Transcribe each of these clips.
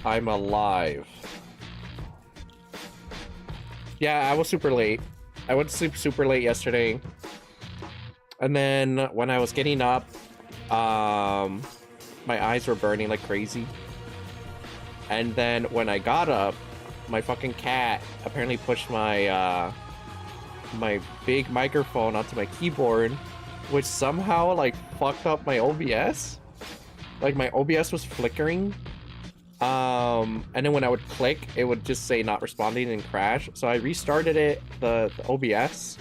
I'm alive. Yeah, I was super late. I went to sleep super late yesterday. And then when I was getting up, my eyes were burning like crazy. And then when I got up, my fucking cat apparently pushed my my big microphone onto my keyboard, which somehow like fucked up my OBS. Like my OBS was flickering. And then when I would click, it would just say not responding and crash. So I restarted it, the OBS,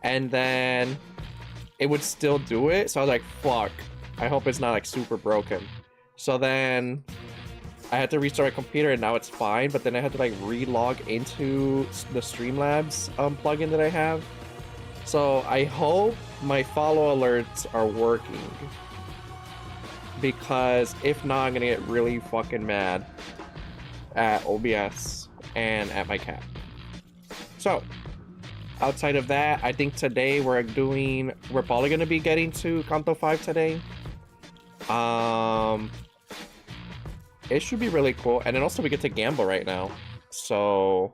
and then it would still do it. So I was like, fuck, I hope it's not like super broken. So then I had to restart my computer and now it's fine, but then I had to like re-log into the Streamlabs plugin that I have. So I hope my follow alerts are working, because if not, I'm gonna get really fucking mad at OBS and at my cat. So outside of that, I think today we're probably gonna be getting to Kanto 5 today. It should be really cool, and then also we get to gamble right now, so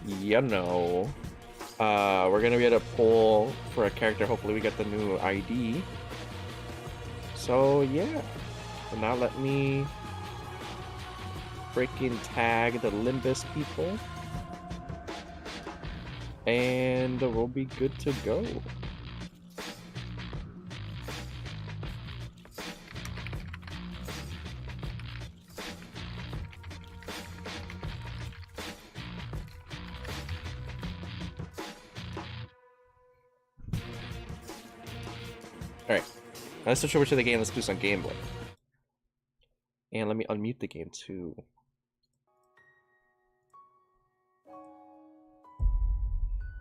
you know, we're gonna be able to pull for a character. Hopefully we get the new ID. So yeah, so now let me freaking tag the Limbus people and we'll be good to go. Alright, let's switch over to the game. Let's do some gameplay. And let me unmute the game too.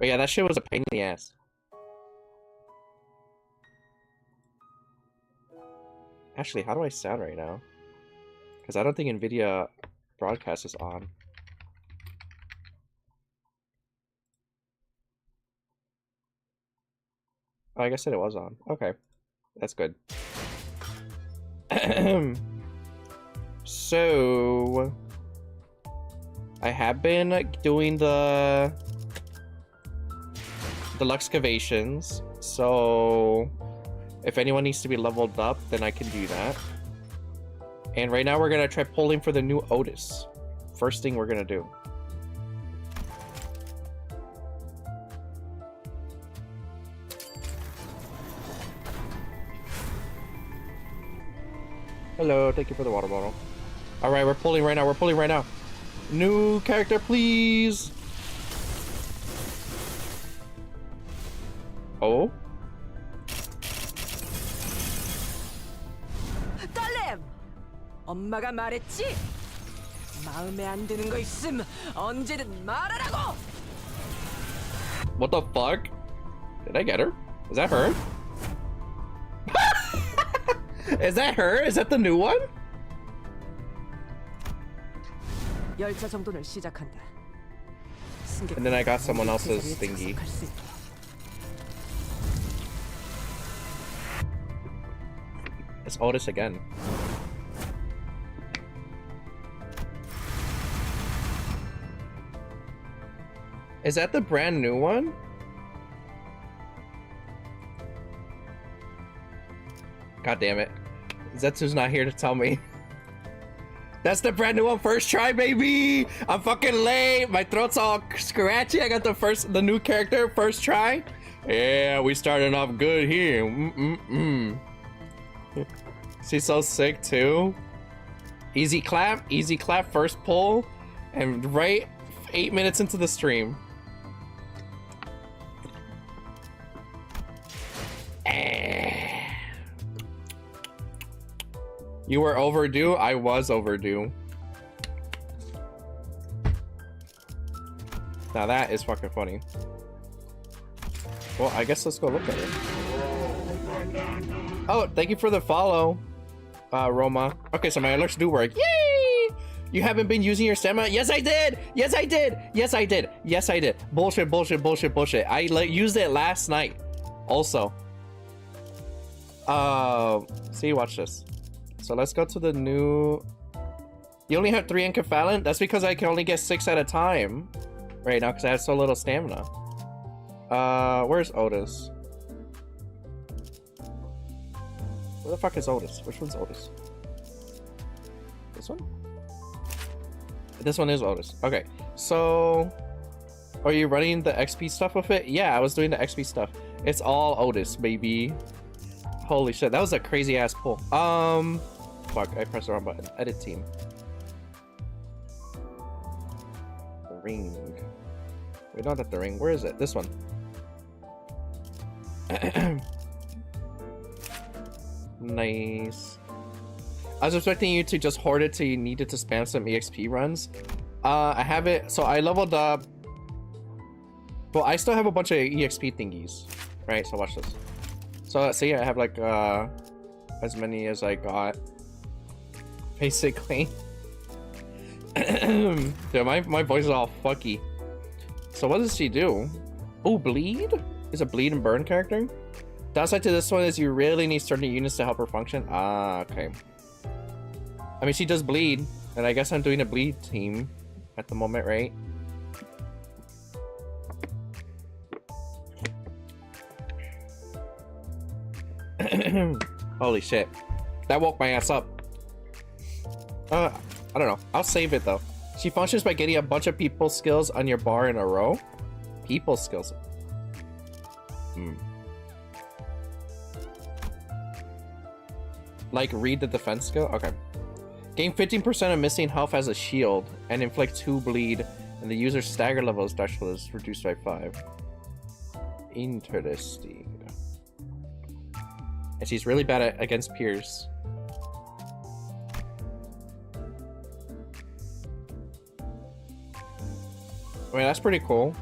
But yeah, that shit was a pain in the ass. Actually, how do I sound right now? Because I don't think NVIDIA broadcast is on. Oh, I guess it was on. Okay. That's good. So I have been doing the Luxcavations, so if anyone needs to be leveled up, then I can do that. And right now we're gonna try pulling for the new Otis. First thing we're gonna do. Hello, thank you for the water bottle. Alright, we're pulling right now, we're pulling right now. New character, please! Oh? 딸렘! 엄마가 말했지? 마음에 안 드는 거 있음 언제든 말하라고! What the fuck? Did I get her? Is that her? Is that her? Is that the new one? 열차 정돈을 시작한다. And then I got someone else's thingy. It's Otis again. Is that the brand new one? God damn it. Zetsu's not here to tell me. That's the brand new one, first try, baby! I'm fucking late. My throat's all scratchy. I got the new character, first try. Yeah, we starting off good here. She's so sick too. Easy clap, first pull, and right 8 minutes into the stream. You were overdue? I was overdue. Now that is fucking funny. Well, I guess let's go look at it. Oh, thank you for the follow, Roma. Okay, so my alerts do work. Yay! You haven't been using your stamina? Yes, I did! Yes, I did! Yes, I did! Yes, I did! Bullshit, bullshit, bullshit, bullshit. I used it last night. Also. See, watch this. So let's go to the new You only have 3 enkephalent? That's because I can only get 6 at a time right now because I have so little stamina. Where's Otis? Where the fuck is Otis? Which one's Otis? This one? This one is Otis. Okay, so are you running the XP stuff with it? Yeah, I was doing the XP stuff. It's all Otis, baby. Holy shit, that was a crazy ass pull. Fuck, I pressed the wrong button. Edit team. The ring. Wait, not at the ring. Where is it? This one. Nice. I was expecting you to just hoard it till you needed to spam some EXP runs. I have it, so I leveled up. Well, I still have a bunch of EXP thingies, right? So watch this. So see, I have like as many as I got, basically. Dude, my voice is all fucky. So what does she do? Oh, bleed? Is a bleed and burn character? Downside to this one is you really need certain units to help her function. Ah, okay. I mean, she does bleed, and I guess I'm doing a bleed team at the moment, right? Holy shit. That woke my ass up. I don't know. I'll save it, though. She functions by getting a bunch of people skills on your bar in a row. People skills. Like, read the defense skill? Okay. Gain 15% of missing health as a shield and inflict 2 bleed, and the user's stagger level threshold is reduced by 5. Interesting. And she's really bad at against peers. I mean, that's pretty cool.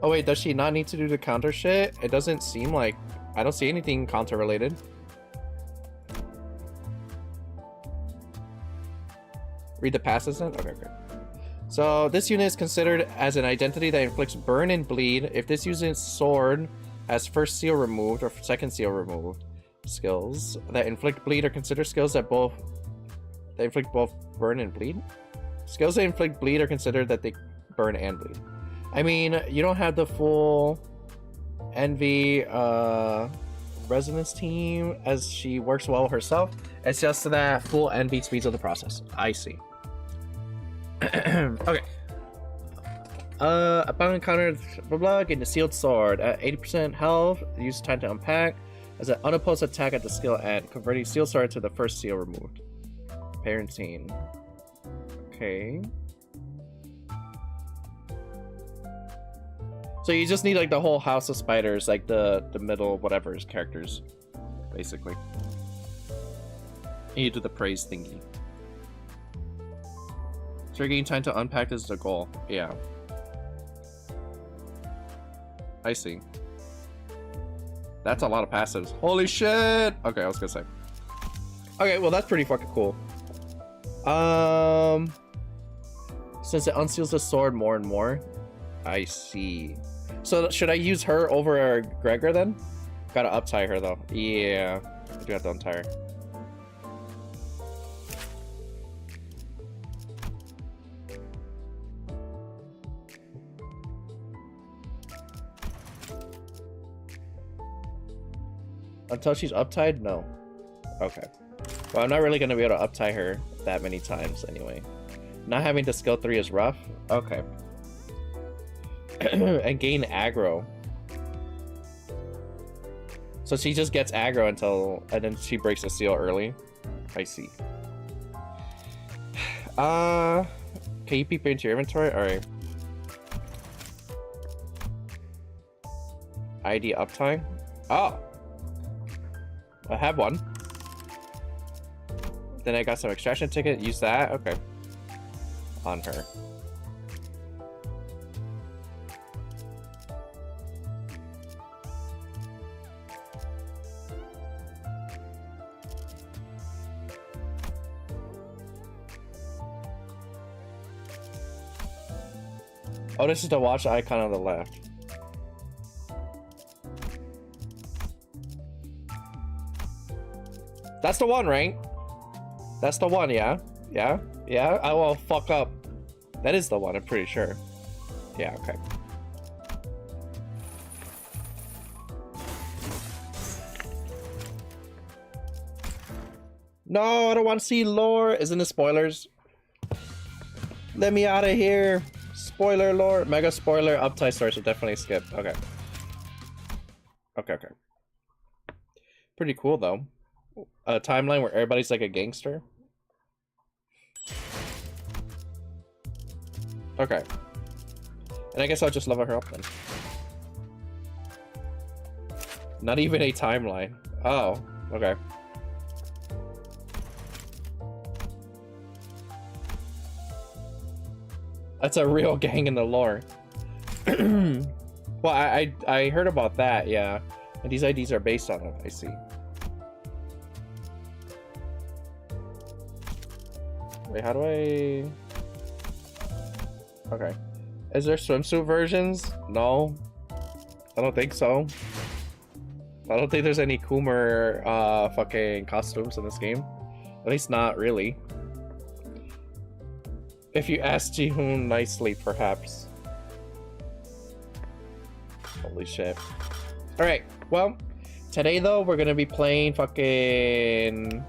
Oh wait, does she not need to do the counter shit? It doesn't seem like... I don't see anything counter related. Read the passes then? Okay, okay. So this unit is considered as an identity that inflicts burn and bleed. If this unit's sword has first seal removed or second seal removed, skills that inflict bleed are considered skills that inflict both burn and bleed. Skills that inflict bleed are considered that they burn and bleed. I mean, you don't have the full Envy resonance team as she works well herself. It's just that full Envy speeds of the process. I see. Okay. Upon encounter, blah blah, getting a sealed sword at 80% health. Use time to unpack as an unopposed attack at the skill end, converting sealed sword to the first seal removed. Parenting. Okay. So you just need like the whole house of spiders, like the middle whatever's characters, basically. And you do the praise thingy. So you're getting time to unpack is the goal. Yeah. I see. That's a lot of passives. Holy shit! Okay, I was gonna say. Okay, well that's pretty fucking cool. Since it unseals the sword more and more. I see. So should I use her over Gregor then? Gotta uptie her though. Yeah, I do have to untie her. Until she's uptied? No. Okay. Well, I'm not really gonna be able to uptie her that many times anyway. Not having the skill 3 is rough. Okay. And gain aggro. So she just gets aggro until, and then she breaks the seal early. I see. Can you peep into your inventory? Alright. ID uptime? Oh! I have one. Then I got some extraction ticket, use that, okay. On her. Oh, this is the watch icon on the left. That's the one, right? That's the one, yeah? Yeah? Yeah, I will fuck up. That is the one, I'm pretty sure. Yeah, okay. No, I don't want to see lore. Isn't it spoilers? Let me out of here. Spoiler lore. Mega spoiler. Uptie story, so definitely skip. Okay. Okay. Pretty cool, though. A timeline where everybody's like a gangster. Okay. And I guess I'll just level her up then. Not even a timeline. Oh, okay. That's a real gang in the lore. Well, I heard about that, yeah. And these IDs are based on it, I see. Wait, how do I... Okay. Is there swimsuit versions? No. I don't think so. I don't think there's any Coomer fucking costumes in this game. At least not really. If you ask Jihoon nicely, perhaps. Holy shit. Alright, well, today though, we're gonna be playing fucking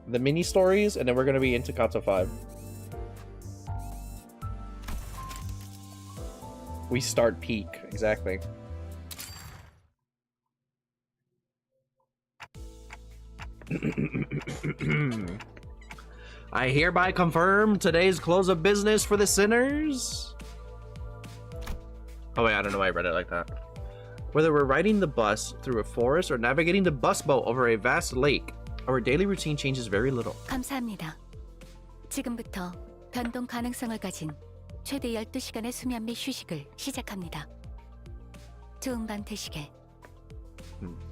the mini stories, and then we're gonna be into Kanto 5. We start peak, exactly. I hereby confirm today's close of business for the sinners. Oh wait, I don't know why I read it like that. Whether we're riding the bus through a forest or navigating the bus boat over a vast lake, our daily routine changes very little. 감사합니다. 지금부터 변동 가능성을 가진 최대 12시간의 수면 및 휴식을 시작합니다. 좋은 밤 되시게.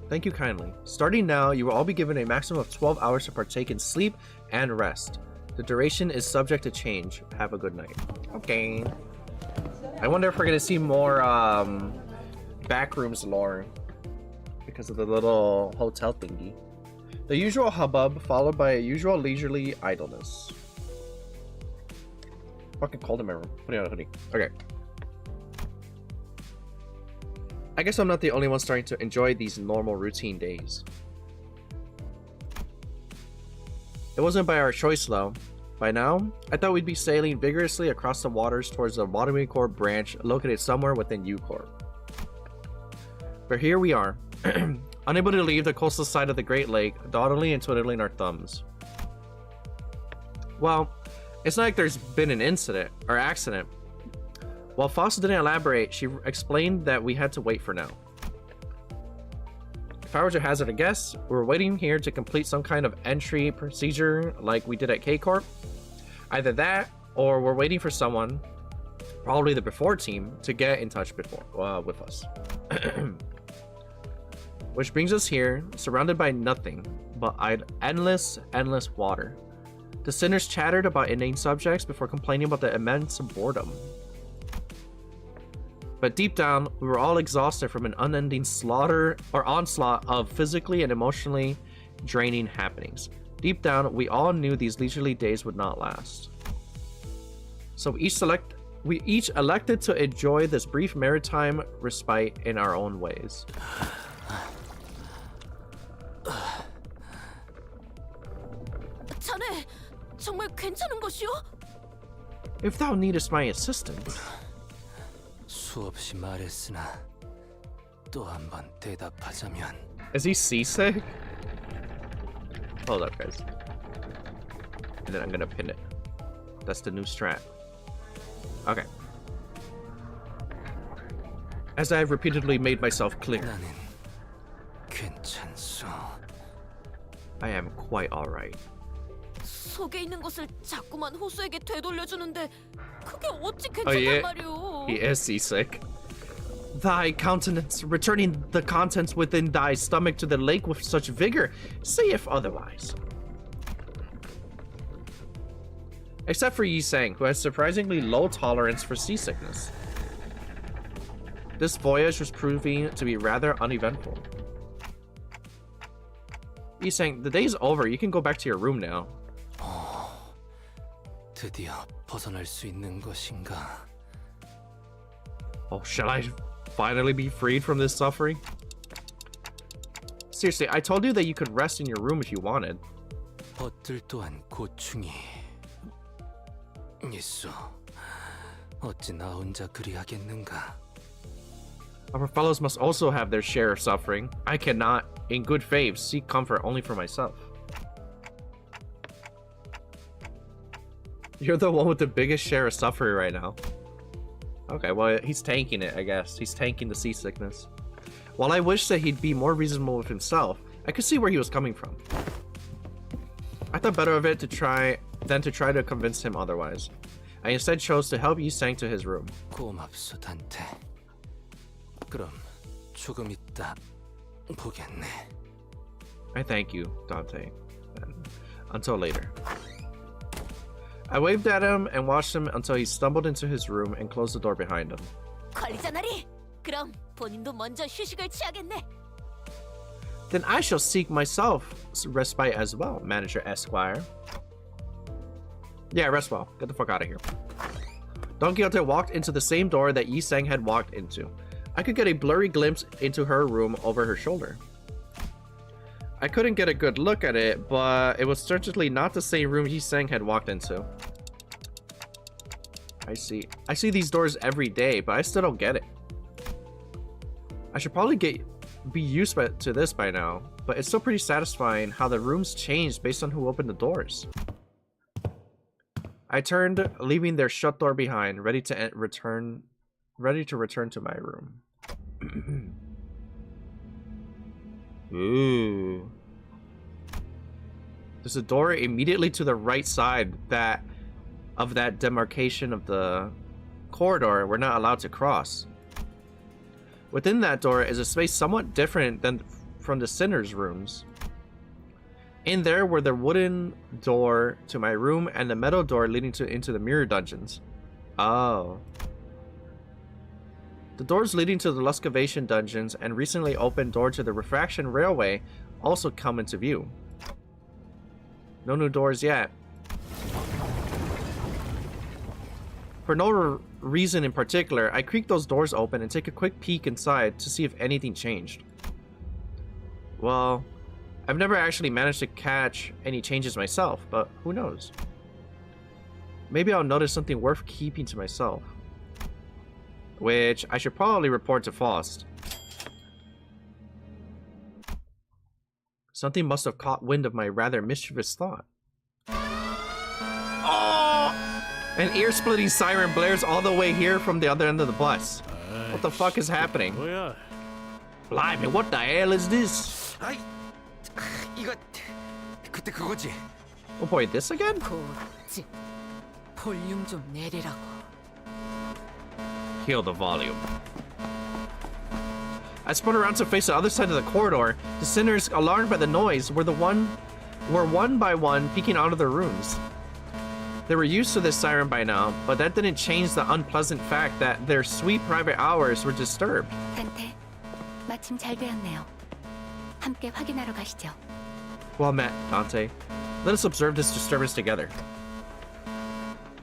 Thank you kindly. Starting now, you will all be given a maximum of 12 hours to partake in sleep and rest. The duration is subject to change. Have a good night. Okay. I wonder if we're gonna see more backrooms lore because of the little hotel thingy. The usual hubbub followed by a usual leisurely idleness. Fucking cold in my room. Putting on a hoodie. Okay. I guess I'm not the only one starting to enjoy these normal routine days. It wasn't by our choice though. By now, I thought we'd be sailing vigorously across the waters towards the Watering Corp branch located somewhere within U-Corp. But here we are, unable to leave the coastal side of the Great Lake, dawdling and twiddling our thumbs. Well, it's not like there's been an incident or accident. While Foss didn't elaborate, she explained that we had to wait for now. If I were to hazard a guess, we're waiting here to complete some kind of entry procedure like we did at K-Corp. Either that, or we're waiting for someone, probably the Before team, to get in touch with us. Which brings us here, surrounded by nothing but endless water. The sinners chattered about inane subjects before complaining about the immense boredom. But deep down, we were all exhausted from an unending slaughter or onslaught of physically and emotionally draining happenings. Deep down, we all knew these leisurely days would not last. So we each elected to enjoy this brief maritime respite in our own ways. 자네, 정말 괜찮은 것이오? If thou needest my assistance. 수없이 말했으나 또 한 번 대답하자면. Is he seasick? Hold up, guys. And then I'm gonna pin it. That's the new strat. Okay. As I have repeatedly made myself clear, 나는 괜찮소. I am quite alright. 속에 있는 것을 자꾸만 호수에게 되돌려주는데 그게 어찌 Oh yeah, 괜찮단 말이오? he is seasick. Thy countenance, returning the contents within thy stomach to the lake with such vigor, say if otherwise. Except for Yi-Sang, who has surprisingly low tolerance for seasickness. This voyage was proving to be rather uneventful. Yi-Sang, the day's over. You can go back to your room now. 드디어 벗어날 수 있는 것인가? Oh, shall I finally be freed from this suffering? Seriously, I told you that you could rest in your room if you wanted. 벗들 또한 고충이 있어. 어찌 나 혼자 그리하겠는가? Our fellows must also have their share of suffering. I cannot, in good faith, seek comfort only for myself. You're the one with the biggest share of suffering right now. Okay, well, he's tanking it, I guess. He's tanking the seasickness. While I wish that he'd be more reasonable with himself, I could see where he was coming from. I thought better of it than to try to convince him otherwise. I instead chose to help Yi-sang to his room. 고맙소, 단테. 그럼 조금 있다 보겠네. I thank you, Dante. And until later. I waved at him and watched him until he stumbled into his room and closed the door behind him. 관리자나리, 그럼 본인도 먼저 휴식을 취하겠네. Then I shall seek myself respite as well, Manager Esquire. Yeah, rest well. Get the fuck out of here. Don Quixote walked into the same door that Yi-sang had walked into. I could get a blurry glimpse into her room over her shoulder. I couldn't get a good look at it, but it was certainly not the same room Yi-sang had walked into. I see these doors every day, but I still don't get it. I should probably be used to this by now, but it's still pretty satisfying how the rooms changed based on who opened the doors. I turned, leaving their shut door behind, ready to return to my room. Ooh. There's a door immediately to the right side of that demarcation of the corridor we're not allowed to cross. Within that door is a space somewhat different than from the sinners' rooms. In there were the wooden door to my room and the metal door leading into the mirror dungeons. Oh. The doors leading to the Lustythemonkey dungeons and recently opened door to the Refraction Railway also come into view. No new doors yet. For no reason in particular, I creak those doors open and take a quick peek inside to see if anything changed. Well, I've never actually managed to catch any changes myself, but who knows? Maybe I'll notice something worth keeping to myself. Which I should probably report to Faust. Something must have caught wind of my rather mischievous thought. Oh! An ear-splitting siren blares all the way here from the other end of the bus. What the fuck is happening? Blimey, what the hell is this? 아이, 이거 그때 그거지. Oh boy, this again? 고지. 볼륨 좀 내리라고. Kill the volume. I spun around to face the other side of the corridor. The sinners, alarmed by the noise, were one by one peeking out of their rooms. They were used to this siren by now, but that didn't change the unpleasant fact that their sweet private hours were disturbed. 단테, 마침 잘 되었네요. 함께 확인하러 가시죠. Well met, Dante. Let us observe this disturbance together.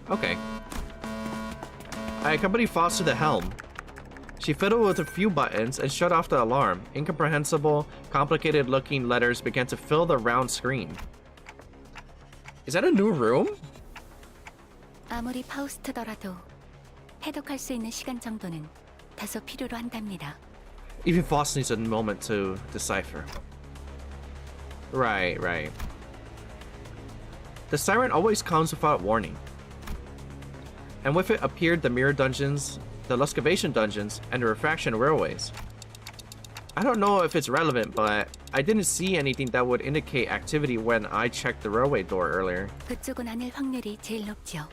Okay. I accompanied Faust to the helm. She fiddled with a few buttons and shut off the alarm. Incomprehensible, complicated-looking letters began to fill the round screen. Is that a new room? 아무리 파우스트더라도 해독할 수 있는 시간 정도는 다소 필요로 한답니다. Even Faust needs a moment to decipher. Right. The siren always comes without warning. And with it appeared the mirror dungeons, the Lustythemonkey dungeons, and the Refraction Railways. I don't know if it's relevant, but I didn't see anything that would indicate activity when I checked the railway door earlier. 그쪽은 아닐 확률이 제일 높죠.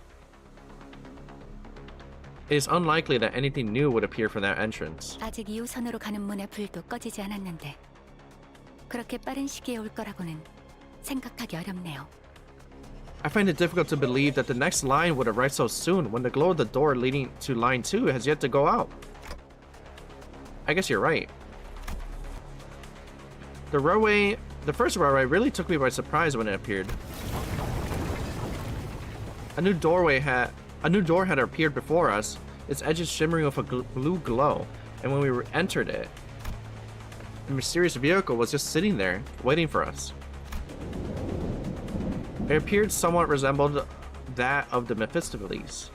It is unlikely that anything new would appear from that entrance. 아직 2호선으로 가는 문의 불도 꺼지지 않았는데 그렇게 빠른 시기에 올 거라고는 생각하기 어렵네요. I find it difficult to believe that the next line would arrive so soon when the glow of the door leading to line 2 has yet to go out. I guess you're right. The first railway really took me by surprise when it appeared. A new door had appeared before us, its edges shimmering with a blue glow, and when we entered it, the mysterious vehicle was just sitting there, waiting for us. It appeared somewhat resembled that of the Mephistopheles,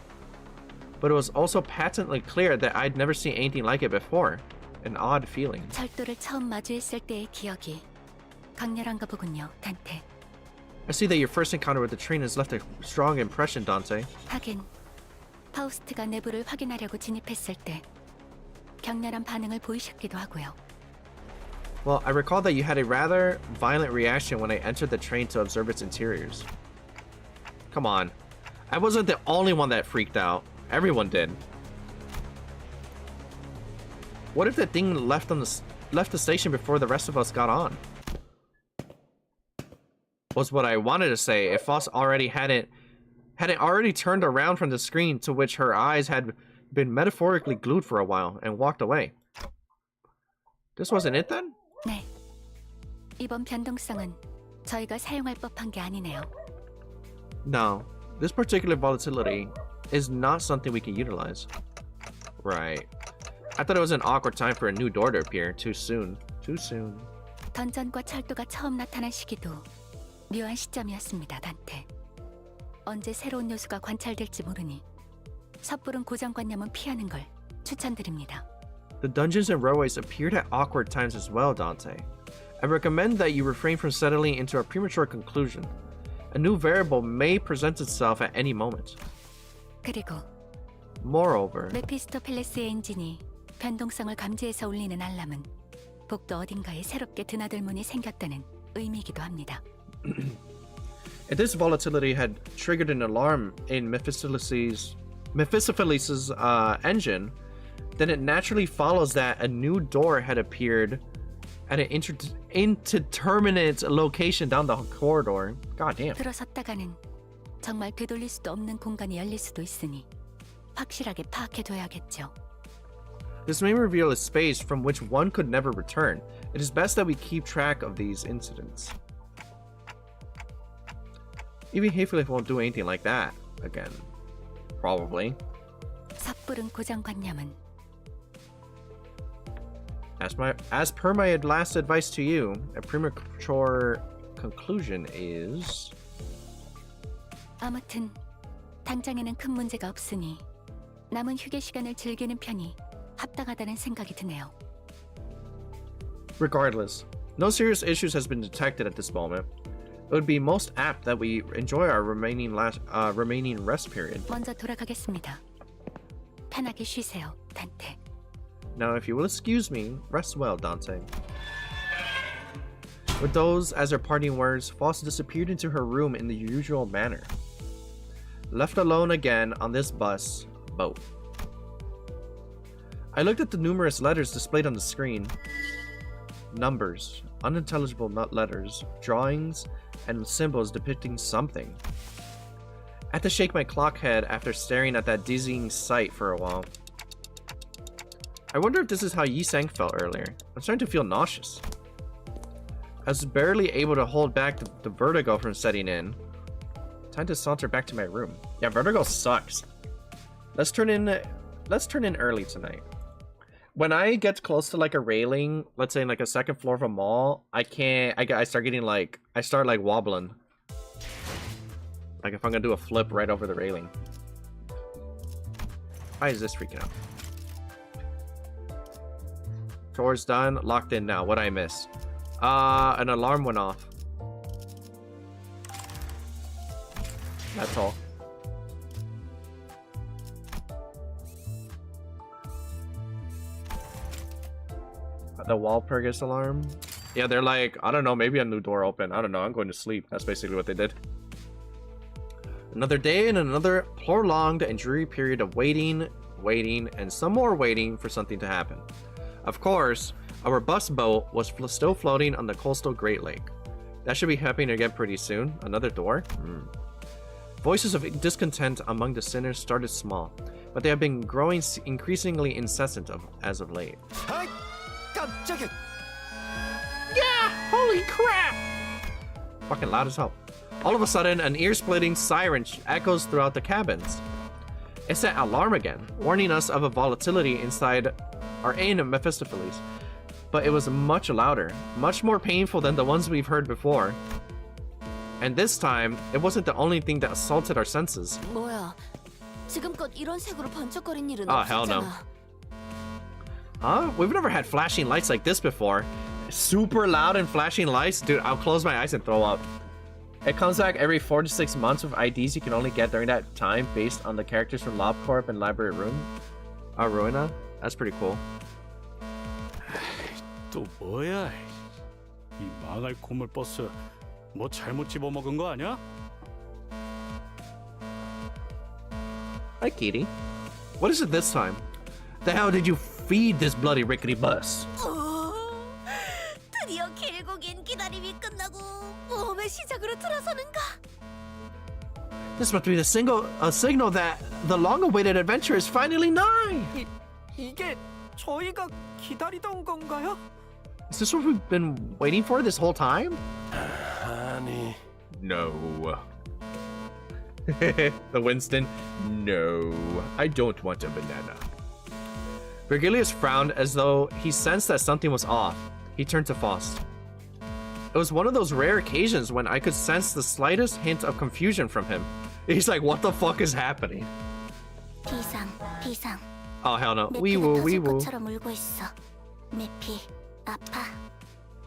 but it was also patently clear that I'd never seen anything like it before. An odd feeling. 절도를 처음 마주했을 때의 기억이 강렬한가 보군요, 단테. I see that your first encounter with the train has left a strong impression, Dante. 하긴 파우스트가 내부를 확인하려고 진입했을 때 격렬한 반응을 보이셨기도 하고요. Well, I recall that you had a rather violent reaction when I entered the train to observe its interiors. Come on. I wasn't the only one that freaked out. Everyone did. What if that thing left the station before the rest of us got on? Was what I wanted to say if Foss hadn't already turned around from the screen to which her eyes had been metaphorically glued for a while and walked away. This wasn't it then? 네. 이번 변동성은 저희가 사용할 법한 게 아니네요. No. This particular volatility is not something we can utilize. Right. I thought it was an awkward time for a new door to appear. Too soon. Too soon. 던전과 철도가 처음 나타난 시기도 묘한 시점이었습니다, 단테. 언제 새로운 요소가 관찰될지 모르니 섣부른 고정관념은 피하는 걸 추천드립니다. The dungeons and railways appeared at awkward times as well, Dante. I recommend that you refrain from settling into a premature conclusion. A new variable may present itself at any moment. 그리고 Moreover, 메피스토펠레스의 엔진이 변동성을 감지해서 울리는 알람은 복도 어딘가에 새롭게 드나들 문이 생겼다는 의미이기도 합니다. if this volatility had triggered an alarm in Mephistopheles' engine, then it naturally follows that a new door had appeared at an indeterminate location down the corridor. God damn. 들어섰다가는 정말 되돌릴 수도 없는 공간이 열릴 수도 있으니 확실하게 파악해둬야겠죠. This may reveal a space from which one could never return. It is best that we keep track of these incidents. Even Hayflick won't do anything like that again. Probably. 섣부른 고정관념은 As per my last advice to you, a premature conclusion is... 아무튼 당장에는 큰 문제가 없으니 남은 휴게 시간을 즐기는 편이 합당하다는 생각이 드네요. Regardless, no serious issues has been detected at this moment. It would be most apt that we enjoy our remaining rest period. 먼저 돌아가겠습니다. 편하게 쉬세요, 단테. Now, if you will excuse me, rest well, Dante. With those as her parting words, Foss disappeared into her room in the usual manner. Left alone again on this boat. I looked at the numerous letters displayed on the screen. Numbers, unintelligible letters, drawings, and symbols depicting something. I had to shake my clock head after staring at that dizzying sight for a while. I wonder if this is how Yi Sang felt earlier. I'm starting to feel nauseous. I was barely able to hold back the vertigo from setting in. Time to saunter back to my room. Yeah, vertigo sucks. Let's turn in early tonight. When I get close to like a railing, let's say in like a second floor of a mall, I start like wobbling. Like if I'm gonna do a flip right over the railing. Why is this freaking out? Chores done, locked in now. What'd I miss? An alarm went off. That's all. The Walpurgis alarm? Yeah, they're like, I don't know, maybe a new door open. I don't know, I'm going to sleep. That's basically what they did. Another day and another prolonged and dreary period of waiting, and some more waiting for something to happen. Of course, our bus boat was still floating on the coastal Great Lake. That should be happening again pretty soon. Another door? Voices of discontent among the sinners started small, but they have been growing increasingly incessant as of late. 깜짝이야! Yeah! Holy crap! Fucking loud as hell. All of a sudden, an ear-splitting siren echoes throughout the cabins. It's that alarm again, warning us of a volatility inside our aim Mephistopheles. But it was much louder, much more painful than the ones we've heard before. And this time, it wasn't the only thing that assaulted our senses. 뭐야? 지금껏 이런 색으로 번쩍거린 일은 Oh, hell no. 없었잖아. Huh? We've never had flashing lights like this before. Super loud and flashing lights? Dude, I'll close my eyes and throw up. It comes back every 4 to 6 months with IDs you can only get during that time based on the characters from LobCorp and Library Ruina. That's pretty cool. 또 뭐야? 이 망할 고물 버스 뭐 잘못 집어먹은 거 아니야? Hi, Kitty. What is it this time? The hell did you feed this bloody rickety bus? 드디어 길고 긴 기다림이 끝나고 모험의 시작으로 들어서는가? This must be a signal that the long-awaited adventure is finally nigh. 이게 저희가 기다리던 건가요? Is this what we've been waiting for this whole time? 아니. No. The Winston. No, I don't want a banana. Virgilius frowned as though he sensed that something was off. He turned to Faust. It was one of those rare occasions when I could sense the slightest hint of confusion from him. He's like, what the fuck is happening? 비상. Oh, hell no. 메피가 Wee-woo, 터질 wee-woo. 것처럼 울고 있어. 메피, 아파.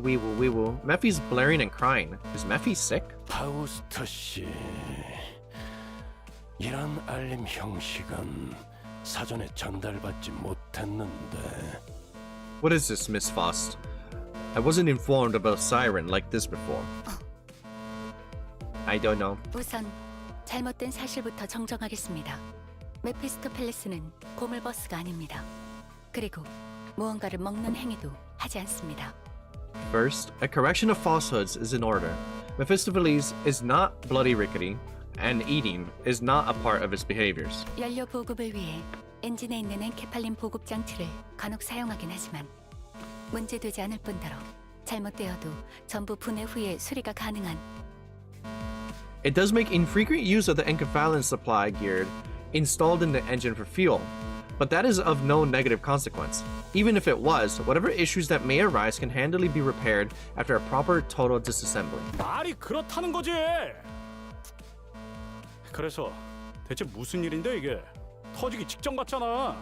Wee-woo, wee-woo. Mephi's blaring and crying. Is Mephi sick? 파우스터 씨. 이런 알림 형식은 사전에 전달받지 못했는데. What is this, Miss Faust? I wasn't informed about Siren like this before. I don't know. 우선 잘못된 사실부터 정정하겠습니다. 메피스토펠레스는 고물버스가 아닙니다. 그리고 무언가를 먹는 행위도 하지 않습니다. First, a correction of falsehoods is in order. Mephistopheles is not bloody rickety, and eating is not a part of its behaviors. 연료 보급을 위해 엔진에 있는 엔케팔린 보급 장치를 간혹 사용하긴 하지만 문제되지 않을 뿐더러 잘못되어도 전부 분해 후에 수리가 가능한 It does make infrequent use of the enkephalin supply gear installed in the engine for fuel, but that is of no negative consequence. Even if it was, whatever issues that may arise can handily be repaired after a proper total disassembly. 말이 그렇다는 거지. 그래서 대체 무슨 일인데 이게? 터지기 직전 같잖아.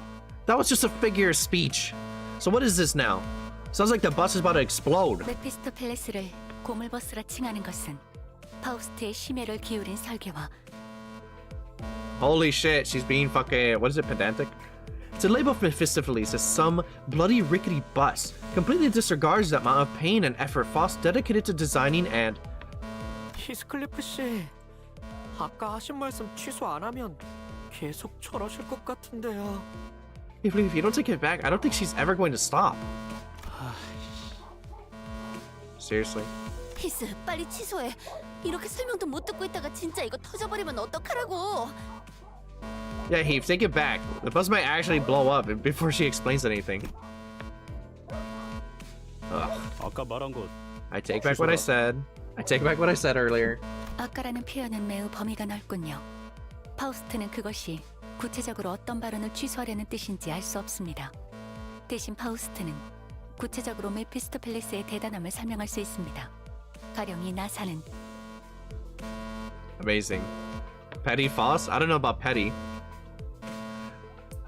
That was just a figure of speech. So what is this now? Sounds like the bus is about to explode. 메피스토펠레스를 고물버스라 칭하는 것은 파우스트의 심혈을 기울인 설계와 Holy shit, she's being fucking, what is it, pedantic? To label Mephistopheles as some bloody rickety bus completely disregards the amount of pain and effort Faust dedicated to designing and... 히스클리프 씨, 아까 하신 말씀 취소 안 하면 계속 저러실 것 같은데요. If you don't take it back, I don't think she's ever going to stop. Seriously? 히스, 빨리 취소해. 이렇게 설명도 못 듣고 있다가 진짜 이거 터져버리면 어떡하라고. Yeah, Heath, take it back. The bus might actually blow up before she explains anything. Ugh. 아까 말한 거. I take back what I said. I take back what I said earlier. 아까라는 표현은 매우 범위가 넓군요. 파우스트는 그것이 구체적으로 어떤 발언을 취소하려는 뜻인지 알 수 없습니다. 대신 파우스트는 구체적으로 메피스토펠레스의 대단함을 설명할 수 있습니다. 가령 이 나사는 Amazing. Petty Faust? I don't know about petty.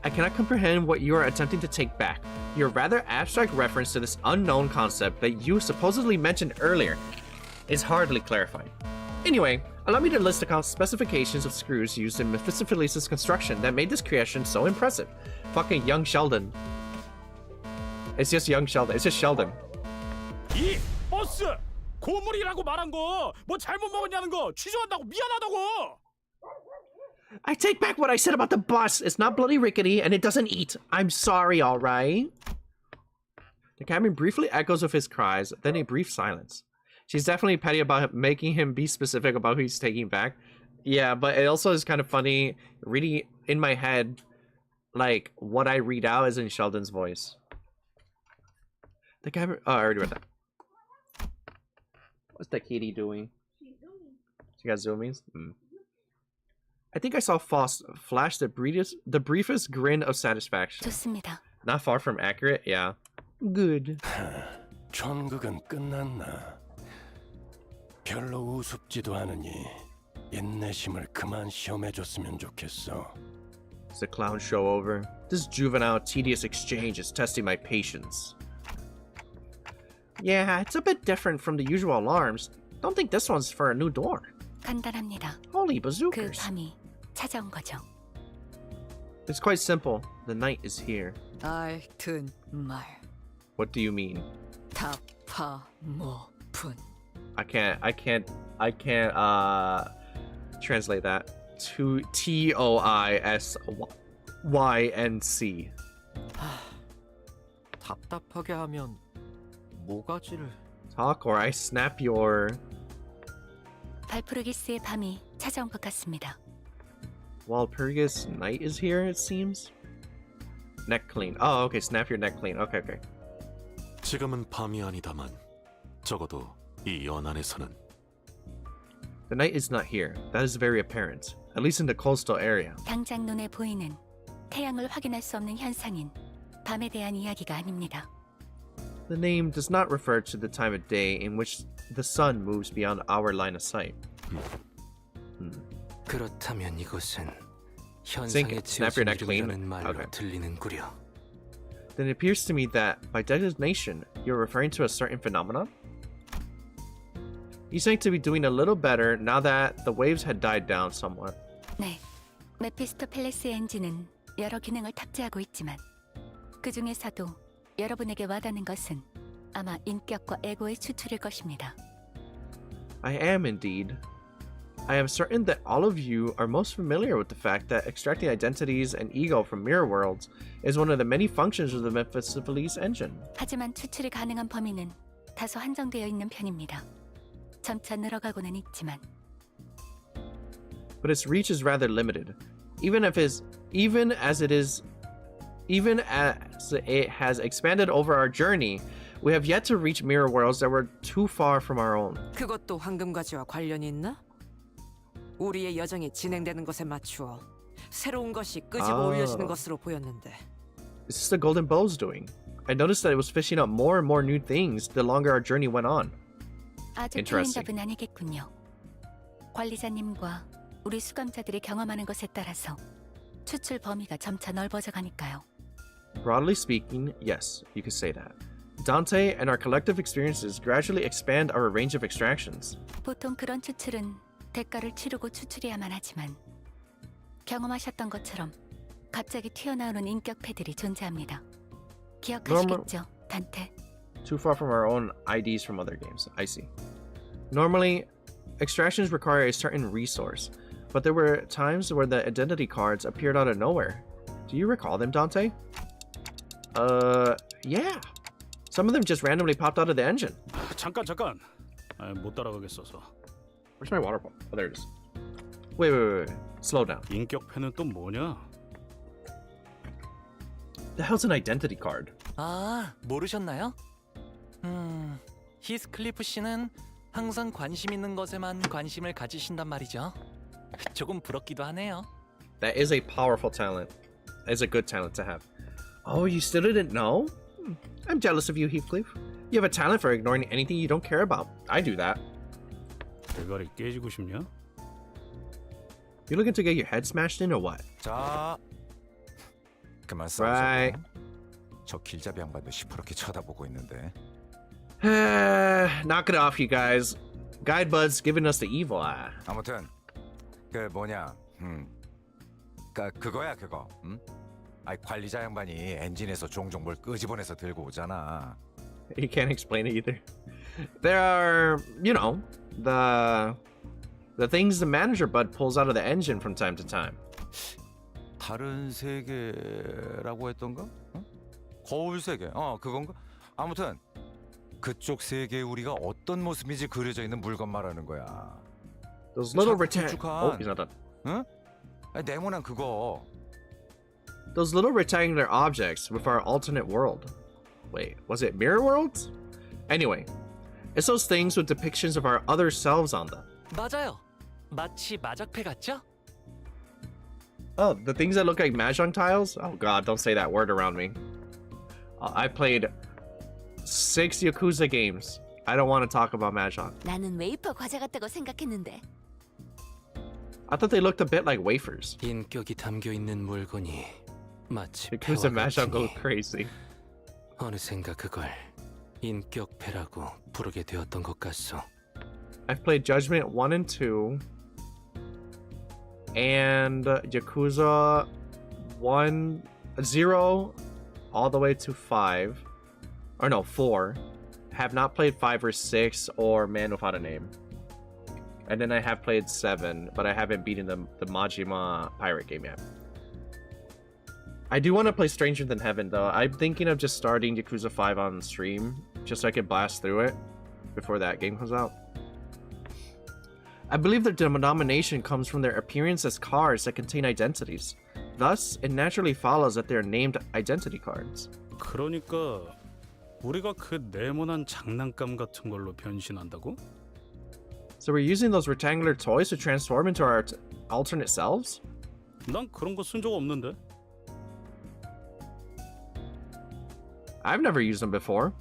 I cannot comprehend what you are attempting to take back. Your rather abstract reference to this unknown concept that you supposedly mentioned earlier is hardly clarified. Anyway, allow me to list the specifications of screws used in Mephistopheles' construction that made this creation so impressive. Fucking young Sheldon. It's just young Sheldon. It's just Sheldon. 이 버스 고물이라고 말한 거 뭐 잘못 먹었냐는 거 취소한다고 미안하다고. I take back what I said about the bus. It's not bloody rickety and it doesn't eat. I'm sorry, alright? The cabin briefly echoes with his cries, then a brief silence. She's definitely petty about making him be specific about who he's taking back. Yeah, but it also is kind of funny reading in my head, like, what I read out is in Sheldon's voice. The cabin... Oh, I already read that. What's the kitty doing? You got zoomies? I think I saw flash the briefest grin of satisfaction. 좋습니다. Not far from accurate, yeah. Good. 전극은 끝났나? 별로 우습지도 않으니 인내심을 그만 시험해줬으면 좋겠어. Is the clown show over? This juvenile, tedious exchange is testing my patience. Yeah, it's a bit different from the usual alarms. Don't think this one's for a new door. 간단합니다. Holy 그 bazookas. 밤이 찾아온 거죠. It's quite simple. The night is here. 알튼 말 What do you mean? 타파모푼 I can't translate that. To TOISYNC. 답답하게 하면 모가지를 Talk or I snap your... 발프르기스의 밤이 찾아온 것 같습니다. Walpurgis night is here, it seems. Neck clean. Oh, okay. Snap your neck clean. Okay, okay. 지금은 밤이 아니다만 적어도 이 연안에서는 The night is not here. That is very apparent. At least in the coastal area. 당장 눈에 보이는 태양을 확인할 수 없는 현상인 밤에 대한 이야기가 아닙니다. The name does not refer to the time of day in which the sun moves beyond our line of sight. 그렇다면 이것은 Sync, 현상의 snap your neck clean. 지어진 말로 Okay. 들리는구려. Then it appears to me that, by designation, you're referring to a certain phenomenon? You seem to be doing a little better now that the waves had died down somewhat. 네, 메피스토펠레스 엔진은 여러 기능을 탑재하고 있지만 그 중에서도 여러분에게 와닿는 것은 아마 인격과 에고의 추출일 것입니다. I am indeed. I am certain that all of you are most familiar with the fact that extracting identities and ego from mirror worlds is one of the many functions of the Mephistopheles engine. 하지만 추출이 가능한 범위는 다소 한정되어 있는 편입니다. 점차 늘어가고는 있지만 But its reach is rather limited. Even as it has expanded over our journey, we have yet to reach mirror worlds that were too far from our own. 그것도 황금가지와 관련이 있나? 우리의 여정이 진행되는 것에 맞추어 새로운 것이 끄집어 올려지는 것으로 보였는데 This is the Golden Bow's doing. I noticed that it was fishing up more and more new things the longer our journey went on. 아주 틀린 Interesting. 답은 아니겠군요. 관리자님과 우리 수감자들이 경험하는 것에 따라서 추출 범위가 점차 넓어져 가니까요. Broadly speaking, yes, you could say that. Dante and our collective experiences gradually expand our range of extractions. 보통 그런 추출은 대가를 치르고 추출해야만 하지만 경험하셨던 것처럼 갑자기 튀어나오는 인격패들이 존재합니다. 기억하시겠죠, 단테? Too far from our own IDs from other games. I see. Normally, extractions require a certain resource, but there were times where the identity cards appeared out of nowhere. Do you recall them, Dante? Yeah. Some of them just randomly popped out of the engine. 잠깐. 못 따라가겠어서. Where's my water bottle? Oh, there it is. Wait. Slow down. 인격패는 또 뭐냐? The hell's an identity card? 아, 모르셨나요? 히스클리프 씨는 항상 관심 있는 것에만 관심을 가지신단 말이죠. 조금 부럽기도 하네요. That is a powerful talent. It's a good talent to have. Oh, you still didn't know? I'm jealous of you, Heathcliff. You have a talent for ignoring anything you don't care about. I do that. 대가리 깨지고 싶냐? You looking to get your head smashed in or what? 자, 그만 Right. 싸우자고. 저 길잡이 양반도 시퍼렇게 쳐다보고 있는데. Knock it off, you guys. Guidebud's giving us the evil eye. 아무튼 그 뭐냐, 그거야 그거. 아이 관리자 양반이 엔진에서 종종 뭘 끄집어내서 들고 오잖아. You can't explain it either. There are, the things the manager bud pulls out of the engine from time to time. 다른 세계라고 했던가? 거울 세계. 그건가? 아무튼 그쪽 세계에 우리가 어떤 모습인지 그려져 있는 물건 말하는 거야. Those little 축축한. he's not done. 응? 네모난 그거. Those little rectangular objects with our alternate world. Wait, was it mirror worlds? Anyway, it's those things with depictions of our other selves on them. 맞아요. 마치 마작패 같죠? Oh, the things that look like mahjong tiles? Oh god, don't say that word around me. I played 6 Yakuza games. I don't want to talk about mahjong. 나는 웨이퍼 과자 같다고 생각했는데. I thought they looked a bit like wafers. 인격이 담겨 있는 물건이 마치 Yakuza 패와 mahjong go 같으니 crazy. 어느샌가 그걸 인격패라고 부르게 되었던 것 같소. I've played Judgment 1 and 2. And Yakuza 1, 0, all the way to 5. Or no, 4. Have not played 5 or 6 or Man Without a Name. And then I have played 7, but I haven't beaten the Majima pirate game yet. I do want to play Stranger Than Heaven though. I'm thinking of just starting Yakuza 5 on stream, just so I can blast through it before that game comes out. I believe their denomination comes from their appearance as cards that contain identities. Thus, it naturally follows that they are named identity cards. 그러니까 우리가 그 네모난 장난감 같은 걸로 변신한다고? So we're using those rectangular toys to transform into our alternate selves? 난 그런 거 쓴 적 없는데. I've never used them before.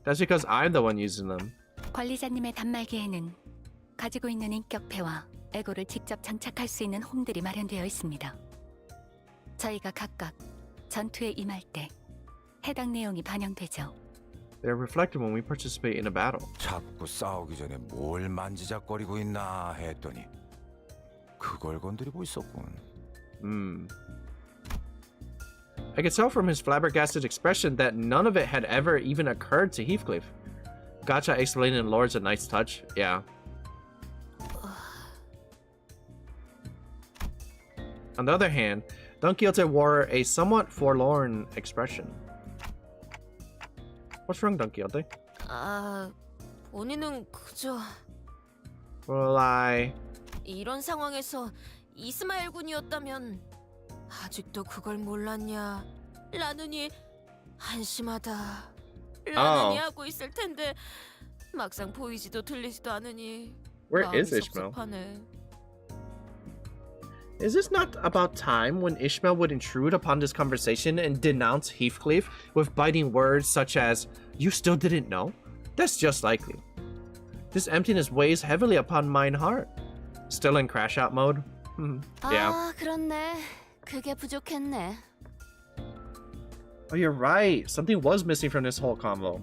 That's because I'm the one using them. 관리자님의 단말기에는 가지고 있는 인격패와 에고를 직접 장착할 수 있는 홈들이 마련되어 있습니다. 저희가 각각 전투에 임할 때 해당 내용이 반영되죠. They're reflected when we participate in a battle. 자꾸 싸우기 전에 뭘 만지작거리고 있나 했더니 그걸 건드리고 있었군. I could tell from his flabbergasted expression that none of it had ever even occurred to Heathcliff. Gotcha explaining in Lord's a nice touch. Yeah. On the other hand, Don Quixote wore a somewhat forlorn expression. What's wrong, Don Quixote? 아, 본인은 그저 Well, 이런 상황에서 이스마엘 군이었다면 아직도 그걸 몰랐냐? 라느니 한심하다. 라느니 하고 있을 텐데 막상 보이지도 들리지도 않으니 Where 마음이 is Ishmael? 섭섭하네. Is this not about time when Ishmael would intrude upon this conversation and denounce Heathcliff with biting words such as, "You still didn't know?" That's just likely. This emptiness weighs heavily upon mine heart. Still in crash out mode? Yeah. 아, 그렇네. 그게 부족했네. Oh, you're right. Something was missing from this whole convo.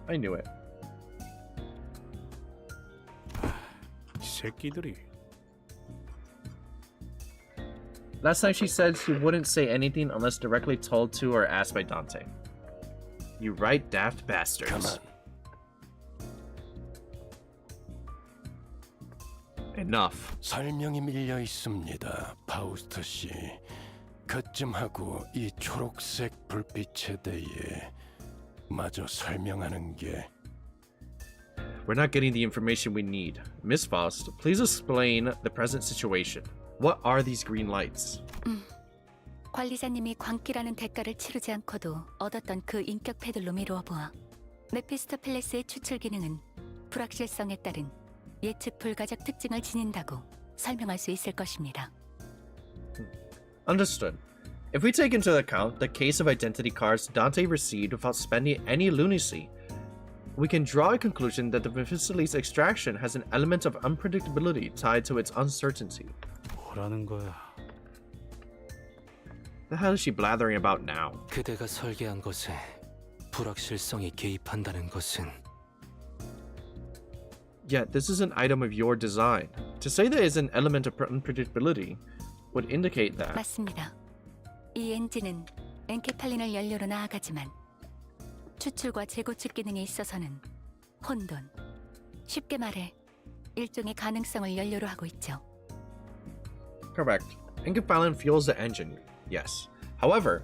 I knew it. 이 새끼들이. Last time she said she wouldn't say anything unless directly told to or asked by Dante. You right, daft bastards. 가만. Enough. 설명이 밀려 있습니다, 파우스트 씨. 그쯤하고 이 초록색 불빛에 대해 마저 설명하는 게. We're not getting the information we need. Miss Faust, please explain the present situation. What are these green lights? 관리자님이 광기라는 대가를 치르지 않고도 얻었던 그 인격패들로 미루어 보아 메피스토펠레스의 추출 기능은 불확실성에 따른 예측 불가적 특징을 지닌다고 설명할 수 있을 것입니다. Understood. If we take into account the case of identity cards Dante received without spending any lunacy, we can draw a conclusion that the Mephistopheles extraction has an element of unpredictability tied to its uncertainty. 뭐라는 거야? The hell is she blathering about now? 그대가 설계한 것에 불확실성이 개입한다는 것은 Yet this is an item of your design. To say there is an element of unpredictability would indicate that. 맞습니다. 이 엔진은 엔케팔린을 연료로 나아가지만 추출과 재고축 기능에 있어서는 혼돈, 쉽게 말해 일종의 가능성을 연료로 하고 있죠. Correct. Enkephalin fuels the engine, yes. However,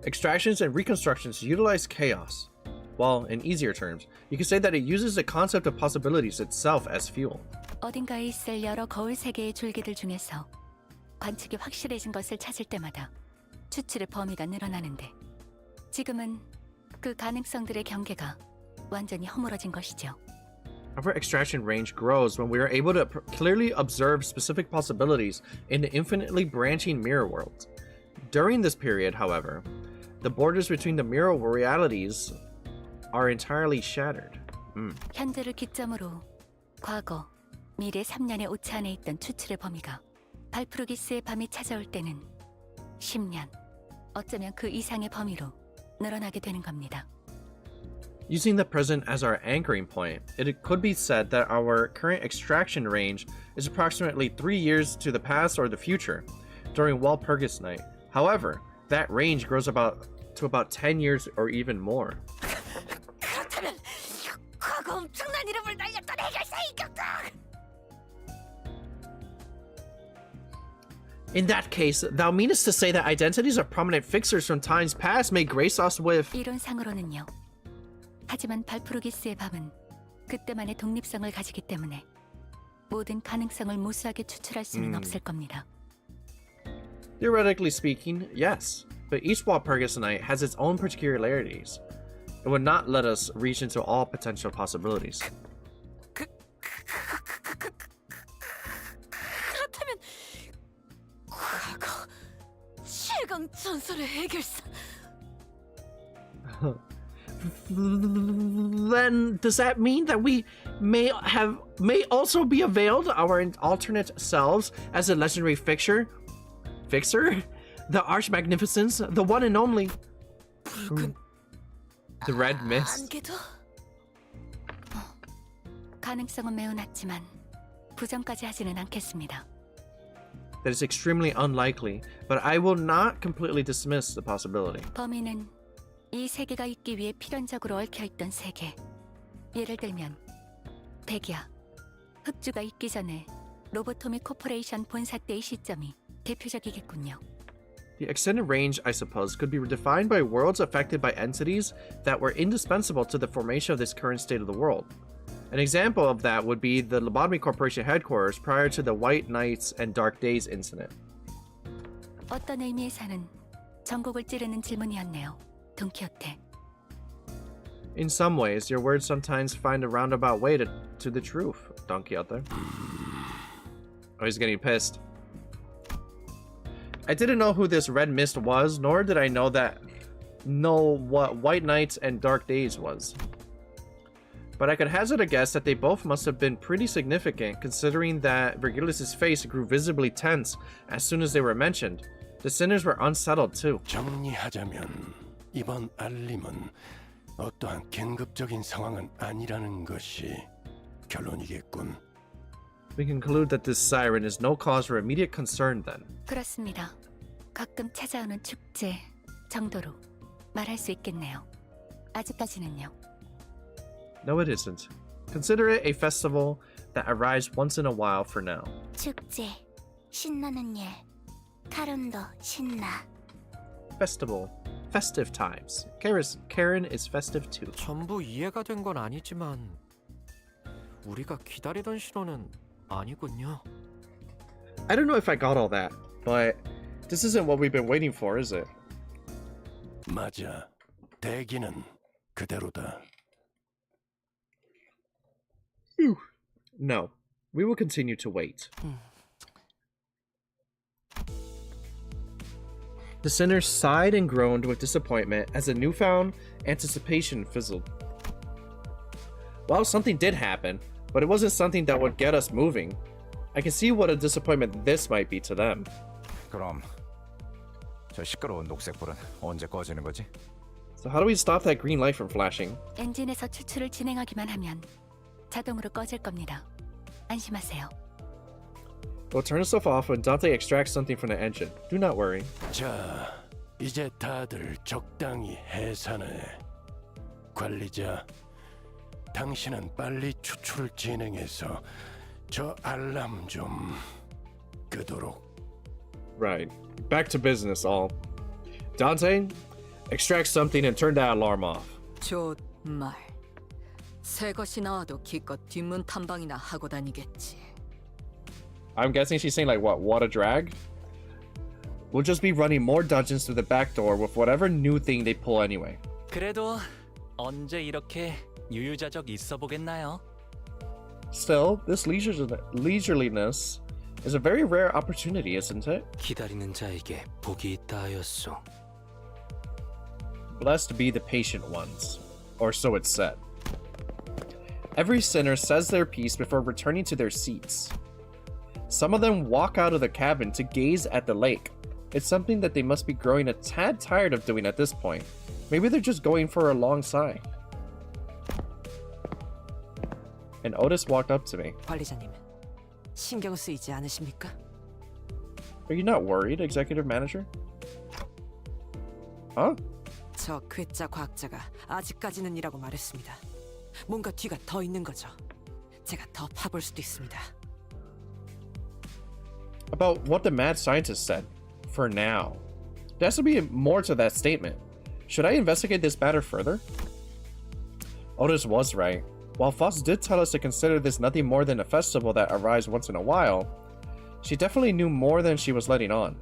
extractions and reconstructions utilize chaos. Well, in easier terms, you could say that it uses the concept of possibilities itself as fuel. 어딘가에 있을 여러 거울 세계의 줄기들 중에서 관측이 확실해진 것을 찾을 때마다 추출의 범위가 늘어나는데 지금은 그 가능성들의 경계가 완전히 허물어진 것이죠. Our extraction range grows when we are able to clearly observe specific possibilities in the infinitely branching mirror world. During this period, however, the borders between the mirror realities are entirely shattered. 현재를 기점으로 과거, 미래 3년의 오차 안에 있던 추출의 범위가 발프루기스의 밤이 찾아올 때는 10년, 어쩌면 그 이상의 범위로 늘어나게 되는 겁니다. Using the present as our anchoring point, it could be said that our current extraction range is approximately 3 years to the past or the future during Walpurgis Night. However, that range grows to about 10 years or even more. 그렇다면 과거 엄청난 이름을 날렸던 해결사 이겼다. In that case, thou meanest to say that identities of prominent fixers from times past may grace us with... 이론상으로는요. 하지만 발프루기스의 밤은 그때만의 독립성을 가지기 때문에 모든 가능성을 무수하게 추출할 수는 없을 겁니다. Theoretically speaking, yes, but each Walpurgis Night has its own particularities. It would not let us reach into all potential possibilities. 그렇다면 과거 최강 전설의 해결사. Then does that mean that we may also be availed our alternate selves as a legendary fixer, the Arch Magnificence, the one and only, the Red Mist? 안개도 가능성은 매우 낮지만 부정까지 하지는 않겠습니다. That is extremely unlikely, but I will not completely dismiss the possibility. 범인은 이 세계가 있기 위해 필연적으로 얽혀있던 세계. 예를 들면 백야, 흑주가 있기 전에 로보토미 코퍼레이션 본사 때의 시점이 대표적이겠군요. The extended range, I suppose, could be defined by worlds affected by entities that were indispensable to the formation of this current state of the world. An example of that would be the Lobotomy Corporation headquarters prior to the White Nights and Dark Days incident. 어떤 의미에서는 전곡을 찌르는 질문이었네요. 돈키호테. In some ways, your words sometimes find a roundabout way to the truth, Don Quixote. Oh, he's getting pissed. I didn't know who this Red Mist was, nor did I know what White Nights and Dark Days was. But I could hazard a guess that they both must have been pretty significant, considering that Virgilius' face grew visibly tense as soon as they were mentioned. The sinners were unsettled too. 정리하자면 이번 알림은 어떠한 긴급적인 상황은 아니라는 것이 결론이겠군. We conclude that this siren is no cause for immediate concern then. 그렇습니다. 가끔 찾아오는 축제 정도로 말할 수 있겠네요. 아직까지는요. No, it isn't. Consider it a festival that arrives once in a while for now. 축제 신나는 일 카론도 신나. Festival. Festive times. Karen is festive too. 전부 이해가 된 건 아니지만 우리가 기다리던 신호는 아니군요. I don't know if I got all that, but this isn't what we've been waiting for, is it? 맞아. 대기는 그대로다. Phew. No. We will continue to wait. The sinners sighed and groaned with disappointment as a newfound anticipation fizzled. Well, something did happen, but it wasn't something that would get us moving. I can see what a disappointment this might be to them. 그럼 저 시끄러운 녹색불은 언제 꺼지는 거지? So how do we stop that green light from flashing? 엔진에서 추출을 진행하기만 하면 자동으로 꺼질 겁니다. 안심하세요. We'll turn the stuff off when Dante extracts something from the engine. Do not worry. 자, 이제 다들 적당히 해산해. 관리자, 당신은 빨리 추출을 진행해서 저 알람 좀 끄도록. Right. Back to business, all. Dante, extract something and turn that alarm off. 좋말. 새 것이 나와도 기껏 뒷문 탐방이나 하고 다니겠지. I'm guessing she's saying like what a drag? We'll just be running more dungeons through the back door with whatever new thing they pull anyway. 그래도 언제 이렇게 유유자적 있어 보겠나요? Still, this leisureliness is a very rare opportunity, isn't it? 기다리는 자에게 복이 있다 하였소. Blessed be the patient ones, or so it's said. Every sinner says their piece before returning to their seats. Some of them walk out of the cabin to gaze at the lake. It's something that they must be growing a tad tired of doing at this point. Maybe they're just going for a long sigh. And Otis walked up to me. 관리자님, 신경 쓰이지 않으십니까? Are you not worried, executive manager? Huh? 저 괴짜 과학자가 아직까지는이라고 말했습니다. 뭔가 뒤가 더 있는 거죠. 제가 더 파볼 수도 있습니다. About what the mad scientist said. For now. There has to be more to that statement. Should I investigate this matter further? Otis was right. While Foss did tell us to consider this nothing more than a festival that arrives once in a while, she definitely knew more than she was letting on.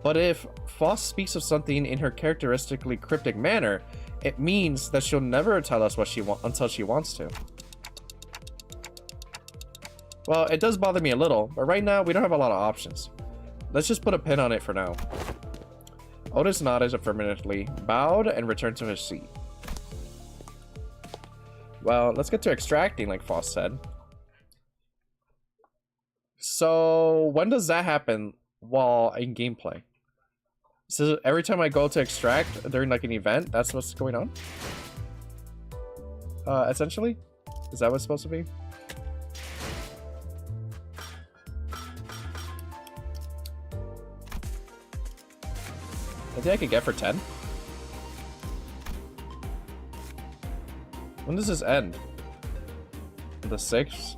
But if Foss speaks of something in her characteristically cryptic manner, it means that she'll never tell us what she until she wants to. Well, it does bother me a little, but right now we don't have a lot of options. Let's just put a pin on it for now. Otis nodded affirmatively, bowed, and returned to his seat. Well, let's get to extracting, like Foss said. So, when does that happen while in gameplay? So every time I go to extract during like an event, that's what's going on? Essentially? Is that what's supposed to be? I think I could get for 10. When does this end? The 6th?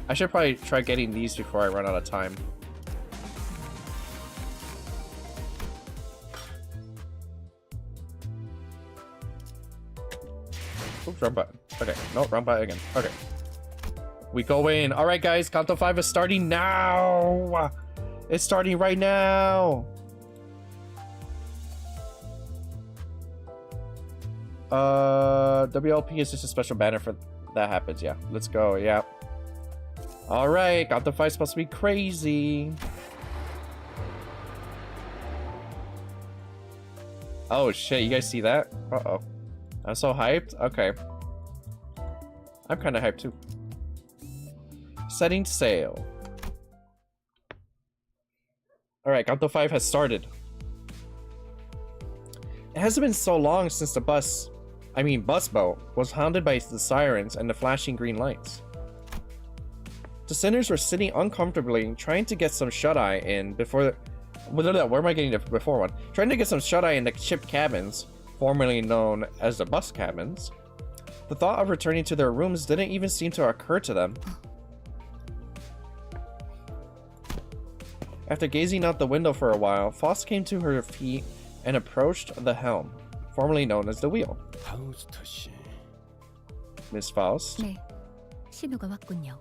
I should probably try getting these before I run out of time. Oops, wrong button. Okay, no, wrong button again. Okay. We go in. All right, guys, count to 5 is starting now. It's starting right now. WLP is just a special banner for that happens. Yeah, let's go. Yeah. All right, count to 5 is supposed to be crazy. Oh shit, you guys see that? Uh-oh. I'm so hyped. Okay. I'm kind of hyped too. Setting sail. Alright, count to 5 has started. It hasn't been so long since the bus boat, was hounded by the sirens and the flashing green lights. The sinners were sitting uncomfortably, trying to get some shut-eye in before... Where am I getting the before one? Trying to get some shut-eye in the ship cabins, formerly known as the bus cabins. The thought of returning to their rooms didn't even seem to occur to them. After gazing out the window for a while, Foss came to her feet and approached the helm, formerly known as the wheel. 파우스트 씨. Miss Faust? 네, 신호가 왔군요.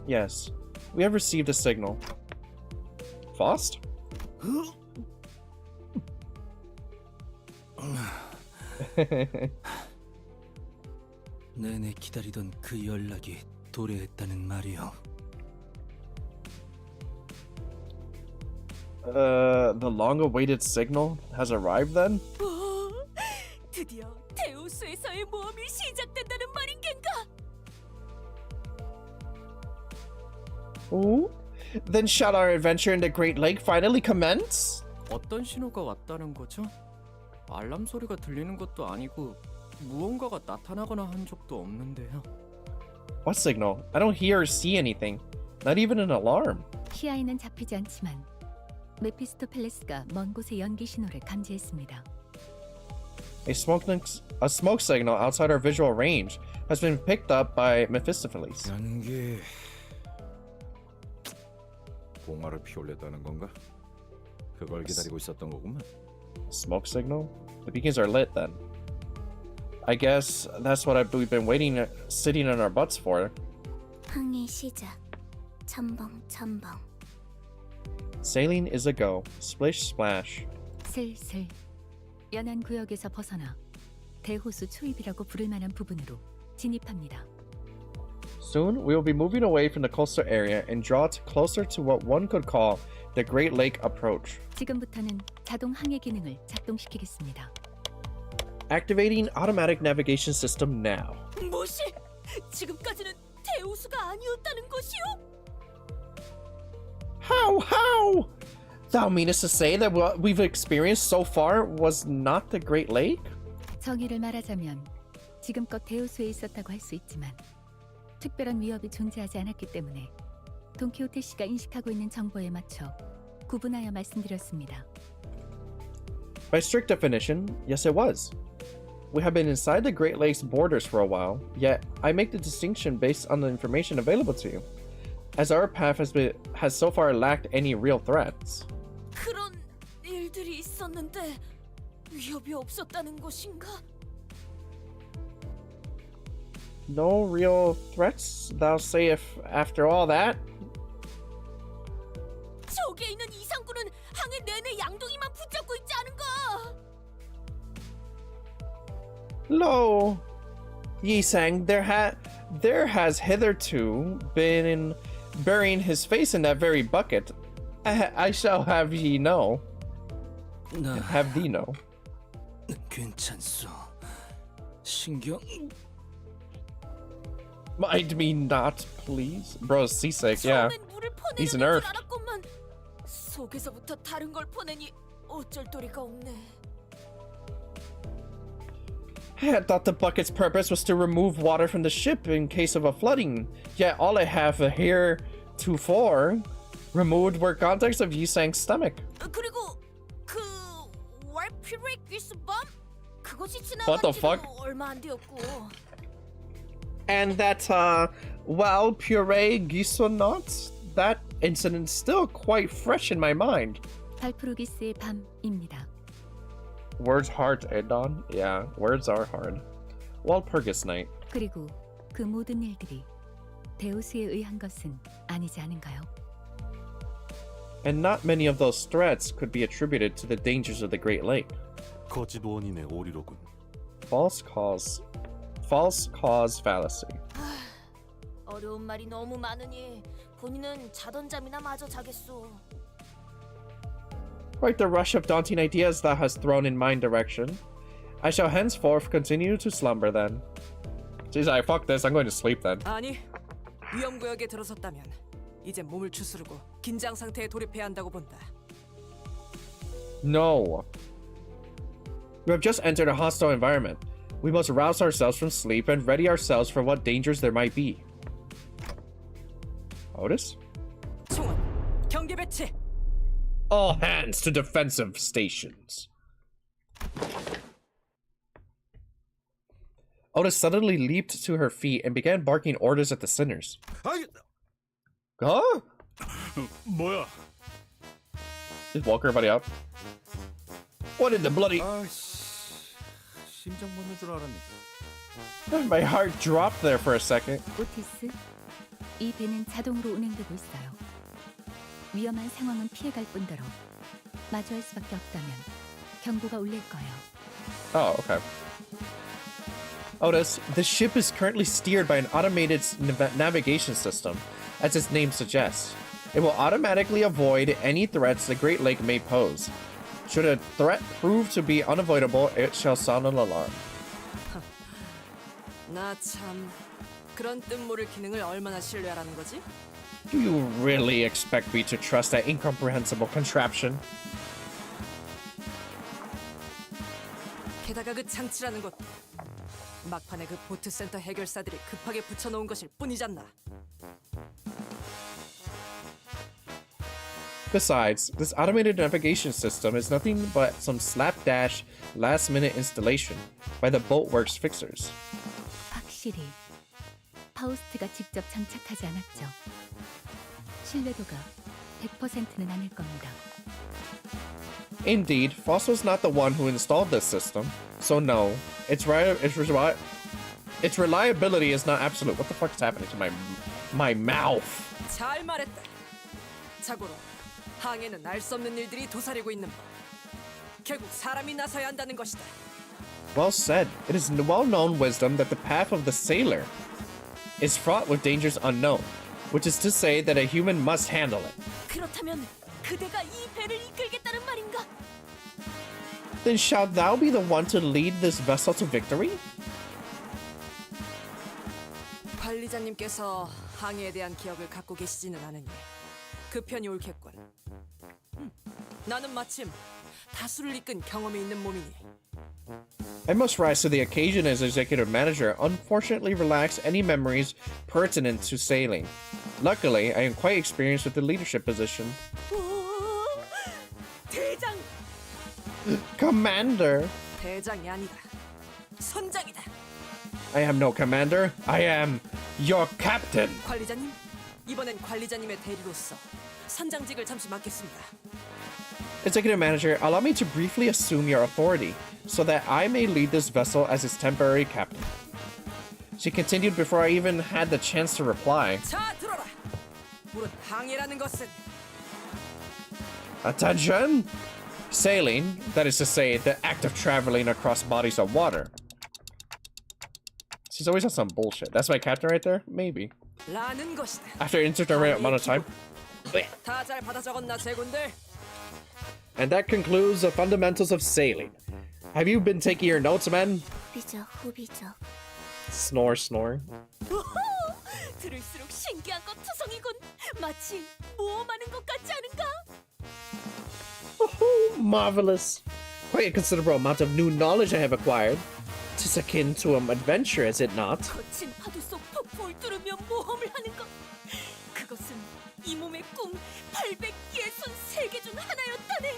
Yes, we have received a signal. Faust? 내내 기다리던 그 연락이 도래했다는 말이요. The long-awaited signal has arrived then? 드디어 데우스에서의 모험이 시작된다는 말인겐가? Ooh? Then shall our adventure in the Great Lake finally commence? 어떤 신호가 왔다는 거죠? 알람 소리가 들리는 것도 아니고 무언가가 나타나거나 한 적도 없는데요. What signal? I don't hear or see anything. Not even an alarm. 시야에는 잡히지 않지만 메피스토펠레스가 먼 곳의 연기 신호를 감지했습니다. A smoke signal outside our visual range has been picked up by Mephistopheles. 연기... 봉화를 피울렸다는 건가? 그걸 기다리고 있었던 거구만. Smoke signal? The beacons are lit then. I guess that's what we've been waiting, sitting on our butts for. 항해 시작. 첨벙 첨벙. Sailing is a go. Splish splash. 슬슬 연안 구역에서 벗어나 대호수 초입이라고 부를 만한 부분으로 진입합니다. Soon, we will be moving away from the coastal area and draw closer to what one could call the Great Lake approach. 지금부터는 자동 항해 기능을 작동시키겠습니다. Activating automatic navigation system now. 뭐시? 지금까지는 대우수가 아니었다는 것이오? How? Thou meanest to say that what we've experienced so far was not the Great Lake? 정의를 말하자면 지금껏 대호수에 있었다고 할 수 있지만 특별한 위협이 존재하지 않았기 때문에 돈키호테 씨가 인식하고 있는 정보에 맞춰 구분하여 말씀드렸습니다. By strict definition, yes it was. We have been inside the Great Lakes borders for a while, yet I make the distinction based on the information available to you, as our path has so far lacked any real threats. 그런 일들이 있었는데 위협이 없었다는 것인가? No real threats, thou sayest after all that? 저기에 있는 이상구는 항해 내내 양동이만 붙잡고 있지 않은가? Lo, Yisang, there has hitherto been burying his face in that very bucket. I shall have ye know. 나 Have thee know. 괜찮소. 신경 Mind me not, please. Bro's seasick, yeah. 처음엔 물을 He's 퍼내는 줄 nerfed. 알았건만 속에서부터 다른 걸 퍼내니 어쩔 도리가 없네. I had thought the bucket's purpose was to remove water from the ship in case of a flooding, yet all I have heretofore removed were contents of Yisang's stomach. 그리고 그 월피레 귀스밤 그것이 What the 지나간 fuck? 지도 얼마 안 되었고. And that, well, puree gisonauts? That incident's still quite fresh in my mind. 발프루기스의 밤입니다. Words hard, Edon? Yeah, words are hard. Walpurgis Night. 그리고 그 모든 일들이 대우스에 의한 것은 아니지 않은가요? And not many of those threats could be attributed to the dangers of the Great Lake. 거짓 원인의 오리로군. False cause fallacy. 어려운 말이 너무 많으니 본인은 자던 잠이나 마저 자겠소. Quite the rush of daunting ideas thou hast thrown in my direction. I shall henceforth continue to slumber then. Jeez, fuck this. I'm going to sleep then. 아니, 위험구역에 들어섰다면 이제 몸을 추스르고 긴장 상태에 돌입해야 한다고 본다. No. We have just entered a hostile environment. We must rouse ourselves from sleep and ready ourselves for what dangers there might be. Otis? 총원, 경계 배치. All hands to defensive stations. Otis suddenly leaped to her feet and began barking orders at the sinners. Huh? 뭐야? Just woke everybody up. What in the bloody... 심장 멎는 줄 알았네. My heart dropped there for a second. 오티스, 이 배는 자동으로 운행되고 있어요. 위험한 상황은 피해갈 뿐더러 마주할 수밖에 없다면 경고가 울릴 거예요. Oh, okay. Otis, the ship is currently steered by an automated navigation system, as its name suggests. It will automatically avoid any threats the Great Lake may pose. Should a threat prove to be unavoidable, it shall sound an alarm. 나 참 그런 뜻모를 기능을 얼마나 신뢰하라는 거지? Do you really expect me to trust that incomprehensible contraption? 게다가 그 장치라는 것도 막판에 그 보트 센터 해결사들이 급하게 붙여놓은 것일 뿐이잖아. Besides, this automated navigation system is nothing but some slapdash last-minute installation by the Boatworks fixers. 확실히 파우스트가 직접 장착하지 않았죠. 신뢰도가 100%는 아닐 겁니다. Indeed, Foss was not the one who installed this system, so no, its reliability is not absolute. What the fuck is happening to my mouth? 잘 말했다. 자고로 항해는 알 수 없는 일들이 도사리고 있는 법. 결국 사람이 나서야 한다는 것이다. Well said. It is well-known wisdom that the path of the sailor is fraught with dangers unknown, which is to say that a human must handle it. 그렇다면 그대가 이 배를 이끌겠다는 말인가? Then shalt thou be the one to lead this vessel to victory? 관리자님께서 항해에 대한 기억을 갖고 계시지는 않으니 그 편이 옳겠군. 나는 마침 다수를 이끈 경험이 있는 몸이니. I must rise to the occasion as executive manager, unfortunately relax any memories pertinent to sailing. Luckily, I am quite experienced with the leadership position. 오, 대장! Commander! 대장이 아니다. 선장이다. I am no commander. I am your captain. 관리자님, 이번엔 관리자님의 대리로서 선장직을 잠시 맡겠습니다. Executive manager, allow me to briefly assume your authority so that I may lead this vessel as its temporary captain. She continued before I even had the chance to reply. 자, 들어라. 물은 항해라는 것은 Attention! Sailing, that is to say, the act of traveling across bodies of water. She's always on some bullshit. That's my captain right there? Maybe. 라는 것이다. After an indeterminate amount of time. 다 잘 받아 적었나, 제군들? And that concludes the fundamentals of sailing. Have you been taking your notes, men? 후비적, 후비적. Snore, snore. 오호! 들을수록 신기한 것 투성이군. 마치 모험하는 것 같지 않은가? Oh, marvelous. Quite a considerable amount of new knowledge I have acquired. Tis akin to an adventure, is it not? 거친 파도 속 폭포를 뚫으며 모험을 하는 것. 그것은 이 몸의 꿈 863개 중 하나였다네.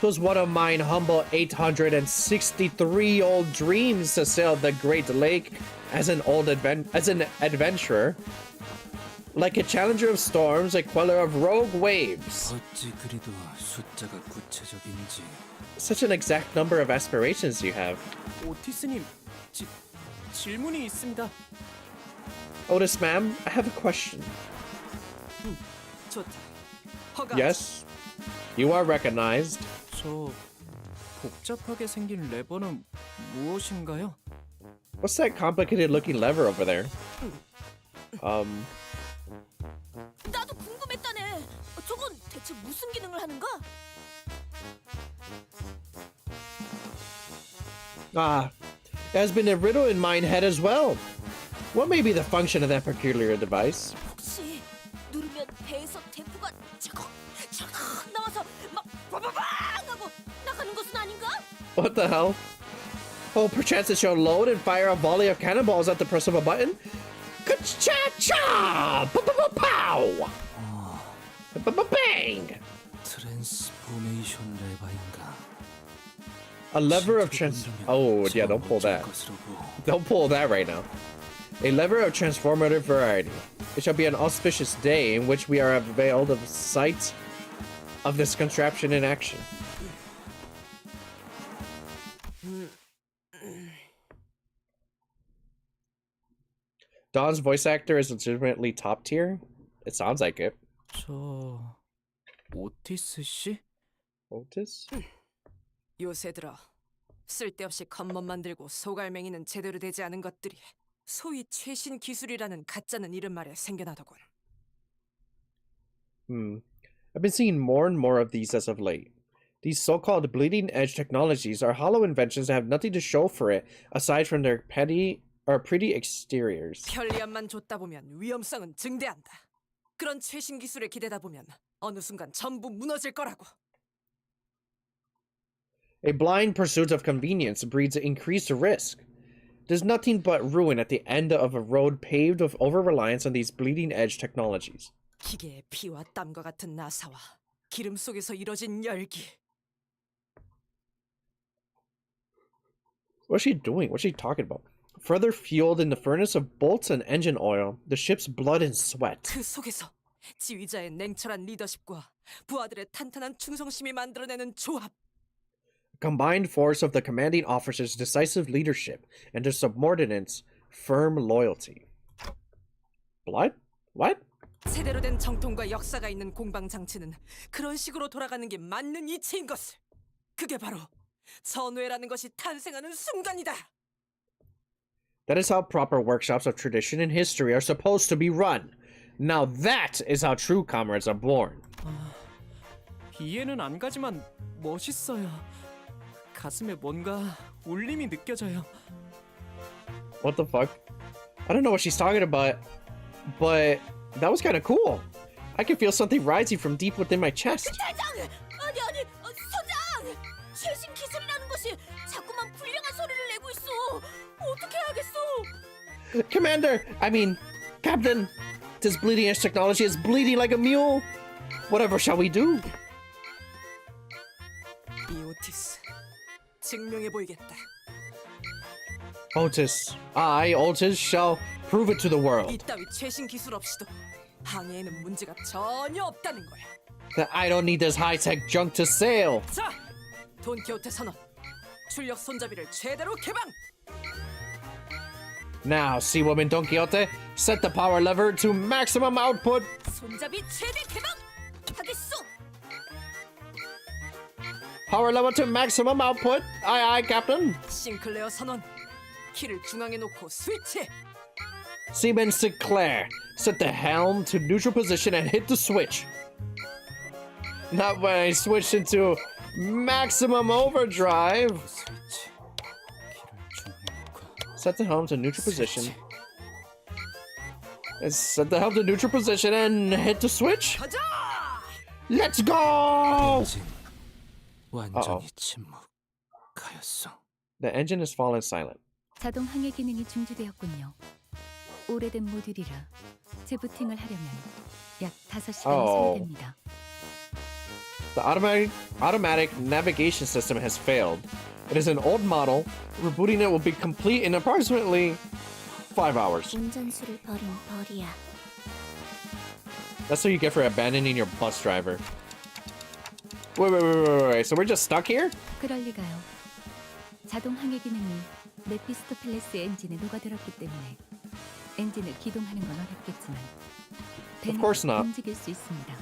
'Twas one of mine humble 863 old dreams to sail the Great Lake as an adventurer, like a challenger of storms, a queller of rogue waves. 어찌 그리도 숫자가 구체적인지. Such an exact number of aspirations you have. 오티스님, 질문이 있습니다. Otis, ma'am, I have a question. 좋다. 허가. Yes, you are recognized. 저 복잡하게 생긴 레버는 무엇인가요? What's that complicated-looking lever over there? 나도 궁금했다네. 저건 대체 무슨 기능을 하는가? Ah, it has been a riddle in my head as well. What may be the function of that peculiar device? 혹시 누르면 배에서 대포가 차곡 나와서 막 빠바방 하고 나가는 것은 아닌가? What the hell? Oh, perchance it shall load and fire a volley of cannonballs at the press of a button? Ka-cha-cha! Pow! Bang! 트랜스포메이션 레바인가. A lever of Oh, yeah, don't pull that. Don't pull that right now. A lever of transformative variety. It shall be an auspicious day in which we are availed of sight of this contraption in action. Don's voice actor is legitimately top tier. It sounds like it. 저 오티스 씨? Otis? 요새 들어 쓸데없이 겉멋 만들고 소갈맹이는 제대로 되지 않은 것들이 소위 최신 기술이라는 가짜는 이름 아래 생겨나더군. I've been seeing more and more of these as of late. These so-called bleeding edge technologies are hollow inventions that have nothing to show for it aside from their pretty exteriors. 편리함만 줬다 보면 위험성은 증대한다. 그런 최신 기술에 기대다 보면 어느 순간 전부 무너질 거라고. A blind pursuit of convenience breeds increased risk. There's nothing but ruin at the end of a road paved with over-reliance on these bleeding-edge technologies. 기계의 피와 땀과 같은 나사와 기름 속에서 이뤄진 열기. What's she doing? What's she talking about? Further fueled in the furnace of bolts and engine oil, the ship's blood and sweat. 그 속에서 지휘자의 냉철한 리더십과 부하들의 탄탄한 충성심이 만들어내는 조합. Combined force of the commanding officer's decisive leadership and their subordinates' firm loyalty. Blood? What? 제대로 된 정통과 역사가 있는 공방 장치는 그런 식으로 돌아가는 게 맞는 이치인 것을. 그게 바로 전회라는 것이 탄생하는 순간이다. That is how proper workshops of tradition and history are supposed to be run. Now that is how true comrades are born. 이해는 안 가지만 멋있어요. 가슴에 뭔가 울림이 느껴져요. What the fuck? I don't know what she's talking about, but that was kind of cool. I can feel something rising from deep within my chest. 대장! 아니 소장! 최신 기술이라는 것이 자꾸만 불량한 소리를 내고 있어. 어떻게 하겠어? Commander! I mean, Captain! This bleeding edge technology is bleeding like a mule! Whatever shall we do? 이 오티스 증명해 보이겠다. Otis. I, Otis, shall prove it to the world. 이따위 최신 기술 없이도 항해에는 문제가 전혀 없다는 거야. That I don't need this high-tech junk to sail. 자, 돈키호테 선언. 출력 손잡이를 최대로 개방. Now, Seawoman Don Quixote, set the power lever to maximum output. 손잡이 최대 개방! 하겠소! Power lever to maximum output. Aye, aye, Captain. 싱클레어 선언. 키를 중앙에 놓고 스위치. Seaman Sinclair, set the helm to neutral position and hit the switch. Not when I switched into maximum overdrive. Set the helm to neutral position. Set the helm to neutral position and hit the switch. 가자! Let's go! 완전히 침묵하였어. The engine has fallen silent. 자동 항해 기능이 중지되었군요. 오래된 모듈이라 재부팅을 하려면 약 5시간이 소요됩니다. The automatic navigation system has failed. It is an old model. Rebooting it will be complete in approximately 5 hours. 운전수를 버린 벌이야. That's what you get for abandoning your bus driver. Wait. So we're just stuck here? 그럴 리가요. 자동 항해 기능이 메피스토펠레스 엔진에 녹아들었기 때문에 엔진을 기동하는 건 어렵겠지만 Of course not. 움직일 수 있습니다.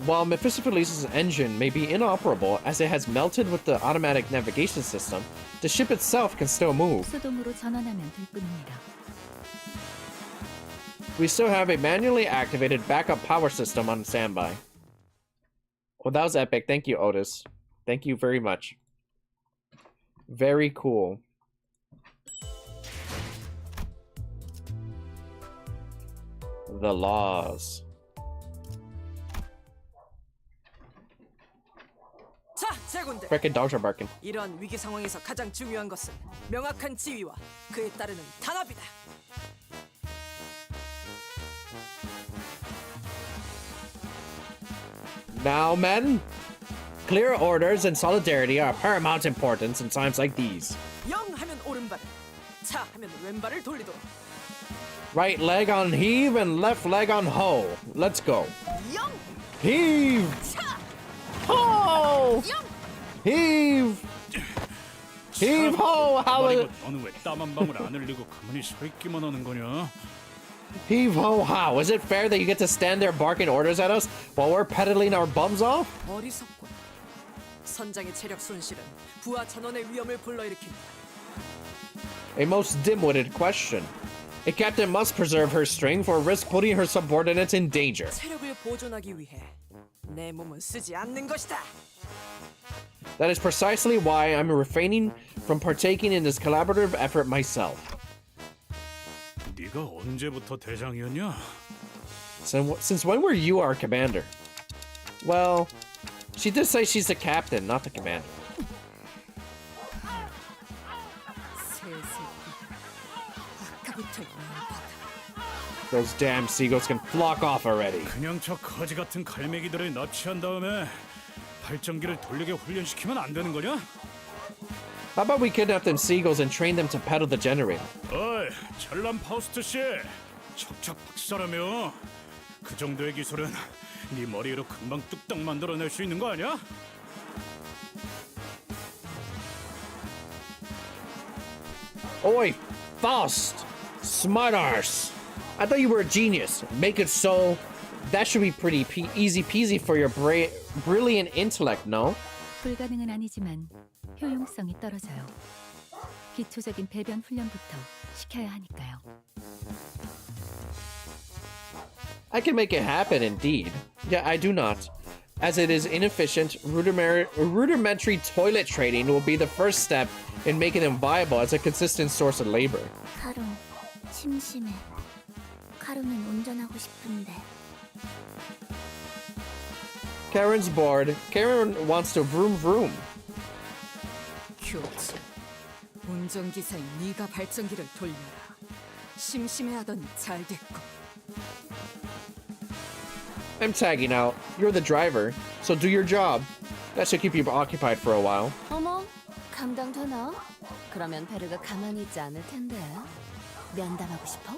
While Mephistopheles' engine may be inoperable as it has melted with the automatic navigation system, the ship itself can still move. 수동으로 전환하면 될 뿐입니다. We still have a manually activated backup power system on standby. Well, that was epic. Thank you, Otis. Thank you very much. Very cool. The laws. 자, 제군들. Frickin' dogs are barking. 이러한 위기 상황에서 가장 중요한 것은 명확한 지휘와 그에 따르는 단합이다. Now, men, clear orders and solidarity are of paramount importance in times like these. 영 하면 오른발을, 차 하면 왼발을 돌리도록. Right leg on heave and left leg on hoe. Let's go. 영, Heave! 차, Ho! 영. Heave! Heave ho! How is it? 너는 왜 땀 한 방울 안 흘리고 가만히 서 있기만 하는 거냐? Heave ho how? Is it fair that you get to stand there barking orders at us while we're pedaling our bums off? 어리석군. 선장의 체력 손실은 부하 전원의 위험을 불러일으킨다. A most dim-witted question. A captain must preserve her strength or risk putting her subordinates in danger. 체력을 보존하기 위해 내 몸은 쓰지 않는 것이다. That is precisely why I'm refraining from partaking in this collaborative effort myself. 네가 언제부터 대장이었냐? Since when were you our commander? Well, she did say she's the captain, not the commander. 아까부터 Those damn seagulls can flock off already. 그냥 저 거지 같은 갈매기들을 납치한 다음에 발전기를 돌리게 훈련시키면 안 되는 거냐? How about we kidnap them seagulls and train them to pedal the generator? 어이, 잘난 파우스트 씨, 척척 박사라며. 그 정도의 기술은 네 머리로 금방 뚝딱 만들어낼 수 있는 거 아니야? Oi, Faust! Smart arse! I thought you were a genius. Make it so. That should be pretty easy peasy for your brilliant intellect, no? 불가능은 아니지만 효용성이 떨어져요. 기초적인 배변 훈련부터 시켜야 하니까요. I can make it happen, indeed. Yeah, I do not. As it is inefficient, rudimentary toilet training will be the first step in making them viable as a consistent source of labor. 카로, 심심해. 카로는 운전하고 싶은데. Karen's bored. Karen wants to vroom vroom. 교체. 운전기사인 네가 발전기를 돌려라. 심심해하더니 잘 됐고. I'm tagging out. You're the driver, so do your job. That should keep you occupied for a while. 어머, 감당되나? 그러면 베르가 가만히 있지 않을 텐데. 면담하고 싶어?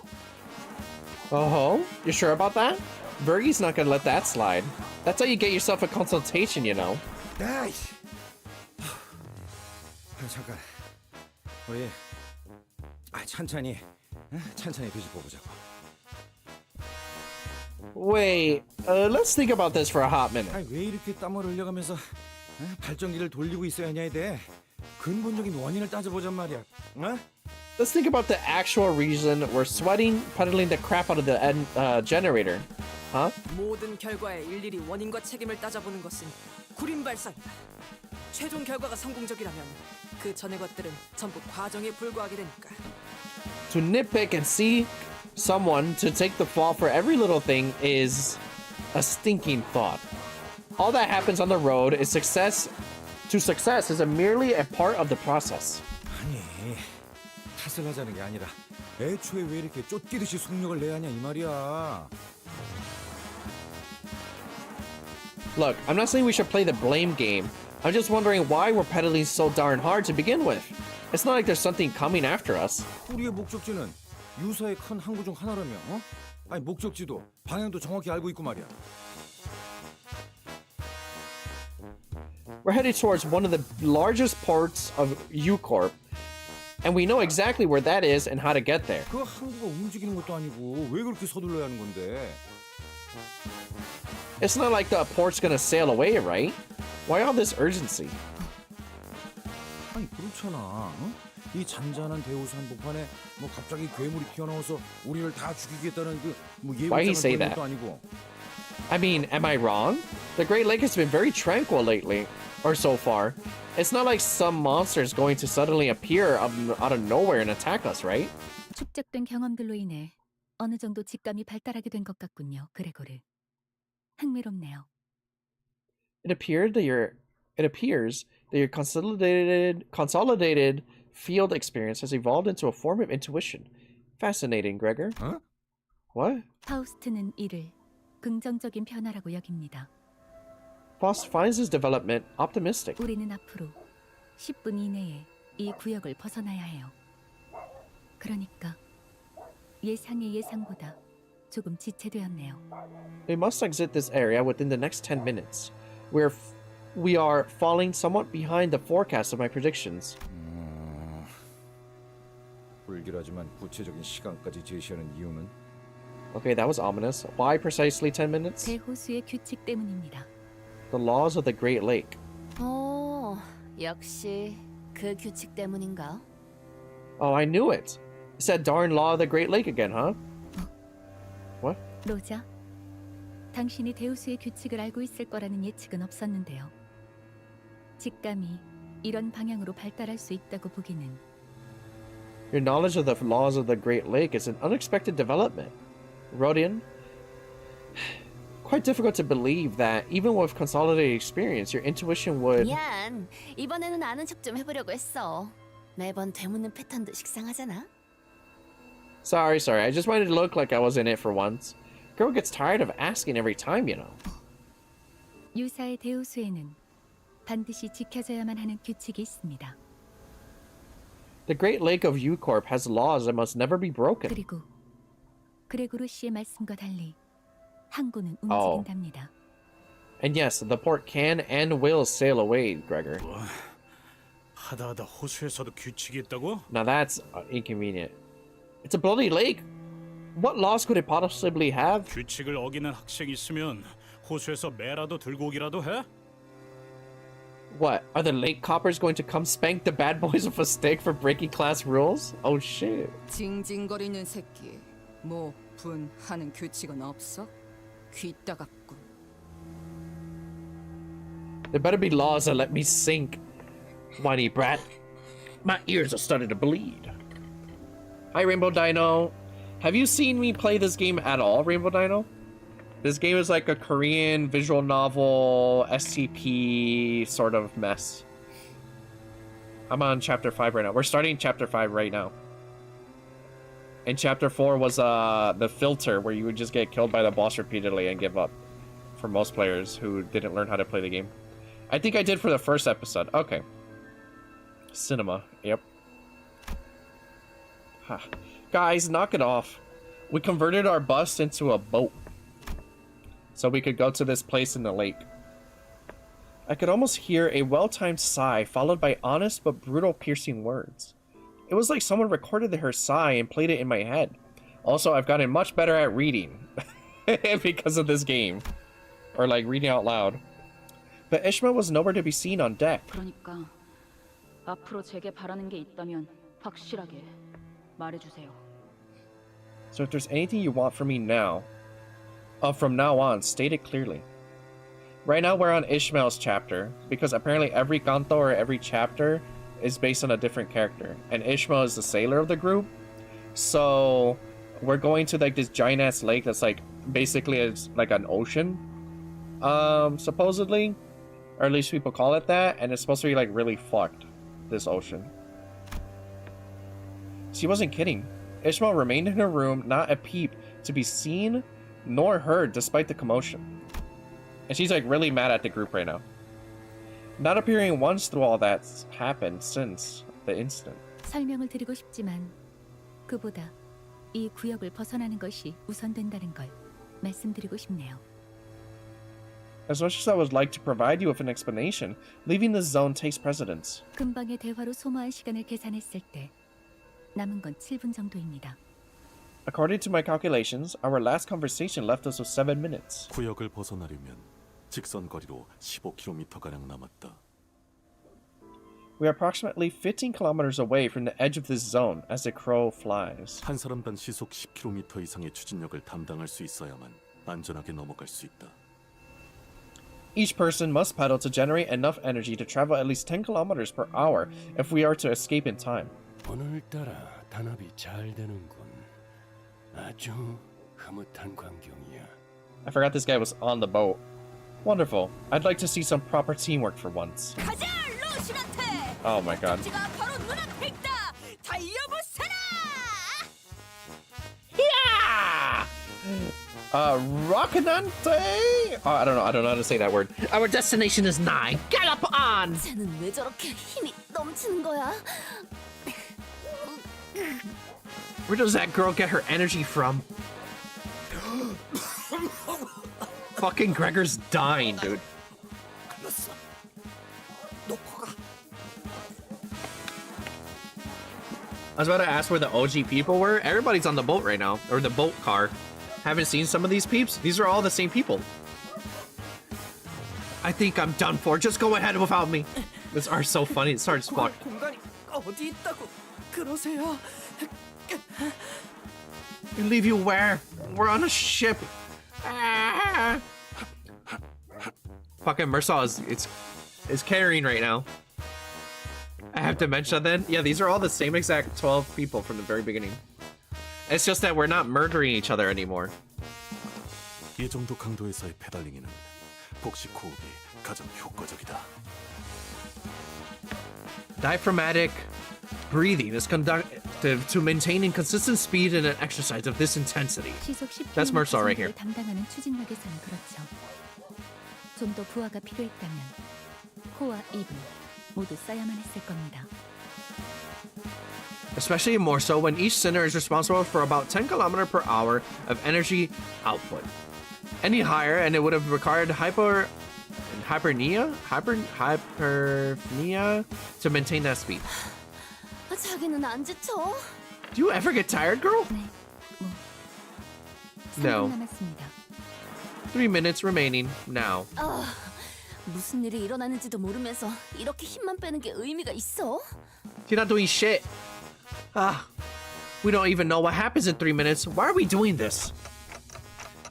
Oh, you sure about that? Vergie's not gonna let that slide. That's how you get yourself a consultation, you know. 아이씨. 잠깐. 우리 천천히 뒤집어 보자고. Wait, let's think about this for a hot minute. 왜 이렇게 땀을 흘려가면서 발전기를 돌리고 있어야 하냐에 대해 근본적인 원인을 따져보잔 말이야. 어? Let's think about the actual reason we're sweating, pedaling the crap out of the generator. Huh? 모든 결과에 일일이 원인과 책임을 따져보는 것은 구린 발상이다. 최종 결과가 성공적이라면 그 전의 것들은 전부 과정에 불과하게 되니까. To nitpick and see someone to take the fall for every little thing is a stinking thought. All that happens on the road is success is merely a part of the process. 아니, 탓을 하자는 게 아니라 애초에 왜 이렇게 쫓기듯이 속력을 내야 하냐 이 말이야. Look, I'm not saying we should play the blame game. I'm just wondering why we're pedaling so darn hard to begin with. It's not like there's something coming after us. 우리의 목적지는 유사의 큰 항구 중 하나라며. 어? 아니 목적지도 방향도 정확히 알고 있고 말이야. We're headed towards one of the largest ports of U-Corp, and we know exactly where that is and how to get there. 그 항구가 움직이는 것도 아니고 왜 그렇게 서둘러야 하는 건데? It's not like the port's gonna sail away, right? Why all this urgency? 아니 그렇잖아. 어? 이 잔잔한 대호수 한복판에 뭐 갑자기 괴물이 튀어나와서 우리를 다 죽이겠다는 그뭐 Why he 예고장을 say 보이는 that? 것도 아니고. I mean, am I wrong? The Great Lake has been very tranquil lately, or so far. It's not like some monster's going to suddenly appear out of nowhere and attack us, right? 축적된 경험들로 인해 어느 정도 직감이 발달하게 된 것 같군요, 그레고르. 흥미롭네요. It appears that your consolidated field experience has evolved into a form of intuition. Fascinating, Gregor. Huh? What? 파우스트는 이를 긍정적인 변화라고 여깁니다. Faust finds his development optimistic. 우리는 앞으로 10분 이내에 이 구역을 벗어나야 해요. 그러니까 예상의 예상보다 조금 지체되었네요. We must exit this area within the next 10 minutes. We are falling somewhat behind the forecast of my predictions. 불길하지만 구체적인 시간까지 제시하는 이유는? Okay, that was ominous. Why precisely 10 minutes? 대호수의 규칙 때문입니다. The laws of the Great Lake. 오, 역시 그 규칙 때문인가? Oh, I knew it. It's that darn law of the Great Lake again, huh? What? 로자, 당신이 대호수의 규칙을 알고 있을 거라는 예측은 없었는데요. 직감이 이런 방향으로 발달할 수 있다고 보기는. Your knowledge of the laws of the Great Lake is an unexpected development. Rodian, quite difficult to believe that even with consolidated experience, your intuition would... 미안, 이번에는 아는 척 좀 해보려고 했어. 매번 되묻는 패턴도 식상하잖아. Sorry. I just wanted to look like I was in it for once. Girl gets tired of asking every time, you know. 유사의 대호수에는 반드시 지켜져야만 하는 규칙이 있습니다. The Great Lake of U-Corp has laws that must never be broken. 그리고 그레고르 씨의 말씀과 달리 항구는 움직인답니다. And yes, the port can and will sail away, Gregor. 하다하다 호수에서도 규칙이 있다고? Now that's inconvenient. It's a bloody lake. What laws could it possibly have? 규칙을 어기는 학생이 있으면 호수에서 매라도 들고 오기라도 해? What? Are the late coppers going to come spank the bad boys with a stick for breaking class rules? Oh shit. 징징거리는 새끼. 뭐 분하는 규칙은 없어? 귀 따갑군. There better be laws that let me sink. Whiny brat. My ears are starting to bleed. Hi, Rainbow Dino. Have you seen me play this game at all, Rainbow Dino? This game is like a Korean visual novel, SCP sort of mess. I'm on chapter 5 right now. We're starting chapter 5 right now. And chapter 4 was the filter, where you would just get killed by the boss repeatedly and give up. For most players who didn't learn how to play the game. I think I did for the first episode. Okay. Cinema. Yep. Guys, knock it off. We converted our bus into a boat. So we could go to this place in the lake. I could almost hear a well-timed sigh followed by honest but brutal piercing words. It was like someone recorded her sigh and played it in my head. Also, I've gotten much better at reading. Because of this game. Or like reading out loud. But Ishmael was nowhere to be seen on deck. 그러니까 앞으로 제게 바라는 게 있다면 확실하게 말해주세요. So if there's anything you want from me now, from now on, state it clearly. Right now we're on Ishmael's chapter, because apparently every kanto or every chapter is based on a different character. And Ishmael is the sailor of the group. So we're going to like this giant ass lake that's like basically it's like an ocean. Supposedly. Or at least people call it that, and it's supposed to be like really fucked, this ocean. She wasn't kidding. Ishmael remained in her room, not a peep to be seen nor heard despite the commotion. And she's like really mad at the group right now. Not appearing once through all that's happened since the incident. 설명을 드리고 싶지만 그보다 이 구역을 벗어나는 것이 우선된다는 걸 말씀드리고 싶네요. As much as I would like to provide you with an explanation, leaving this zone takes precedence. 금방의 대화로 소모한 시간을 계산했을 때 남은 건 7분 정도입니다. According to my calculations, our last conversation left us with 7 minutes. 구역을 벗어나려면 직선 거리로 15km가량 남았다. We are approximately 15 kilometers away from the edge of this zone as the crow flies. 한 사람당 시속 10km 이상의 추진력을 담당할 수 있어야만 안전하게 넘어갈 수 있다. Each person must pedal to generate enough energy to travel at least 10 kilometers per hour if we are to escape in time. 오늘따라 단합이 잘 되는군. 아주 흐뭇한 광경이야. I forgot this guy was on the boat. Wonderful. I'd like to see some proper teamwork for once. 가자, 로시한테. Oh my god. 목적지가 바로 눈앞에 있다. 달려보세라. Yeah! Rocinante? Oh, I don't know how to say that word. Our destination is nigh. Gallop on! 쟤는 왜 저렇게 힘이 넘치는 거야? Where does that girl get her energy from? Fucking Gregor's dying, dude. I was about to ask where the OG people were. Everybody's on the boat right now, or the boat car. Haven't seen some of these peeps? These are all the same people. I think I'm done for. Just go ahead without me. This art's so funny. This art's fuck. 공간이 어디 있다고 그러세요? We leave you where? We're on a ship. Ah. Fucking Mersaw is carrying right now. I have dementia then? Yeah, these are all the same exact 12 people from the very beginning. It's just that we're not murdering each other anymore. 이 정도 강도에서의 페달링에는 복식 호흡이 가장 효과적이다. Diaphragmatic breathing is conductive to maintaining consistent speed in an exercise of this intensity. 시속 10km That's Mersaw right here. 담당하는 추진력에서는 그렇죠. 좀 더 부하가 필요했다면 코와 입을 모두 써야만 했을 겁니다. Especially more so when each center is responsible for about 10 km per hour of energy output. Any higher and it would have required hypernia to maintain that speed. 자기는 안 지쳐? Do you ever get tired, girl? 네, 뭐 No. 3분 남았습니다. 3 minutes remaining now. 무슨 일이 일어나는지도 모르면서 이렇게 힘만 빼는 게 의미가 있어? You're not doing shit. We don't even know what happens in 3 minutes. Why are we doing this?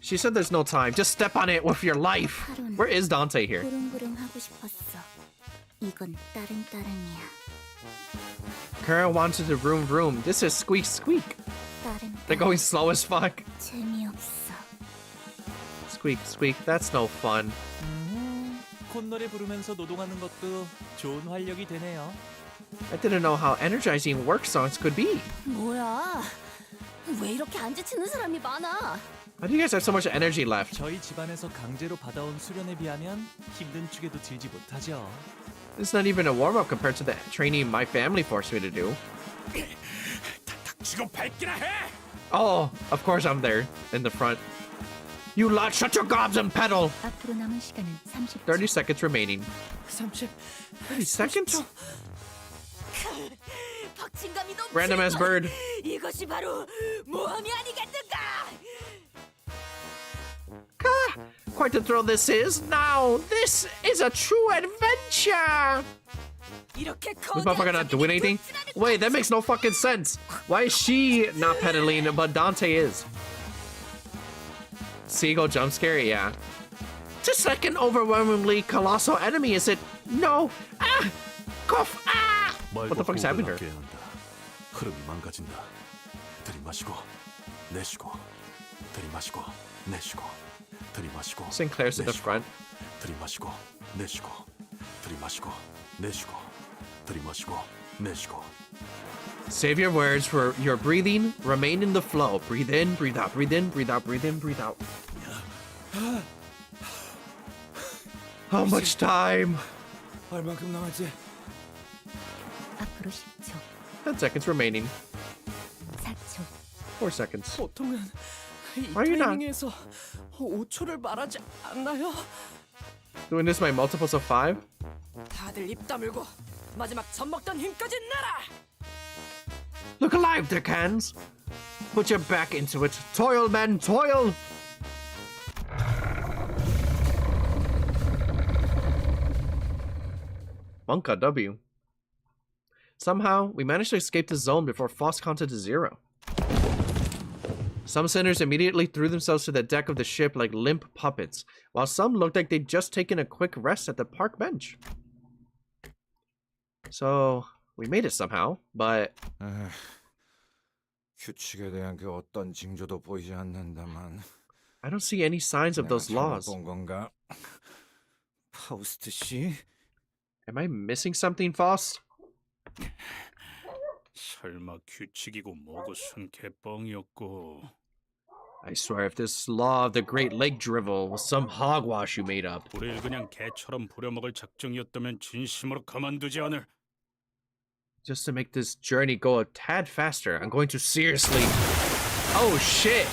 She said there's no time. Just step on it with your life. Where is Dante here? 부릉부릉 하고 싶었어. 이건 다른 따릉이야. Kara wanted to vroom vroom. This is squeak squeak. 다른 They're going slow as fuck. 재미없어. Squeak squeak. That's no fun. 콧노래 부르면서 노동하는 것도 좋은 활력이 되네요. I didn't know how energizing work songs could be. 뭐야? 왜 이렇게 안 지치는 사람이 많아? How do you guys have so much energy left? 저희 집안에서 강제로 받아온 수련에 비하면 힘든 축에도 들지 못하죠. It's not even a warm-up compared to the training my family forced me to do. 지금 밟기나 해. Oh, of course I'm there in the front. You lot, shut your gobs and pedal. 앞으로 남은 시간은 30초. 30 seconds remaining. 30 seconds? 박진감이 넘치는 Random ass bird. 이것이 바로 모험이 아니겠는가? Quite the thrill this is. Now, this is a true adventure. 이렇게 This motherfucker not doing anything? Wait, that makes no fucking sense. Why is she not pedaling, but Dante is? Seagull jump scare? Yeah. Just like an overwhelmingly colossal enemy, is it? No. Ah! Cough! Ah! What the fuck is happening to her? 흐름이 망가진다. 들이마시고 내쉬고 들이마시고 내쉬고 들이마시고 Sinclair's at the front. 들이마시고 내쉬고 들이마시고 내쉬고 들이마시고 내쉬고. Save your words for your breathing. Remain in the flow. Breathe in, breathe out, breathe in, breathe out, breathe in, breathe out. How much time? 얼마큼 남았지? 앞으로 10초. 10 seconds remaining. 4초. 4 seconds. 보통은 이 Why are you not- 타이밍에서 5초를 말하지 않나요? Doing this by multiples of 5? 다들 입 다물고 마지막 젖 먹던 힘까지 내라. Look alive, deckhands! Put your back into it. Toil, men, toil! Monka W. Somehow, we managed to escape the zone before Foss counted to 0. Some sinners immediately threw themselves to the deck of the ship like limp puppets, while some looked like they'd just taken a quick rest at the park bench. So, we made it somehow, but... 규칙에 대한 그 어떤 징조도 보이지 않는다만. I don't see any signs of those laws. 본 건가? 파우스트 씨? Am I missing something, Foss? 설마 규칙이고 뭐고 순 개뻥이었고. I swear if this law of the Great Lake drivel was some hogwash you made up. 우릴 그냥 개처럼 부려먹을 작정이었다면 진심으로 가만두지 않을. Just to make this journey go a tad faster, I'm going to seriously... Oh shit!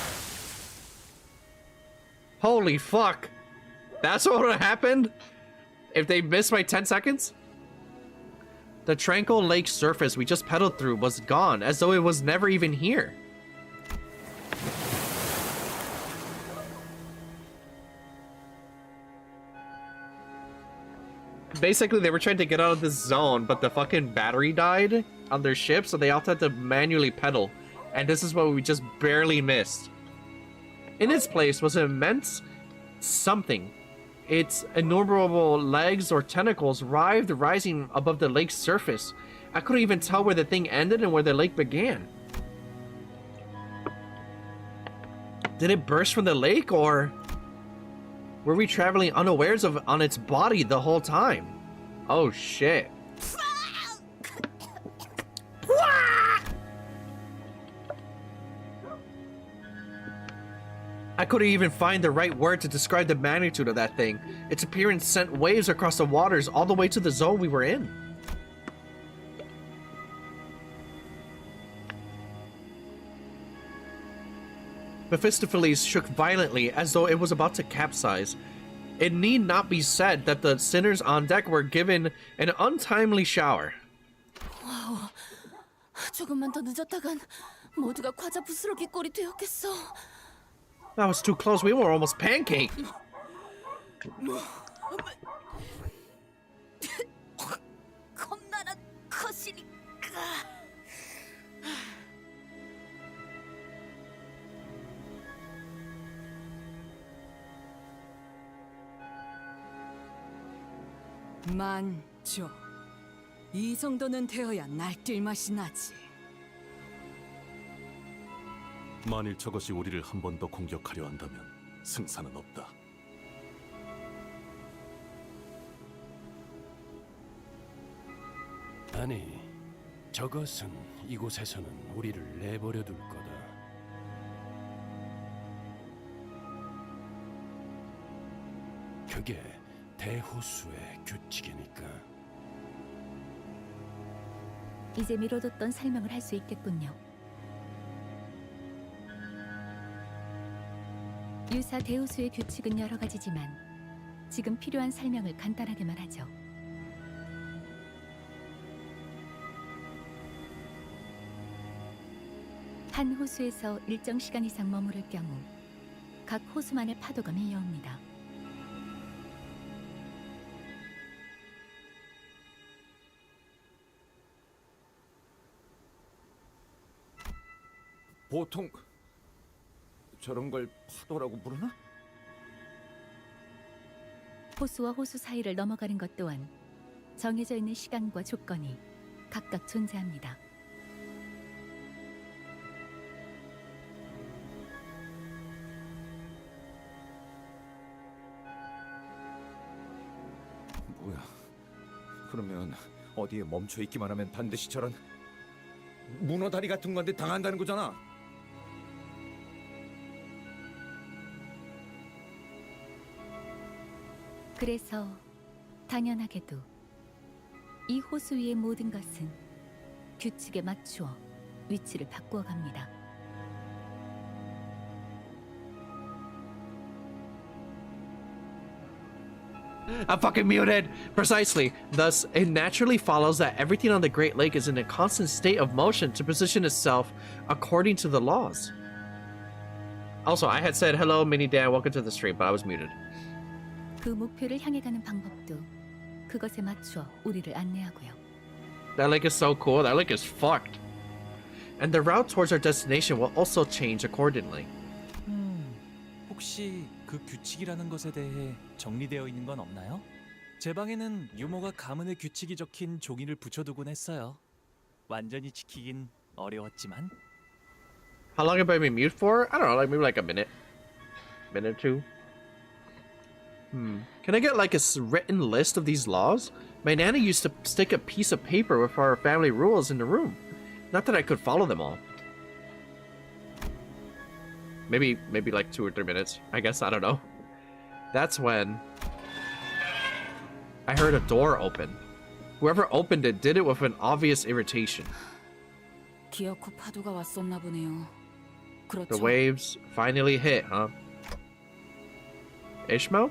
Holy fuck! That's what would have happened if they missed my 10 seconds? The tranquil lake surface we just pedaled through was gone, as though it was never even here. Basically, they were trying to get out of this zone, but the fucking battery died on their ship, so they all had to manually pedal. And this is what we just barely missed. In its place was an immense something. Its innumerable legs or tentacles writhed, rising above the lake's surface. I couldn't even tell where the thing ended and where the lake began. Did it burst from the lake, or were we traveling unawares of on its body the whole time? Oh shit. I couldn't even find the right word to describe the magnitude of that thing. Its appearance sent waves across the waters all the way to the zone we were in. Mephistopheles shook violently as though it was about to capsize. It need not be said that the sinners on deck were given an untimely shower. 와우, 조금만 더 늦었다간 모두가 과자 부스러기 꼴이 되었겠어. That was too close. We were almost pancaked. 겁나는 것이니까. 만조. 이 정도는 되어야 날뛸 맛이 나지. 만일 저것이 우리를 한 번 더 공격하려 한다면 승산은 없다. 아니, 저것은 이곳에서는 우리를 내버려 둘 거다. 그게 대호수의 규칙이니까. 이제 미뤄뒀던 설명을 할 수 있겠군요. 유사 대우수의 규칙은 여러 가지지만 지금 필요한 설명을 간단하게만 하죠. 한 호수에서 일정 시간 이상 머무를 경우 각 호수만의 파도가 밀려옵니다. 보통 저런 걸 파도라고 부르나? 호수와 호수 사이를 넘어가는 것 또한 정해져 있는 시간과 조건이 각각 존재합니다. 뭐야? 그러면 어디에 멈춰 있기만 하면 반드시 저런 문어다리 같은 건데 당한다는 거잖아. 그래서 당연하게도 이 호수 위의 모든 것은 규칙에 맞추어 위치를 바꾸어 갑니다. I'm fucking muted! Precisely. Thus, it naturally follows that everything on the Great Lake is in a constant state of motion to position itself according to the laws. Also, I had said, hello, Mini Dan, welcome to the stream, but I was muted. 그 목표를 향해 가는 방법도 그것에 맞추어 우리를 안내하고요. That lake is so cool. That lake is fucked. And the route towards our destination will also change accordingly. 혹시 그 규칙이라는 것에 대해 정리되어 있는 건 없나요? 제 방에는 유모가 가문의 규칙이 적힌 종이를 붙여두곤 했어요. 완전히 지키긴 어려웠지만. How long have I been mute for? I don't know, like maybe like a minute. Minute or two. Can I get like a written list of these laws? My nanny used to stick a piece of paper with our family rules in the room. Not that I could follow them all. Maybe like 2 or 3 minutes. I guess, I don't know. That's when I heard a door open. Whoever opened it did it with an obvious irritation. 기어코 파도가 왔었나 보네요. 그렇죠. The waves finally hit, huh? Ishmael?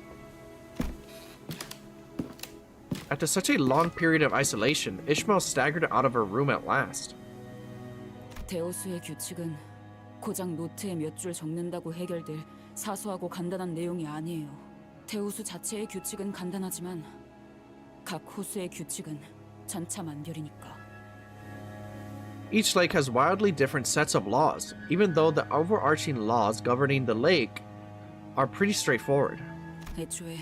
After such a long period of isolation, Ishmael staggered out of her room at last. 대호수의 규칙은 고작 노트에 몇 줄 적는다고 해결될 사소하고 간단한 내용이 아니에요. 대호수 자체의 규칙은 간단하지만 각 호수의 규칙은 천차만별이니까. Each lake has wildly different sets of laws, even though the overarching laws governing the lake are pretty straightforward. 애초에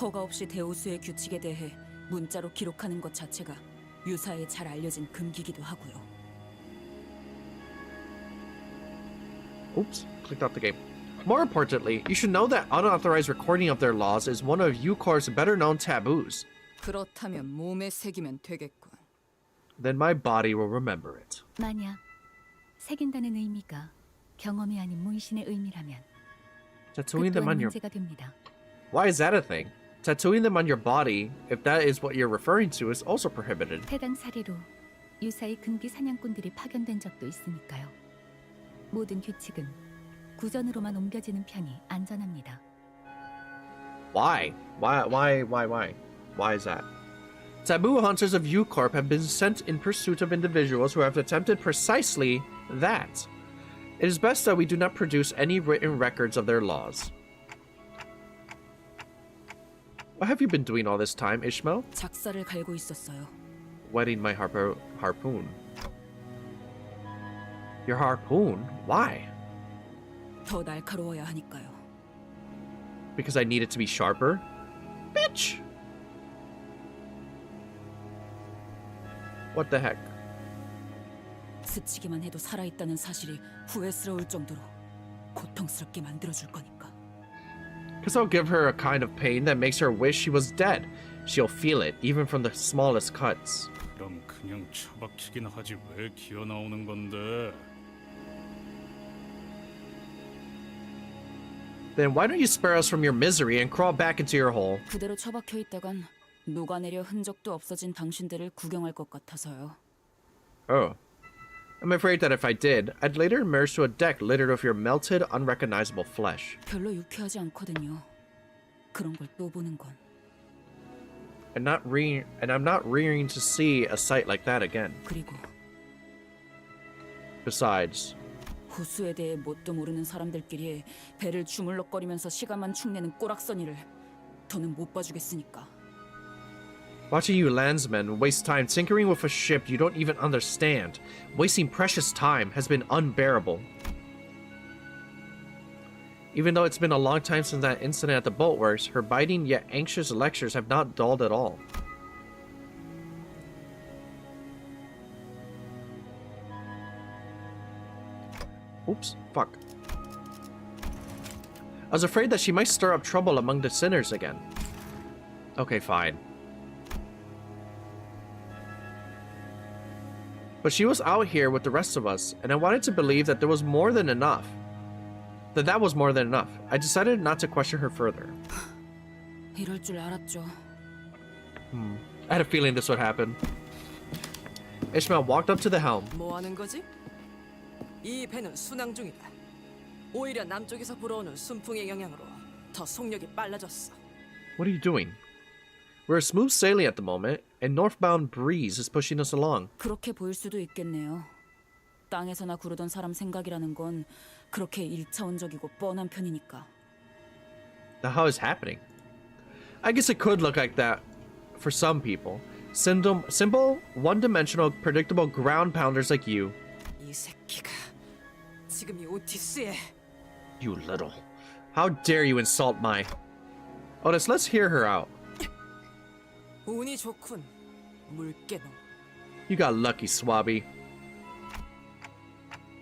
허가 없이 대호수의 규칙에 대해 문자로 기록하는 것 자체가 유사에 잘 알려진 금기기도 하고요. Oops, clicked out the game. More importantly, you should know that unauthorized recording of their laws is one of Eucor's better-known taboos. 그렇다면 몸에 새기면 되겠군. Then my body will remember it. 만약 새긴다는 의미가 경험이 아닌 문신의 의미라면 그 Tattooing them 또한 on your... 문제가 됩니다. Why is that a thing? Tattooing them on your body, if that is what you're referring to, is also prohibited. 해당 사례로 유사의 금기 사냥꾼들이 파견된 적도 있으니까요. 모든 규칙은 구전으로만 옮겨지는 편이 안전합니다. Why? Why is that? Taboo hunters of Eucorp have been sent in pursuit of individuals who have attempted precisely that. It is best that we do not produce any written records of their laws. What have you been doing all this time, Ishmael? 작사를 갈고 있었어요. Wetting my harpoon. Your harpoon? Why? 더 날카로워야 하니까요. Because I need it to be sharper? Bitch! What the heck? 스치기만 해도 살아있다는 사실이 후회스러울 정도로 고통스럽게 만들어줄 거니까. Because I'll give her a kind of pain that makes her wish she was dead. She'll feel it, even from the smallest cuts. 그럼 그냥 처박히긴 하지 왜 기어 나오는 건데? Then why don't you spare us from your misery and crawl back into your hole? 그대로 처박혀 있다간 녹아내려 흔적도 없어진 당신들을 구경할 것 같아서요. Oh. I'm afraid that if I did, I'd later emerge to a deck littered with your melted, unrecognizable flesh. 별로 유쾌하지 않거든요. 그런 걸 또 보는 건. And I'm not rearing to see a sight like that again. 그리고 Besides, 호수에 대해 뭣도 모르는 사람들끼리 배를 주물럭거리면서 시간만 축내는 꼬락서니를 더는 못 봐주겠으니까. watching you landsmen waste time tinkering with a ship you don't even understand, wasting precious time, has been unbearable. Even though it's been a long time since that incident at the boatworks, her biting yet anxious lectures have not dulled at all. Oops, fuck. I was afraid that she might stir up trouble among the sinners again. Okay, fine. But she was out here with the rest of us, and I wanted to believe that there was more than enough. That was more than enough. I decided not to question her further. 이럴 줄 알았죠. I had a feeling this would happen. Ishmael walked up to the helm. 뭐 하는 거지? 이 배는 순항 중이다. 오히려 남쪽에서 불어오는 순풍의 영향으로 더 속력이 빨라졌어. What are you doing? We're smooth sailing at the moment, and northbound breeze is pushing us along. 그렇게 보일 수도 있겠네요. 땅에서나 구르던 사람 생각이라는 건 그렇게 일차원적이고 뻔한 편이니까. The hell is happening? I guess it could look like that for some people. Simple, one-dimensional, predictable ground pounders like you. 이 새끼가 지금 이 오티스에. You little. How dare you insult my... Otis, let's hear her out. 운이 좋군. 물개놈. You got lucky, Swabby.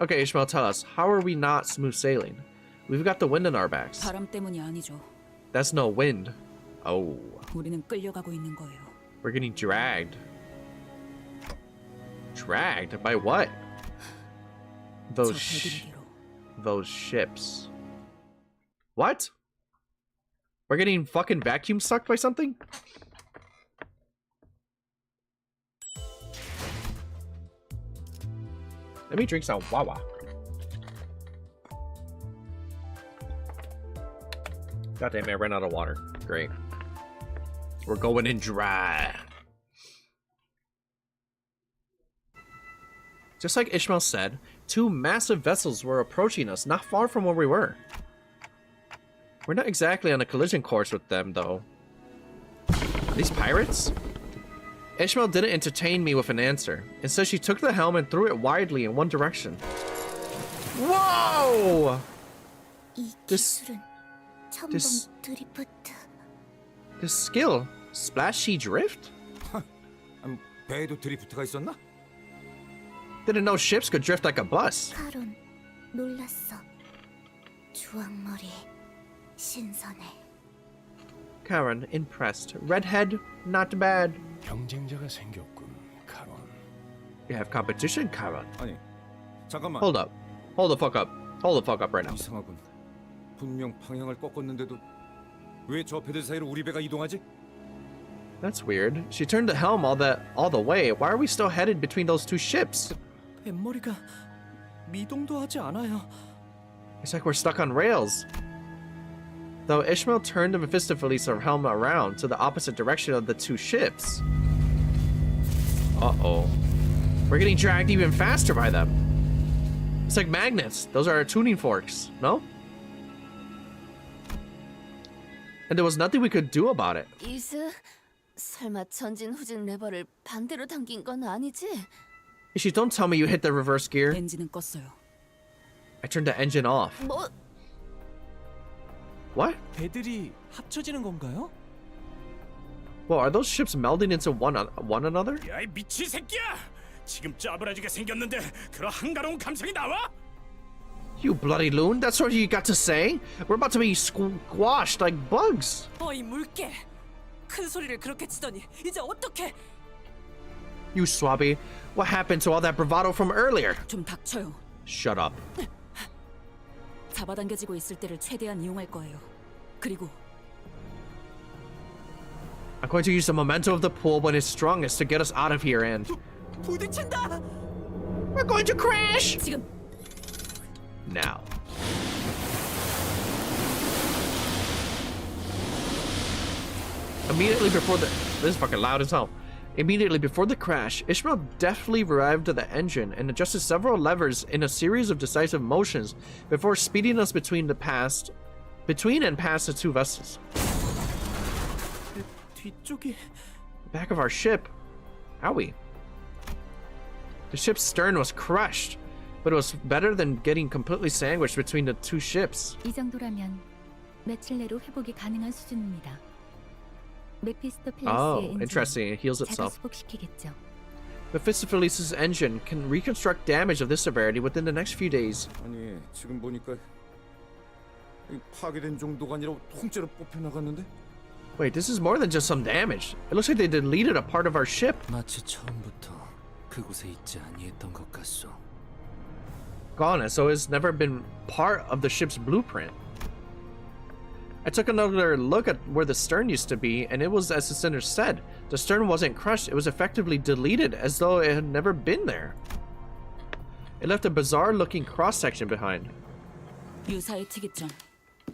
Okay, Ishmael, tell us, how are we not smooth sailing? We've got the wind in our backs. 바람 때문이 아니죠. That's no wind. Oh. 우리는 끌려가고 있는 거예요. We're getting dragged. Dragged? By what? Those ships. What? We're getting fucking vacuum sucked by something? Let me drink some Wawa. God damn it, I ran out of water. Great. We're going in dry. Just like Ishmael said, two massive vessels were approaching us not far from where we were. We're not exactly on a collision course with them, though. Are these pirates? Ishmael didn't entertain me with an answer. Instead, she took the helm and threw it widely in one direction. Whoa! This skill, splashy drift? 배에도 드리프트가 있었나? Didn't know ships could drift like a bus. 카론, 놀랐어. 주황머리, 신선해. Karen, impressed. Redhead, not bad. 경쟁자가 생겼군, 카론. You have competition, Karen. 아니, 잠깐만. Hold up. Hold the fuck up. Hold the fuck up right now. 이상하군. 분명 방향을 꺾었는데도 왜 저 배들 사이로 우리 배가 이동하지? That's weird. She turned the helm all the way. Why are we still headed between those two ships? 뱃머리가 미동도 하지 않아요. It's like we're stuck on rails. Though Ishmael turned the Mephistopheles helm around to the opposite direction of the two ships. Uh-oh. We're getting dragged even faster by them. It's like magnets. Those are our tuning forks, no? And there was nothing we could do about it. 이스, 설마 전진 후진 레버를 반대로 당긴 건 아니지? Ishi, don't tell me you hit the reverse gear. 엔진은 껐어요. I turned the engine off. 뭐? What? 배들이 합쳐지는 건가요? Well, are those ships melding into one another? 야, 이 미친 새끼야! 지금 짜부라지게 생겼는데 그런 한가로운 감성이 나와? You bloody loon, that's what you got to say? We're about to be squashed like bugs. 어이 물개! 큰 소리를 그렇게 치더니 이제 어떡해? You swabby, what happened to all that bravado from earlier? 좀 닥쳐요. Shut up. 잡아당겨지고 있을 때를 최대한 이용할 거예요. 그리고 I'm going to use the momentum of the pool when it's strongest to get us out of here and... 부딪힌다! We're going to crash! 지금 Now. Immediately before the... This is fucking loud as hell. Immediately before the crash, Ishmael deftly revived the engine and adjusted several levers in a series of decisive motions before speeding us between and past the two vessels. 뒤쪽이 Back of our ship. Owie. The ship's stern was crushed, but it was better than getting completely sandwiched between the two ships. 이 정도라면 며칠 내로 회복이 가능한 수준입니다. 메피스토펠리스의 Oh, 엔진 interesting. It heals 자가 itself. 수복시키겠죠. Mephistopheles' engine can reconstruct damage of this severity within the next few days. 아니 지금 보니까 이 파괴된 정도가 아니라 통째로 뽑혀 나갔는데? Wait, this is more than just some damage. It looks like they deleted a part of our ship. 마치 처음부터 그곳에 있지 아니했던 것 같소. Gone, so it's never been part of the ship's blueprint. I took another look at where the stern used to be, and it was as the center said. The stern wasn't crushed, it was effectively deleted, as though it had never been there. It left a bizarre-looking cross-section behind. 유사의 특이점.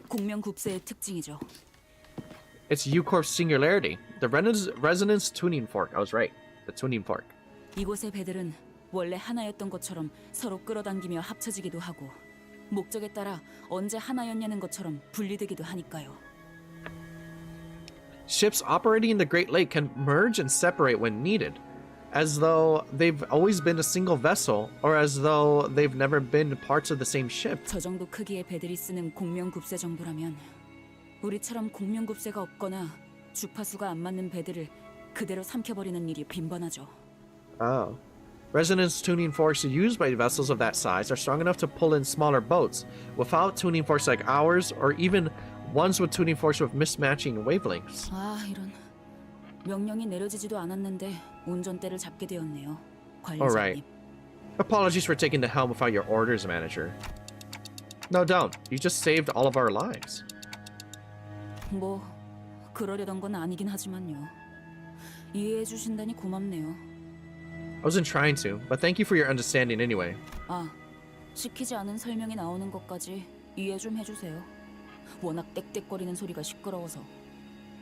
공명급세의 특징이죠. It's U-Corp's singularity. The resonance tuning fork. I was right. The tuning fork. 이곳의 배들은 원래 하나였던 것처럼 서로 끌어당기며 합쳐지기도 하고 목적에 따라 언제 하나였냐는 것처럼 분리되기도 하니까요. Ships operating in the Great Lake can merge and separate when needed, as though they've always been a single vessel, or as though they've never been parts of the same ship. 저 정도 크기의 배들이 쓰는 공명급세 정도라면 우리처럼 공명급세가 없거나 주파수가 안 맞는 배들을 그대로 삼켜버리는 일이 빈번하죠. Oh. Resonance tuning forks used by vessels of that size are strong enough to pull in smaller boats without tuning forks like ours, or even ones with tuning forks with mismatching wavelengths. 아, 이런. 명령이 내려지지도 않았는데 운전대를 잡게 되었네요. Alright. 관리자님. Apologies for taking the helm without your orders, manager. No, don't. You just saved all of our lives. 뭐 그러려던 건 아니긴 하지만요. 이해해 주신다니 고맙네요. I wasn't trying to, but thank you for your understanding anyway. 아, 시키지 않은 설명이 나오는 것까지 이해 좀 해주세요. 워낙 떽떽거리는 소리가 시끄러워서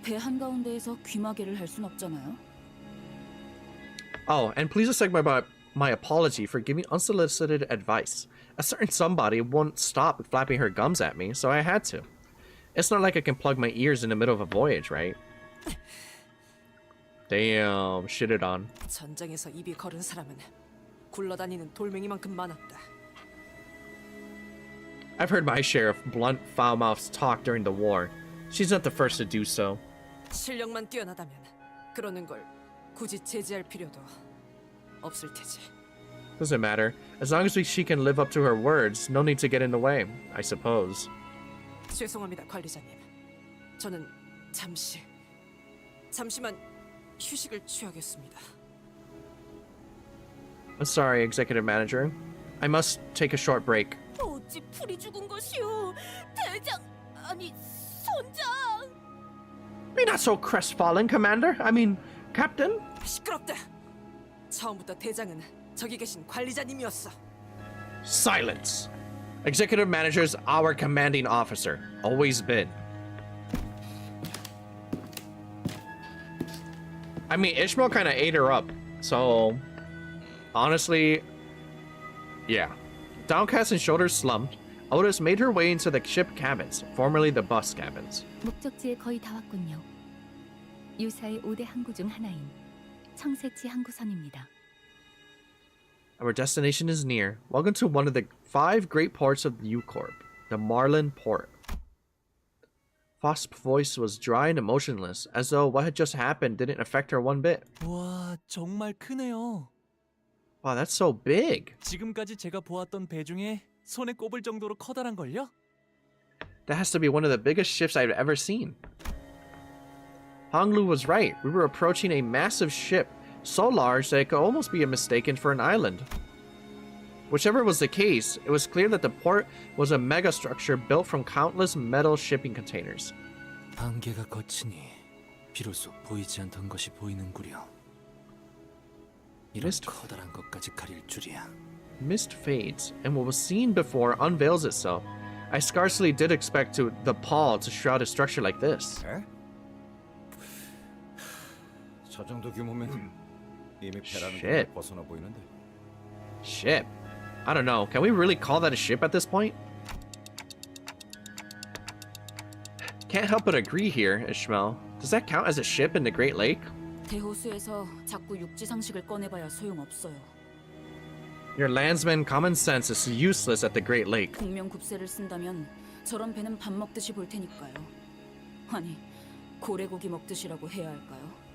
배 한가운데에서 귀마개를 할 순 없잖아요. Oh, and please accept my apology for giving unsolicited advice. A certain somebody won't stop flapping her gums at me, so I had to. It's not like I can plug my ears in the middle of a voyage, right? Damn, shitted on. 전장에서 입이 거른 사람은 굴러다니는 돌멩이만큼 많았다. I've heard my share of blunt, foul-mouthed talk during the war. She's not the first to do so. 실력만 뛰어나다면 그러는 걸 굳이 제지할 필요도 없을 테지. Doesn't matter. As long as she can live up to her words, no need to get in the way, I suppose. 죄송합니다, 관리자님. 저는 잠시만 휴식을 취하겠습니다. I'm sorry, Executive Manager. I must take a short break. 어찌 풀이 죽은 것이오? 대장, 아니 선장. Be not so crestfallen, Commander. I mean, Captain. 시끄럽다. 처음부터 대장은 저기 계신 관리자님이었어. Silence. Executive Manager's our commanding officer. Always been. I mean, Ishmael kind of ate her up. So, honestly, yeah. Downcast and shoulders slumped, Otis made her way into the ship cabins, formerly the bus cabins. 목적지에 거의 다 왔군요. 유사의 5대 항구 중 하나인 청새치 항구선입니다. Our destination is near. Welcome to one of the 5 great ports of the U-Corp, the Marlin Port. Foss's voice was dry and emotionless, as though what had just happened didn't affect her one bit. 와, 정말 크네요. Wow, that's so big. 지금까지 제가 보았던 배 중에 손에 꼽을 정도로 커다란 걸요? That has to be one of the biggest ships I've ever seen. Honglu was right. We were approaching a massive ship, so large that it could almost be mistaken for an island. Whichever was the case, it was clear that the port was a megastructure built from countless metal shipping containers. 안개가 걷히니 비로소 보이지 않던 것이 보이는구려. 이런 커다란 것까지 가릴 줄이야. Mist fades, and what was seen before unveils itself. I scarcely did expect the pall to shroud a structure like this. 에? 저 정도 규모면 이미 배라는 걸 벗어나 보이는데. Ship. I don't know. Can we really call that a ship at this point? Can't help but agree here, Ishmael. Does that count as a ship in the Great Lake? 대호수에서 자꾸 육지 상식을 꺼내봐야 소용없어요. Your landsman common sense is useless at the Great Lake. 국명급세를 쓴다면 저런 배는 밥 먹듯이 볼 테니까요. 아니, 고래고기 먹듯이라고 해야 할까요?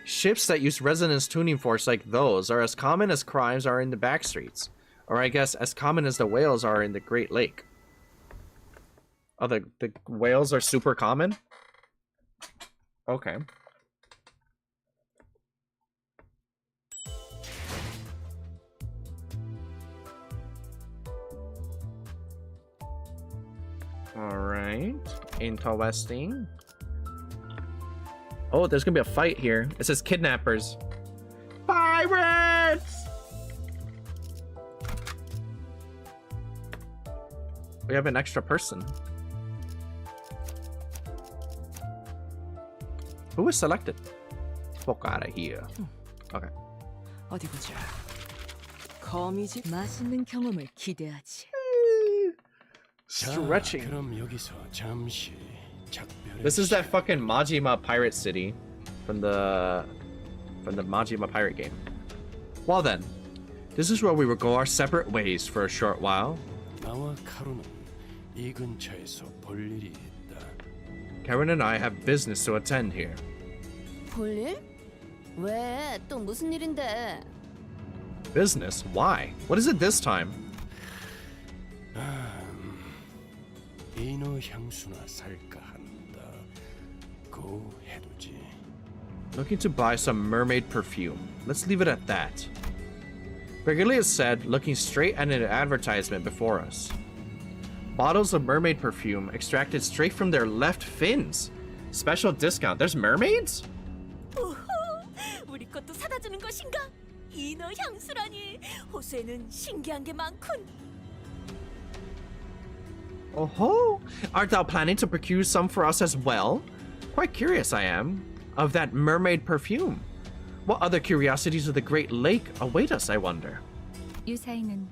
Ships that use resonance tuning forks like those are as common as crimes are in the back streets. Or I guess as common as the whales are in the Great Lake. Oh, the whales are super common? Okay. Alright. Interesting. Oh, there's gonna be a fight here. It says kidnappers. Pirates! We have an extra person. Who was selected? Fuck out of here. Okay. 어디 보자. 거미집 맛있는 경험을 기대하지. Stretching. 그럼 여기서 잠시 작별의 This is that fucking Majima pirate city from the Majima pirate game. Well then, this is where we will go our separate ways for a short while. 나와 카루는 이 근처에서 볼 일이 있다. Karen and I have business to attend here. 볼일? 왜? 또 무슨 일인데? Business? Why? What is it this time? 인어 향수나 살까 한다. 고 해두지. Looking to buy some mermaid perfume. Let's leave it at that. Virgilia said, looking straight at an advertisement before us. Bottles of mermaid perfume extracted straight from their left fins. Special discount. There's mermaids? 오호, 우리 것도 사다 주는 것인가? 인어 향수라니. 호수에는 신기한 게 많군. Oh-ho! Art thou planning to procure some for us as well? Quite curious I am of that mermaid perfume. What other curiosities of the Great Lake await us, I wonder? 유사에는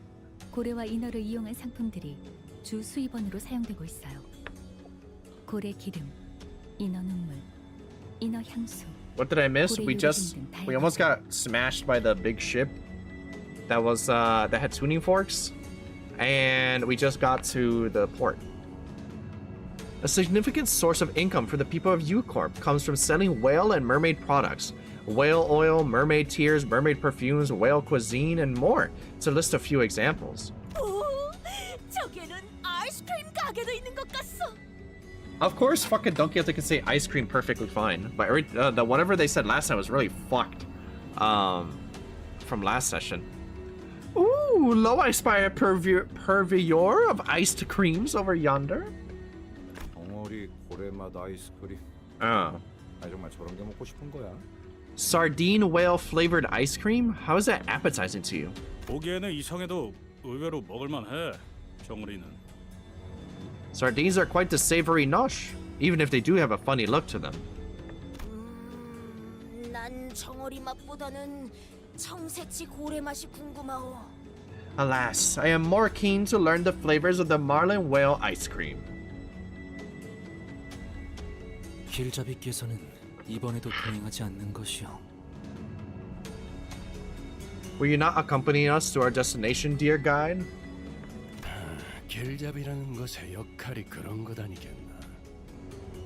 고래와 인어를 이용한 상품들이 주 수입원으로 사용되고 있어요. 고래 기름, 인어 눈물, 인어 향수. What did I miss? We almost got smashed by the big ship that was that had tuning forks, and we just got to the port. A significant source of income for the people of U-Corp comes from selling whale and mermaid products. Whale oil, mermaid tears, mermaid perfumes, whale cuisine, and more, to list a few examples. 오, 저기에는 아이스크림 가게도 있는 것 같소. Of course, fucking Don Quixote can say ice cream perfectly fine, but the whatever they said last time was really fucked. From last session. Ooh, lo, I spy a purveyor of iced creams over yonder. 덩어리 고래맛 아이스크림. Oh. 나 정말 저런 게 먹고 싶은 거야. Sardine whale flavored ice cream? How is that appetizing to you? 보기에는 이상해도 의외로 먹을만해. 정우리는. Sardines are quite the savory nosh, even if they do have a funny look to them. 난 정어리 맛보다는 청새치 고래 맛이 궁금하오. Alas, I am more keen to learn the flavors of the marlin whale ice cream. 길잡이께서는 이번에도 동행하지 않는 것이요. Will you not accompany us to our destination, dear guide? 길잡이라는 것의 역할이 그런 것 아니겠나.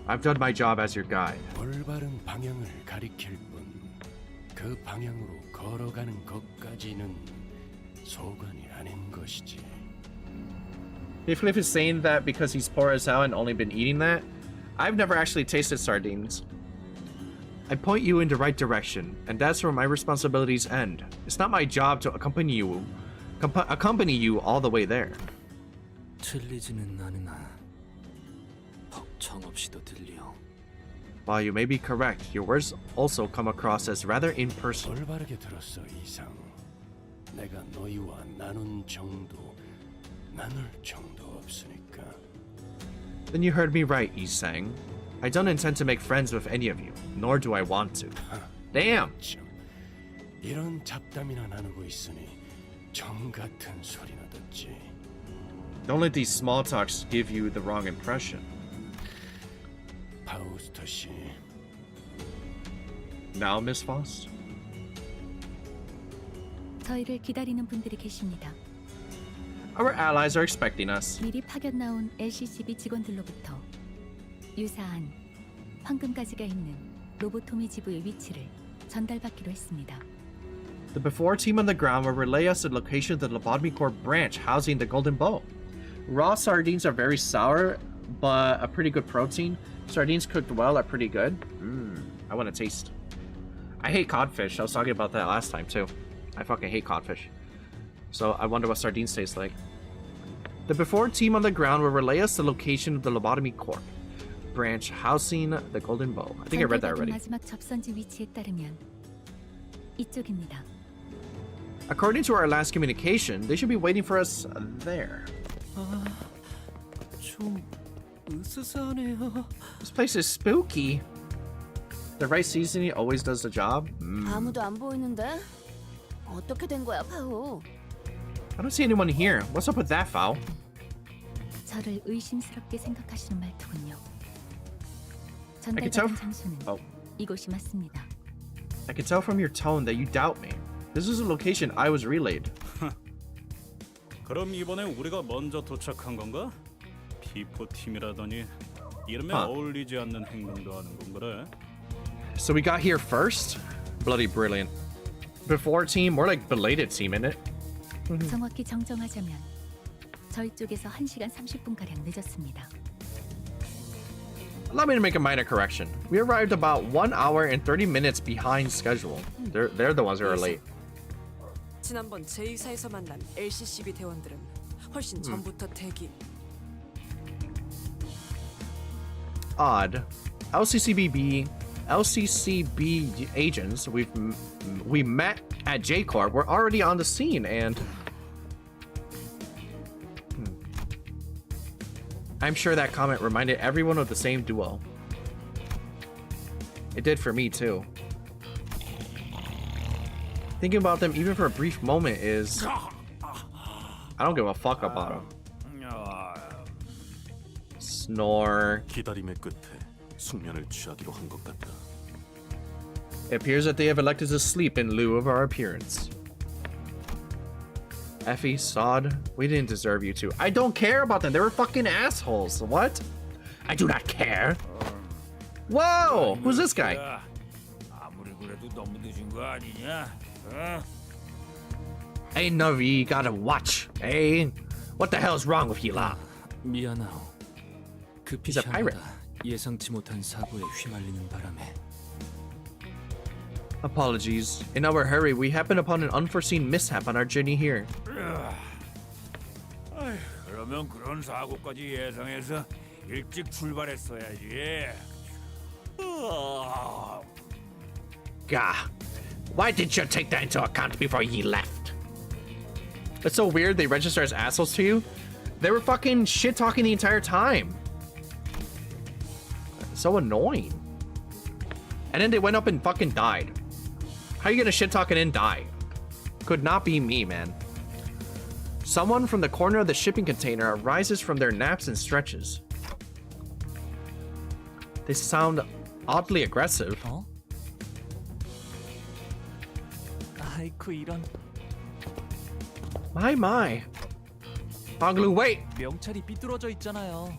I've done my job as your guide. 올바른 방향을 가리킬 뿐, 그 방향으로 걸어가는 것까지는 소관이 아닌 것이지. If is saying that because he's poor as hell and only been eating that, I've never actually tasted sardines. I point you in the right direction, and that's where my responsibilities end. It's not my job to accompany you all the way there. 틀리지는 않으나 벅청없이도 들려. While you may be correct, your words also come across as rather impersonal. 올바르게 들었어, 이상. 내가 너희와 나눌 정도 없으니까. Then you heard me right, Yi-sang. I don't intend to make friends with any of you, nor do I want to. Damn! 참, 이런 잡담이나 나누고 있으니 정 같은 소리나 듣지. Don't let these small talks give you the wrong impression. 파우스터 씨, Now, Miss Faust? 저희를 기다리는 분들이 계십니다. Our allies are expecting us. 미리 파견 나온 LCCB 직원들로부터 유사한 황금가지가 있는 로보토미 지부의 위치를 전달받기로 했습니다. The before team on the ground will relay us the location of the Lobotomy Corps branch housing the Golden Bow. Raw sardines are very sour, but a pretty good protein. Sardines cooked well are pretty good. I want to taste. I hate codfish. I was talking about that last time too. I fucking hate codfish. So I wonder what sardines taste like. The before team on the ground will relay us the location of the Lobotomy Corps branch housing the Golden Bow. I think I read that already. 마지막 접선지 위치에 따르면 이쪽입니다. According to our last communication, they should be waiting for us there. 좀 으스스하네요. This place is spooky. The right seasoning always does the job. 아무도 안 보이는데? 어떻게 된 거야, 파우? I don't see anyone here. What's up with that, Foul? 저를 의심스럽게 생각하시는 말투군요. I can tell. 전달받은 장소는 이곳이 맞습니다. I can tell from your tone that you doubt me. This is a location I was relayed. 그럼 이번에 우리가 먼저 도착한 건가? P4 팀이라더니 이름에 어울리지 않는 행동도 하는 건 그래? So we got here first? Bloody brilliant. Before team, more like belated team, isn't it? 정확히 정정하자면 저희 쪽에서 1시간 30분가량 늦었습니다. Allow me to make a minor correction. We arrived about 1 hour and 30 minutes behind schedule. They're the ones who are late. 지난번 제2사에서 만난 LCCB 대원들은 훨씬 전부터 대기. Odd. LCCB agents we met at J-Corp were already on the scene and I'm sure that comment reminded everyone of the same duo. It did for me too. Thinking about them even for a brief moment is I don't give a fuck about them. Snore. 기다림의 끝에 숙면을 취하기로 한 것 같다. It appears that they have elected to sleep in lieu of our appearance. Effie, Sod, we didn't deserve you to. I don't care about them. They were fucking assholes. What? I do not care. Whoa! Who's this guy? Hey, Navi, gotta watch. Hey, what the hell's wrong with you, La? 미안하오. 급히 He's a pirate. 향하다 예상치 못한 사고에 휘말리는 바람에. Apologies. In our hurry, we happened upon an unforeseen mishap on our journey here. 그러면 그런 사고까지 예상해서 일찍 출발했어야지. Gah. Why didn't you take that into account before ye left? It's so weird they register as assholes to you. They were fucking shit-talking the entire time. So annoying. And then they went up and fucking died. How you gonna shit-talk and then die? Could not be me, man. Someone from the corner of the shipping container arises from their naps and stretches. They sound oddly aggressive. 어? 아이쿠 이런. My. Banglu, wait! 명찰이 삐뚤어져 있잖아요.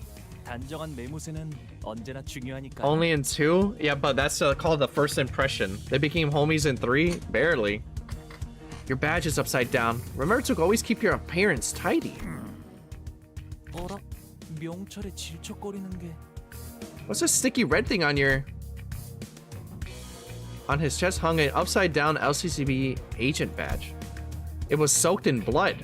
단정한 매무새는 언제나 중요하니까. Only in 2? Yeah, but that's called the first impression. They became homies in 3? Barely. Your badge is upside down. Remember to always keep your appearance tidy. 어라? 명찰에 질척거리는 게. What's this sticky red thing on your... On his chest hung an upside down LCCB agent badge. It was soaked in blood.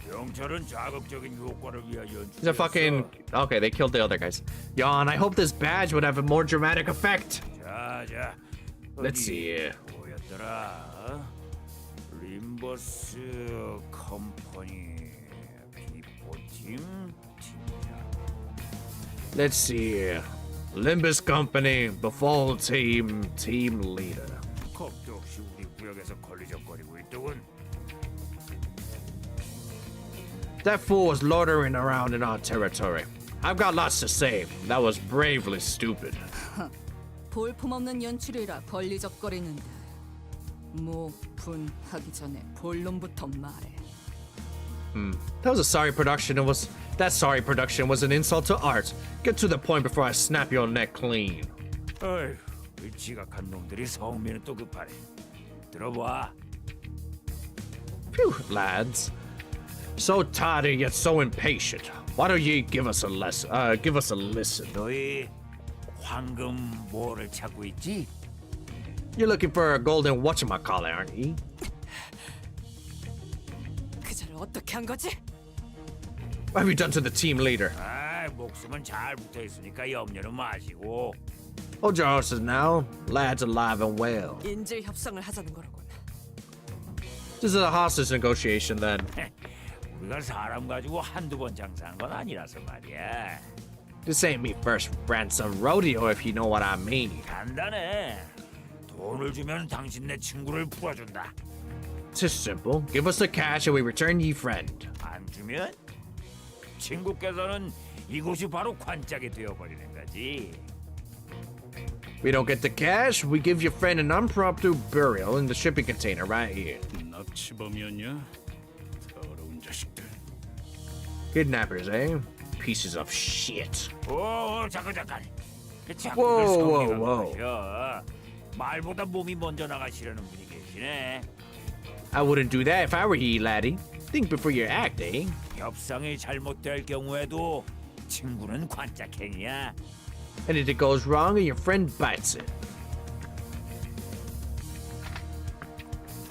명찰은 자극적인 효과를 위하여 He's a fucking... Okay, they killed the other guys. Yawn, I hope this badge would have a more dramatic effect. 자. Let's see. 뭐였더라? 림버스 컴퍼니 비포팀 팀장. Let's see. Limbus Company, the fall team leader. 겁도 없이 우리 구역에서 걸리적거리고 있더군. That fool was loitering around in our territory. I've got lots to say. That was bravely stupid. 볼품없는 연출이라 걸리적거리는데 뭐 분하기 전에 본론부터 말해. That was a sorry production. That sorry production was an insult to art. Get to the point before I snap your neck clean. 어휴, 이 지각한 놈들이 성미는 또 급하네. 들어봐. Phew, lads. So tardy yet so impatient. Why don't ye give us a lesson? Give us a listen. 너희 황금 뭐를 찾고 있지? You're looking for a golden whatchamacallit, aren't ye? 그자를 어떻게 한 거지? What have you done to the team leader? 아, 목숨은 잘 붙어 있으니까 염려는 마시고. Hold your horses now. Lad's alive and well. 인질 협상을 하자는 거로군. This is a hostage negotiation then. 우리가 사람 가지고 한두 번 장사한 건 아니라서 말이야. This ain't me first ransom rodeo if you know what I mean. 간단해. 돈을 주면 당신 내 친구를 풀어준다. It's simple. Give us the cash and we return ye friend. 안 주면 친구께서는 이곳이 바로 관짝이 되어버리는 거지. We don't get the cash, we give your friend an impromptu burial in the shipping container right here. 납치범이었냐? 더러운 자식들. Kidnappers, eh? Pieces of shit. 오, 잠깐. Whoa. 말보다 몸이 먼저 나가시려는 분이 계시네. I wouldn't do that if I were ye, laddie. Think before you act, eh? 협상이 잘못될 경우에도 친구는 관짝행이야. And if it goes wrong and your friend bites it.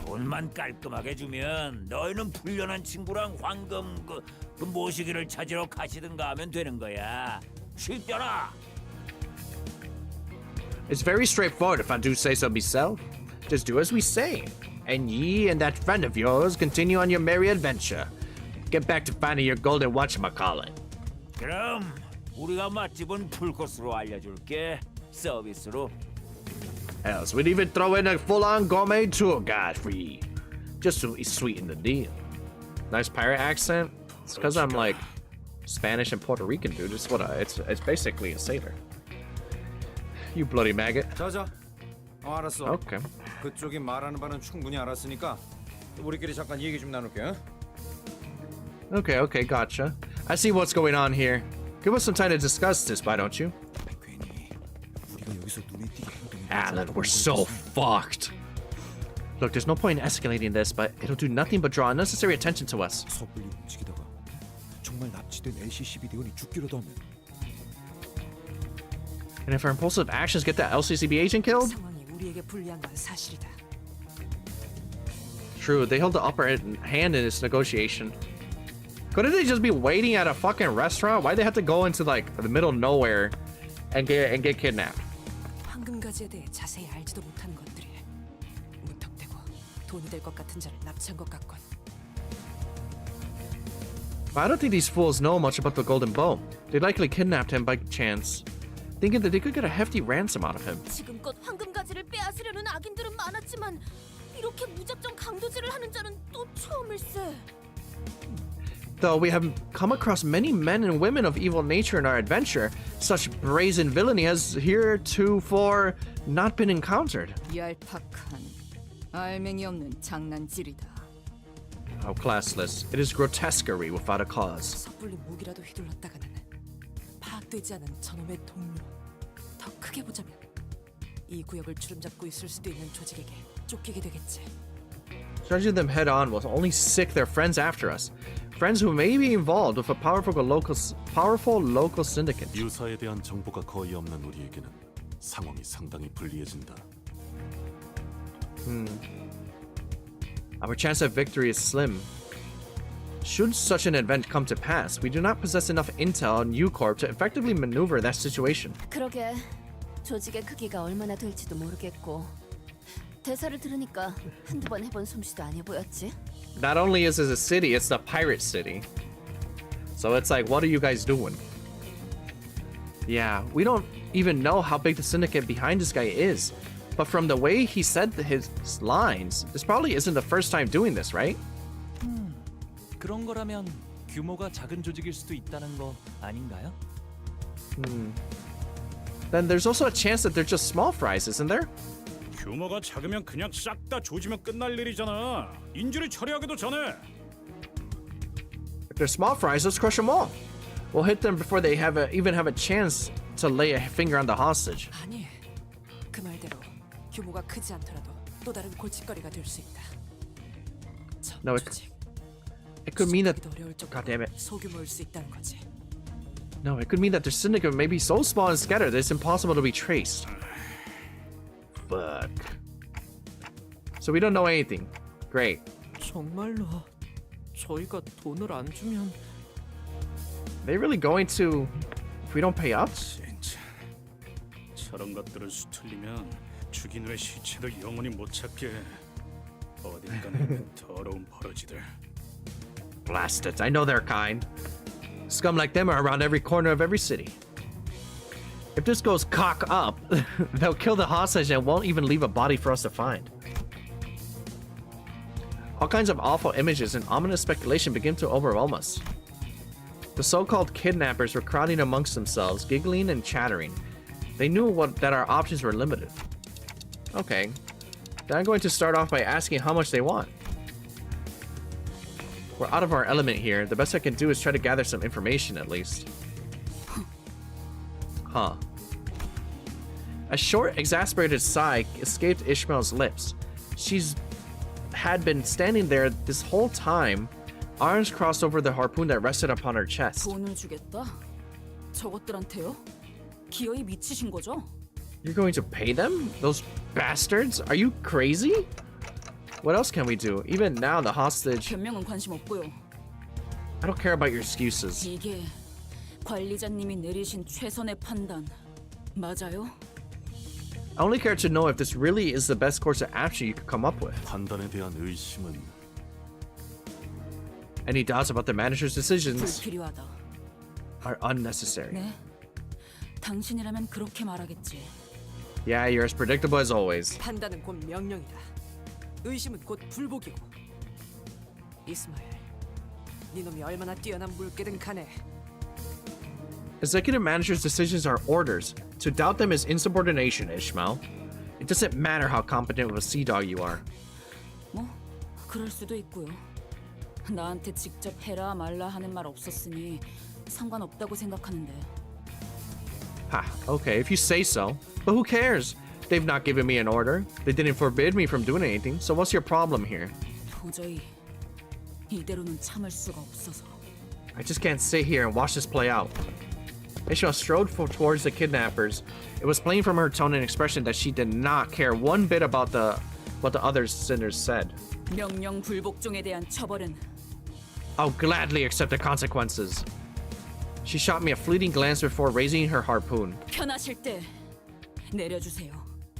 돈만 깔끔하게 주면 너희는 불련한 친구랑 황금 그 모시기를 찾으러 가시든가 하면 되는 거야. 쉽잖아. It's very straightforward if I do say so myself. Just do as we say. And ye and that friend of yours continue on your merry adventure. Get back to finding your golden whatchamacallit. 그럼 우리가 맛집은 풀코스로 알려줄게. 서비스로. Else, we'd even throw in a full-on gourmet tour guide for ye. Just to sweeten the deal. Nice pirate accent. It's because I'm like Spanish and Puerto Rican, dude. It's basically a sailor. You bloody maggot. 자자. 알았어. Okay. 그쪽이 말하는 바는 충분히 알았으니까 우리끼리 잠깐 얘기 좀 나눌게. 응? Okay, gotcha. I see what's going on here. Give us some time to discuss this, why don't you? Alan, we're so fucked. Look, there's no point in escalating this, but it'll do nothing but draw unnecessary attention to us. 섣불리 움직이다가 정말 납치된 LCCB 대원이 죽기라도 하면 And if our impulsive actions get that LCCB agent killed? 상황이 우리에게 불리한 건 사실이다. True, they held the upper hand in this negotiation. Couldn't they just be waiting at a fucking restaurant? Why'd they have to go into like the middle of nowhere and get kidnapped? 황금가지에 대해 자세히 알지도 못하는 것들이 무턱대고 돈이 될 것 같은 자를 납치한 것 같군. But I don't think these fools know much about the golden bow. They likely kidnapped him by chance, thinking that they could get a hefty ransom out of him. 지금껏 황금가지를 빼앗으려는 악인들은 많았지만 이렇게 무작정 강도질을 하는 자는 또 처음일세. Though we have come across many men and women of evil nature in our adventure, such brazen villainy has heretofore not been encountered. 얄팍한 알맹이 없는 장난질이다. How classless. It is grotesquerie without a cause. 섣불리 무기라도 휘둘렀다가는 파악되지 않은 저놈의 동료. 더 크게 보자면 이 구역을 주름잡고 있을 수도 있는 조직에게 쫓기게 되겠지. Charging them head on will only sick their friends after us. Friends who may be involved with a powerful local syndicate. 유사에 대한 정보가 거의 없는 우리에게는 상황이 상당히 불리해진다. Our chance of victory is slim. Should such an event come to pass, we do not possess enough intel on U-Corp to effectively maneuver that situation. 그러게 조직의 크기가 얼마나 될지도 모르겠고 대사를 들으니까 한두 번 해본 솜씨도 아니어 보였지. Not only is it a city, it's the pirate city. So it's like, what are you guys doing? Yeah, we don't even know how big the syndicate behind this guy is. But from the way he said his lines, this probably isn't the first time doing this, right? 그런 거라면 규모가 작은 조직일 수도 있다는 거 아닌가요? Then there's also a chance that they're just small fries, isn't there? 규모가 작으면 그냥 싹 다 조지면 끝날 일이잖아. 인질을 처리하기도 전에. If they're small fries, let's crush them all. We'll hit them before they even have a chance to lay a finger on the hostage. 아니, 그 말대로 규모가 크지 않더라도 또 다른 골칫거리가 될 수 있다. No, it could mean that. God damn it. 소규모일 수 있다는 거지. No, it could mean that their syndicate may be so small and scattered that it's impossible to be traced. Fuck. So we don't know anything. Great. 정말로 저희가 돈을 안 주면 They really going to if we don't pay up? 진짜 저런 것들을 수틀리면 죽인 후의 시체도 영원히 못 찾게. 어딘가에 있는 더러운 버러지들. Blast it. I know their kind. Scum like them are around every corner of every city. If this goes cock up, they'll kill the hostage and won't even leave a body for us to find. All kinds of awful images and ominous speculation begin to overwhelm us. The so-called kidnappers were crowding amongst themselves, giggling and chattering. They knew that our options were limited. Okay. Then I'm going to start off by asking how much they want. We're out of our element here. The best I can do is try to gather some information at least. Huh. A short, exasperated sigh escaped Ishmael's lips. She's had been standing there this whole time, arms crossed over the harpoon that rested upon her chest. 돈을 주겠다? 저것들한테요? 기어이 미치신 거죠? You're going to pay them? Those bastards? Are you crazy? What else can we do? Even now, the hostage... 변명은 관심 없고요. I don't care about your excuses. 이게 관리자님이 내리신 최선의 판단 맞아요? I only care to know if this really is the best course of action you could come up with. 판단에 대한 의심은 Any doubts about the manager's decisions 불필요하다. are unnecessary. 네? 당신이라면 그렇게 말하겠지. Yeah, you're as predictable as always. 판단은 곧 명령이다. 의심은 곧 불복이고. 이스마엘, 네 놈이 얼마나 뛰어난 물개든 간에 Executive manager's decisions are orders. To doubt them is insubordination, Ishmael. It doesn't matter how competent of a sea dog you are. 뭐 그럴 수도 있고요. 나한테 직접 해라 말라 하는 말 없었으니 상관없다고 생각하는데. Ha, okay, if you say so. But who cares? They've not given me an order. They didn't forbid me from doing anything. So what's your problem here? 도저히 이대로는 참을 수가 없어서. I just can't sit here and watch this play out. Ishmael strode towards the kidnappers. It was plain from her tone and expression that she did not care one bit about what the other sinners said. 명령 불복종에 대한 처벌은 I'll gladly accept the consequences. She shot me a fleeting glance before raising her harpoon. 편하실 때 내려주세요.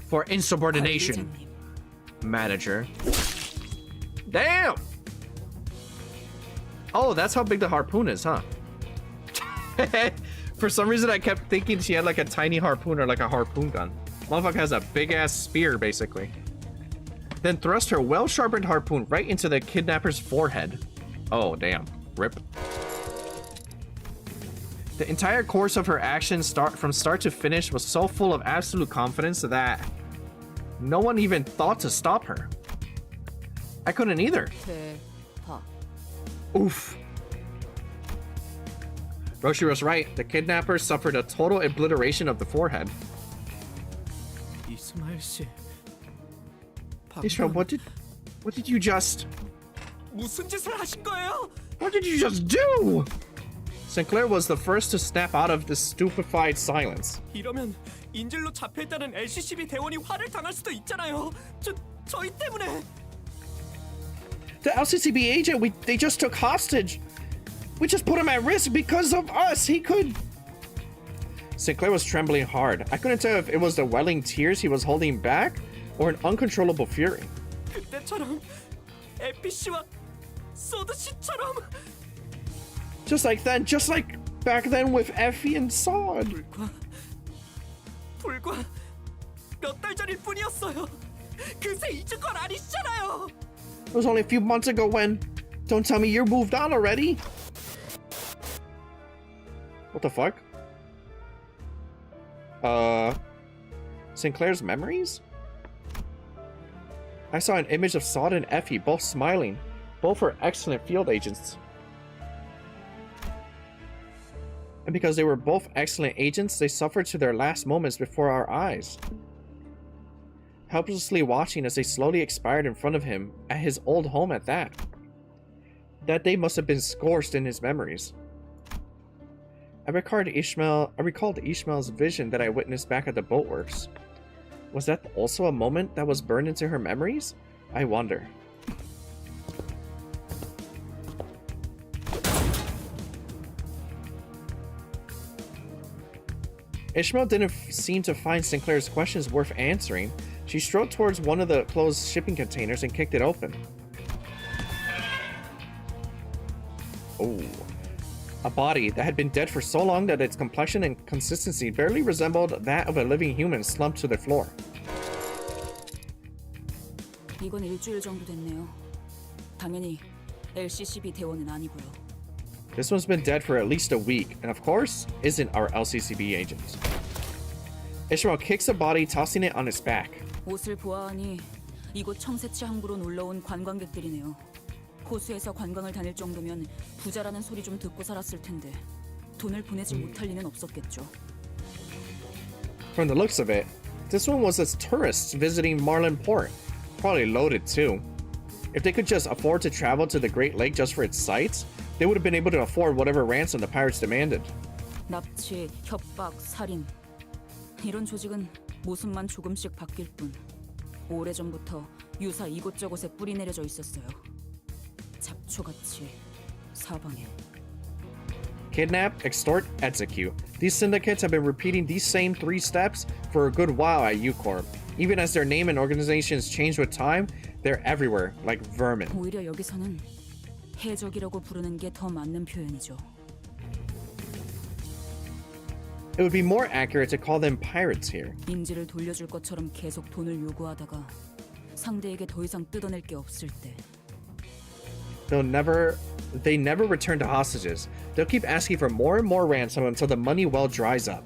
For insubordination, 관리자님. manager. Damn! Oh, that's how big the harpoon is, huh? For some reason, I kept thinking she had like a tiny harpoon or like a harpoon gun. Motherfucker has a big ass spear, basically. then thrust her well-sharpened harpoon right into the kidnapper's forehead. Oh, damn. Rip. The entire course of her actions from start to finish was so full of absolute confidence that no one even thought to stop her. I couldn't either. 대박. Oof. Roshi was right. The kidnapper suffered a total obliteration of the forehead. 이스마일 씨. Ishmael, what did you just... 무슨 짓을 하신 거예요? What did you just do? Sinclair was the first to snap out of this stupefied silence. 이러면 인질로 잡혀있다는 LCCB 대원이 화를 당할 수도 있잖아요. 저희 때문에. The LCCB agent they just took hostage. We just put him at risk because of us. He could... Sinclair was trembling hard. I couldn't tell if it was the welling tears he was holding back or an uncontrollable fury. 그때처럼 에피 씨와 소드 씨처럼. Just like then, just like back then with Effie and Sod. 불과 몇 달 전일 뿐이었어요. 그새 잊은 건 아니시잖아요. It was only a few months ago when... Don't tell me you're moved on already. What the fuck? Sinclair's memories? I saw an image of Sod and Effie both smiling. Both were excellent field agents. And because they were both excellent agents, they suffered to their last moments before our eyes. Helplessly watching as they slowly expired in front of him, at his old home at that. That day must have been scorched in his memories. I recalled Ishmael's vision that I witnessed back at the boatworks. Was that also a moment that was burned into her memories? I wonder. Ishmael didn't seem to find Sinclair's questions worth answering. She strode towards one of the closed shipping containers and kicked it open. Oh. A body that had been dead for so long that its complexion and consistency barely resembled that of a living human slumped to the floor. 이건 일주일 정도 됐네요. 당연히 LCCB 대원은 아니고요. This one's been dead for at least a week, and of course, isn't our LCCB agent. Ishmael kicks the body, tossing it on its back. 옷을 보아하니 이곳 청새치 항구로 놀러온 관광객들이네요. 호수에서 관광을 다닐 정도면 부자라는 소리 좀 듣고 살았을 텐데 돈을 보내지 못할 리는 없었겠죠. From the looks of it, this one was as tourists visiting Marlin Port, probably loaded too. If they could just afford to travel to the Great Lake just for its sights, they would have been able to afford whatever ransom the pirates demanded. 납치, 협박, 살인 이런 조직은 모습만 조금씩 바뀔 뿐 오래전부터 유사 이곳저곳에 뿌리 내려져 있었어요. 잡초같이 사방에. Kidnap, extort, execute. These syndicates have been repeating these same 3 steps for a good while at U-Corp. Even as their name and organizations change with time, they're everywhere, like vermin. 오히려 여기서는 해적이라고 부르는 게 더 맞는 표현이죠. It would be more accurate to call them pirates here. 인지를 돌려줄 것처럼 계속 돈을 요구하다가 상대에게 더 이상 뜯어낼 게 없을 때. They never return to hostages. They'll keep asking for more and more ransom until the money well dries up.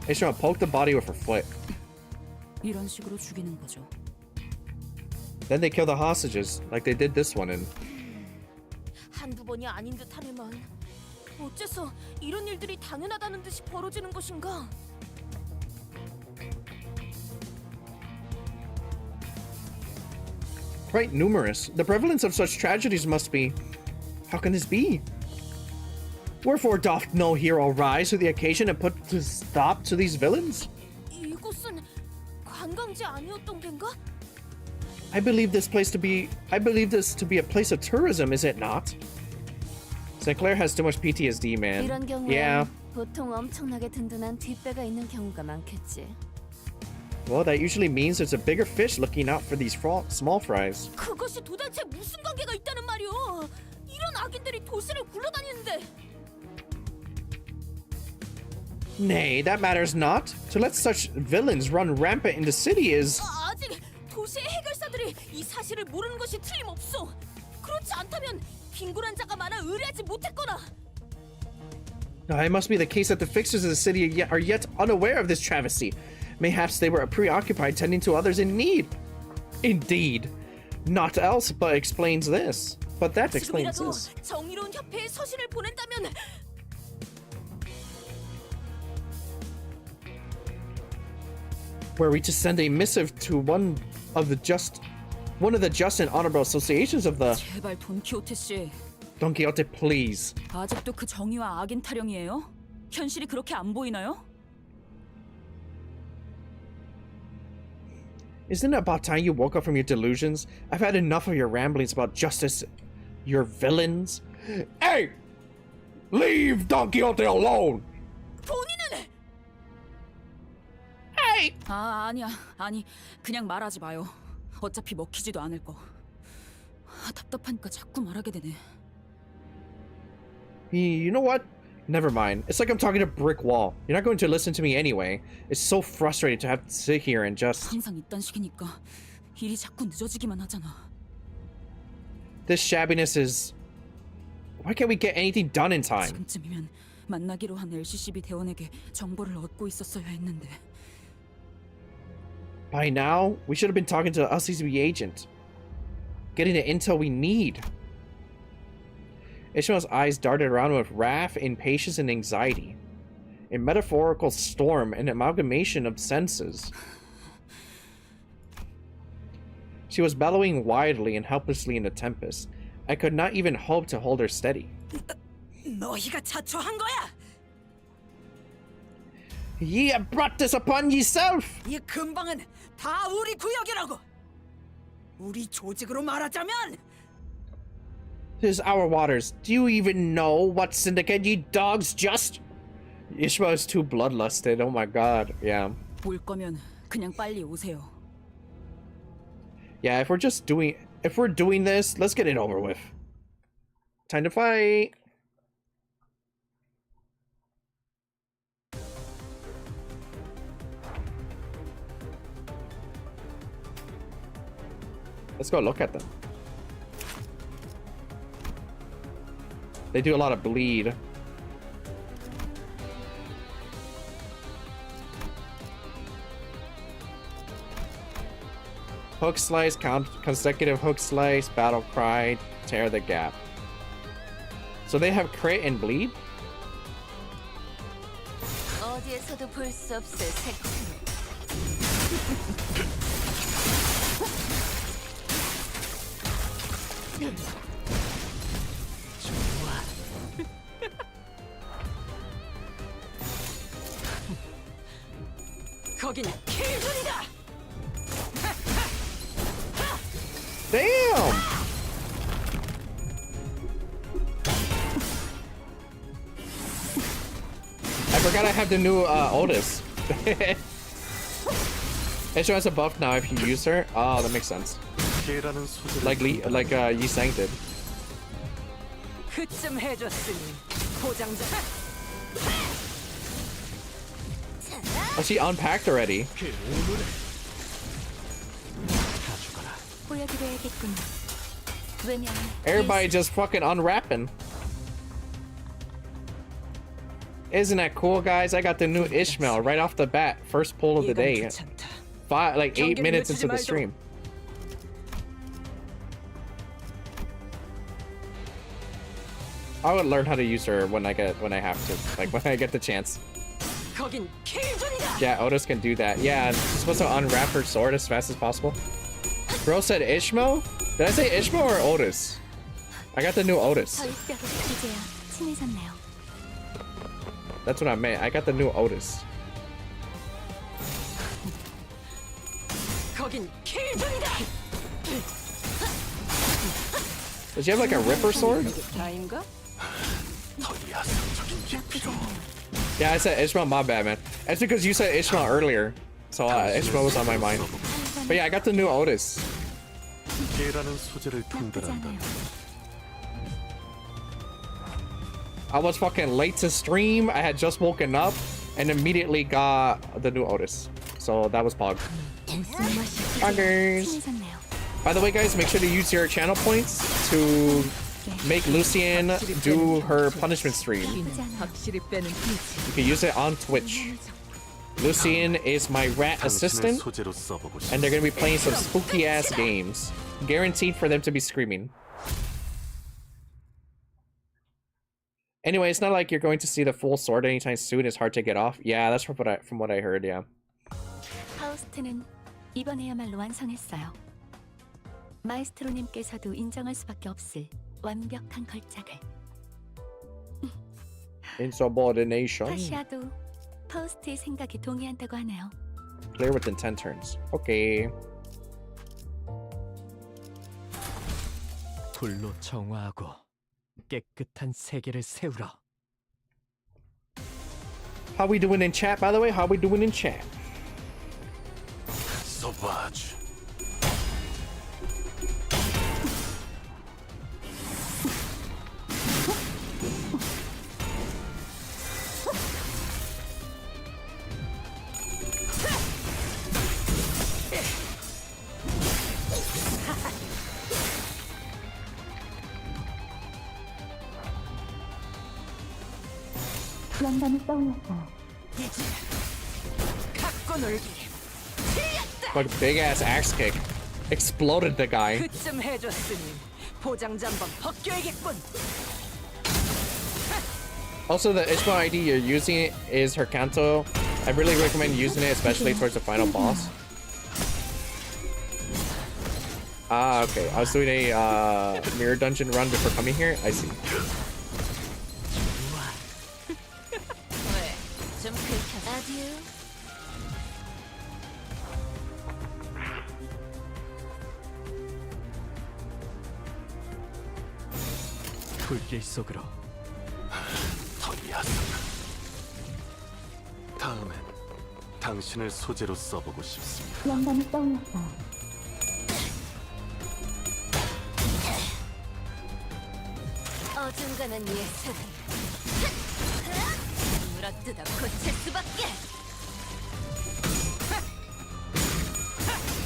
Ishmael poked the body with her foot. 이런 식으로 죽이는 거죠. Then they kill the hostages, like they did this one in. 한두 번이 아닌 듯하네만 어째서 이런 일들이 당연하다는 듯이 벌어지는 것인가? Quite numerous. The prevalence of such tragedies must be... How can this be? Wherefore doth no hero rise to the occasion and put to stop to these villains? 이곳은 관광지 아니었던 겐가? I believe this to be a place of tourism, is it not? Sinclair has too much PTSD, man. 이런 경우엔 Yeah. 보통 엄청나게 든든한 뒷배가 있는 경우가 많겠지. Well, that usually means there's a bigger fish looking out for these small fries. 그것이 도대체 무슨 관계가 있다는 말이오? 이런 악인들이 도시를 굴러다니는데. Nay, that matters not. To let such villains run rampant in the city is... 아직 도시 도시의 해결사들이 이 사실을 모르는 것이 틀림없어. 그렇지 않다면 빈곤한 자가 많아 의뢰하지 못했거나. No, it must be the case that the fixers of the city are yet unaware of this travesty. Mayhaps they were preoccupied tending to others in need. Indeed. Not else but explains this. But that explains 지금이라도 this. 정의로운 협회에 서신을 보낸다면 Were we to send a missive to one of the just and honorable associations of the 제발 돈키호테 씨. Don Quixote, please. 아직도 그 정의와 악인 타령이에요? 현실이 그렇게 안 보이나요? Isn't it about time you woke up from your delusions? I've had enough of your ramblings about justice, your villains. Hey! Leave Don Quixote alone! 본인은 Hey! 아니 그냥 말하지 마요. 어차피 먹히지도 않을 거. 답답하니까 자꾸 말하게 되네. You know what? Never mind. It's like I'm talking to a brick wall. You're not going to listen to me anyway. It's so frustrating to have to sit here and just... 항상 이딴 식이니까 일이 자꾸 늦어지기만 하잖아. This shabbiness is... Why can't we get anything done in time? 지금쯤이면 만나기로 한 LCCB 대원에게 정보를 얻고 있었어야 했는데. By now, we should have been talking to the LCCB agent. Getting the intel we need. Ishmael's eyes darted around with wrath, impatience, and anxiety. A metaphorical storm, an amalgamation of senses. She was bellowing wildly and helplessly in the tempest. I could not even hope to hold her steady. 너희가 자초한 거야. Ye have brought this upon yourself! 이 근방은 다 우리 구역이라고. 우리 조직으로 말하자면 This is our waters. Do you even know what syndicate ye dogs just? Ishmael is too bloodlusted. Oh my god. Yeah. 올 거면 그냥 빨리 오세요. Yeah, if we're doing this, let's get it over with. Time to fight. Let's go look at them. They do a lot of bleed. Hook slice, consecutive hook slice, battle cry, tear the gap. So they have crit and bleed? 어디에서도 볼 수 없을 색채로. 거긴 킬존이다. Damn! I forgot I have the new Otis. It shows a buff now if you use her. Oh, that makes sense. Like Yi Sang did. 그쯤 해줬으니 포장자. Oh, she unpacked already. 보여드려야겠군. 왜냐면 Everybody just fucking unwrapping. Isn't that cool, guys? I got the new Ishmael right off the bat. First pull of the day. 8 minutes into the stream. I would learn how to use her when I have to, like when I get the chance. 거긴 킬존이다. Yeah, Otis can do that. Yeah, she's supposed to unwrap her sword as fast as possible. Bro said Ishmael? Did I say Ishmael or Otis? I got the new Otis. 저희 뼈로 이제야 친해졌네요. That's what I meant. I got the new Otis. 거긴 킬존이다. Does she have like a ripper sword? 다인가? Yeah, I said Ishmael, my bad, man. It's because you said Ishmael earlier. So Ishmael was on my mind. But yeah, I got the new Otis. I was fucking late to stream. I had just woken up and immediately got the new Otis. So that was Pog. Buggers. 친해졌네요. By the way, guys, make sure to use your channel points to make Lucian do her punishment stream. 확실히 빼는 피지. You can use it on Twitch. Lucian is my rat 당신의 assistant, 소재로 써보고 and they're 싶습니다. gonna be playing some spooky ass games. Guaranteed for them to be screaming. Anyway, it's not like you're going to see the full sword anytime soon. It's hard to get off. Yeah, that's from what I heard. Yeah. 파우스트는 이번에야말로 완성했어요. 마에스트로님께서도 인정할 수밖에 없을 완벽한 걸작을. Insubordination. 파시아도 파우스트의 생각에 동의한다고 하네요. Clear within 10 turns. Okay. 불로 정화하고 깨끗한 세계를 세우라. How we doing in chat, by the way? How we doing in chat? Sauvage. 영감이 떠올랐어요. 갖고 놀기. Like a big ass axe kick. Exploded the guy. 그쯤 해줬으니 포장지 한번 벗겨야겠군. Also, the Ishmael ID you're using is her Kanto. I really recommend using it, especially towards the final boss. Ah, okay. I was doing a mirror dungeon run before coming here. I see. 좀 긁혀. 아듀. 불길 속으로. 더 야속한. 다음엔 당신을 소재로 써보고 싶습니다. 영감이 떠올랐어요. 어중간한 예술은 물어뜯어 고칠 수밖에.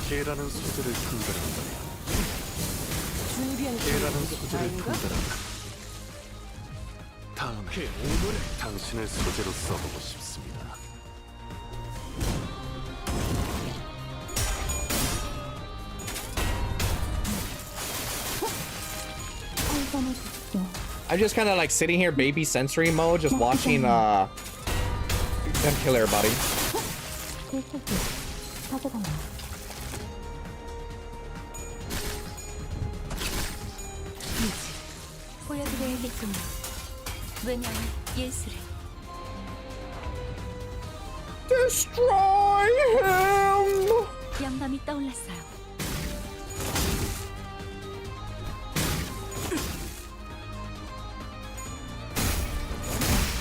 개라는 소재를 분별한다면 준비한 개라는 소재를 분별한다. 다음에 당신을 소재로 써보고 싶습니다. I'm just kind of like sitting here, baby sensory mode, just watching them kill everybody. 보여드려야겠군요. 왜냐면 예술을. Destroy him! 영감이 떠올랐어요.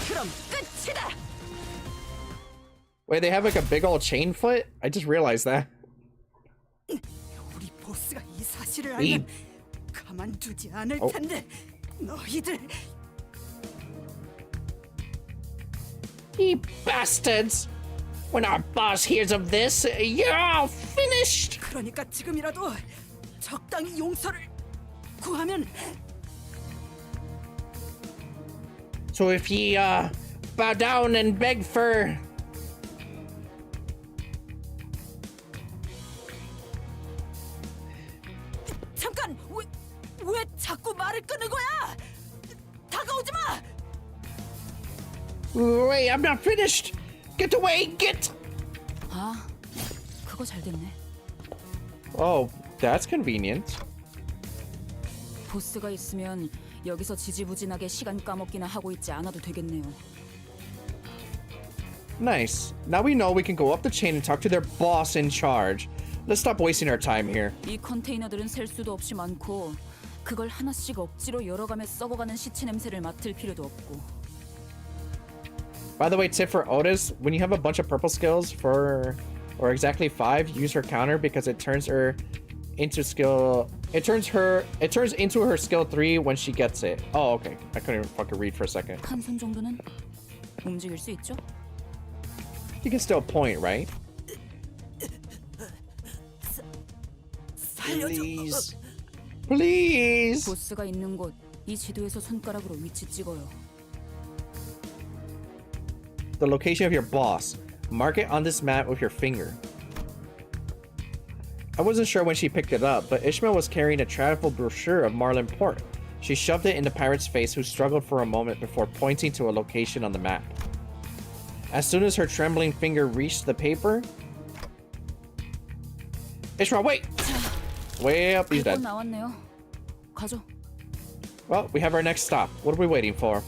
그럼 끝이다. Wait, they have like a big old chain foot? I just realized that. 우리 보스가 이 사실을 이- 알면 가만두지 않을 어. 텐데 너희들 You bastards! When our boss hears of this, you're all finished! 그러니까 지금이라도 적당히 용서를 구하면 So if ye, bow down and beg for... 잠깐 왜 자꾸 말을 끊는 거야? 다가오지 마. Wait, I'm not finished! Get away, get! 아, 그거 잘 됐네. Oh, that's convenient. 보스가 있으면 여기서 지지부진하게 시간 까먹기나 하고 있지 않아도 되겠네요. Nice. Now we know we can go up the chain and talk to their boss in charge. Let's stop wasting our time here. 이 컨테이너들은 셀 수도 없이 많고 그걸 하나씩 억지로 열어가며 썩어가는 시체 냄새를 맡을 필요도 없고. By the way, tip for Otis, when you have a bunch of purple skills or exactly 5, use her counter because it turns her into skill... It turns into her skill 3 when she gets it. Oh, okay. I couldn't even fucking read for a second. 한 손 정도는 움직일 수 있죠? You can still point, right? Please. Please. 보스가 있는 곳, 이 지도에서 손가락으로 위치 찍어요. The location of your boss. Mark it on this map with your finger. I wasn't sure when she picked it up, but Ishmael was carrying a travel brochure of Marlin Port. She shoved it in the pirate's face, who struggled for a moment before pointing to a location on the map. As soon as her trembling finger reached the paper... Ishmael, wait! Way up, he's dead. 나왔네요. 가죠. Well, we have our next stop. What are we waiting for?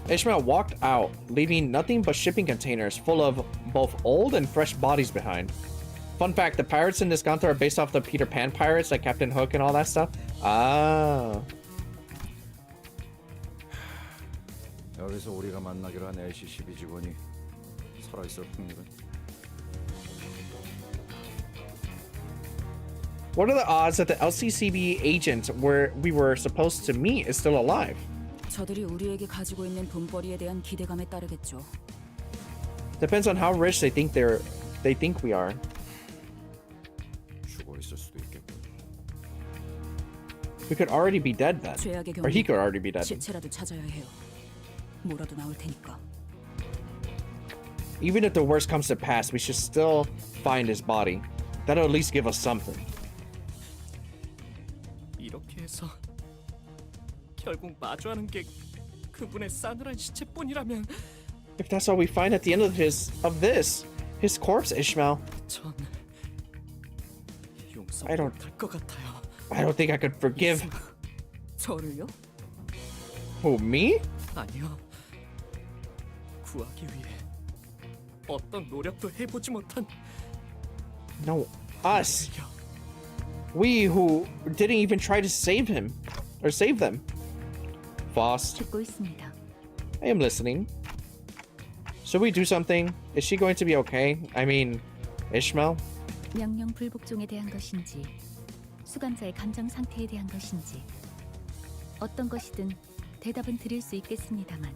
Ishmael walked out, leaving nothing but shipping containers full of both old and fresh bodies behind. Fun fact, the pirates in this Ganto are based off the Peter Pan pirates, like Captain Hook and all that stuff. Ah. 여기서 우리가 만나기로 한 LCCB 직원이 살아있을 확률은? What are the odds that the LCCB agent we were supposed to meet is still alive? 저들이 우리에게 가지고 있는 돈벌이에 대한 기대감에 따르겠죠. Depends on how rich they think we are. 죽어 있을 수도 있겠고. We could already be dead then. 죄악의 Or he 경우 could already be dead. 시체라도 찾아야 해요. 뭐라도 나올 테니까. Even if the worst comes to pass, we should still find his body. That'll at least give us something. 이렇게 해서 결국 마주하는 게 그분의 싸늘한 시체뿐이라면 If that's all we find at the end of his corpse, Ishmael. 전 용서 I don't- 못할 것 같아요. I don't think I could forgive. 저를요? Who, me? 아니요. 구하기 위해 어떤 노력도 해보지 못한 No, us. 우리요. We who didn't even try to save him. Or save them. Foss, 듣고 있습니다. I am listening. Should we do something? Is she going to be okay? I mean, Ishmael? 명령 불복종에 대한 것인지 수감자의 감정 상태에 대한 것인지 어떤 것이든 대답은 드릴 수 있겠습니다만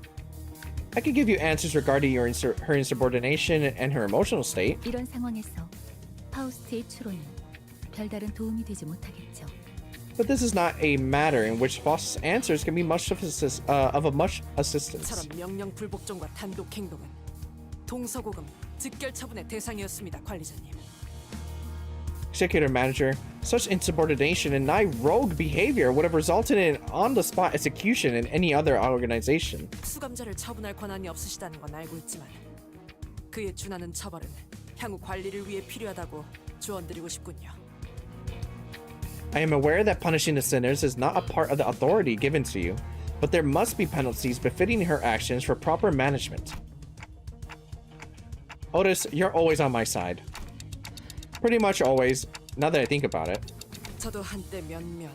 I could give you answers regarding her insubordination and her emotional state. 이런 상황에서 파우스트의 추론은 별다른 도움이 되지 못하겠죠. But this is not a matter in which Foss's answers can be much of much assistance. 처럼 명령 불복종과 단독 행동은 동서고금 즉결 처분의 대상이었습니다, 관리자님. Executive manager, such insubordination and nigh rogue behavior would have resulted in on-the-spot execution in any other organization. 수감자를 처분할 권한이 없으시다는 건 알고 있지만 그에 준하는 처벌은 향후 관리를 위해 필요하다고 조언드리고 싶군요. I am aware that punishing the sinners is not a part of the authority given to you, but there must be penalties befitting her actions for proper management. Otis, you're always on my side. Pretty much always, now that I think about it. 저도 한때 몇몇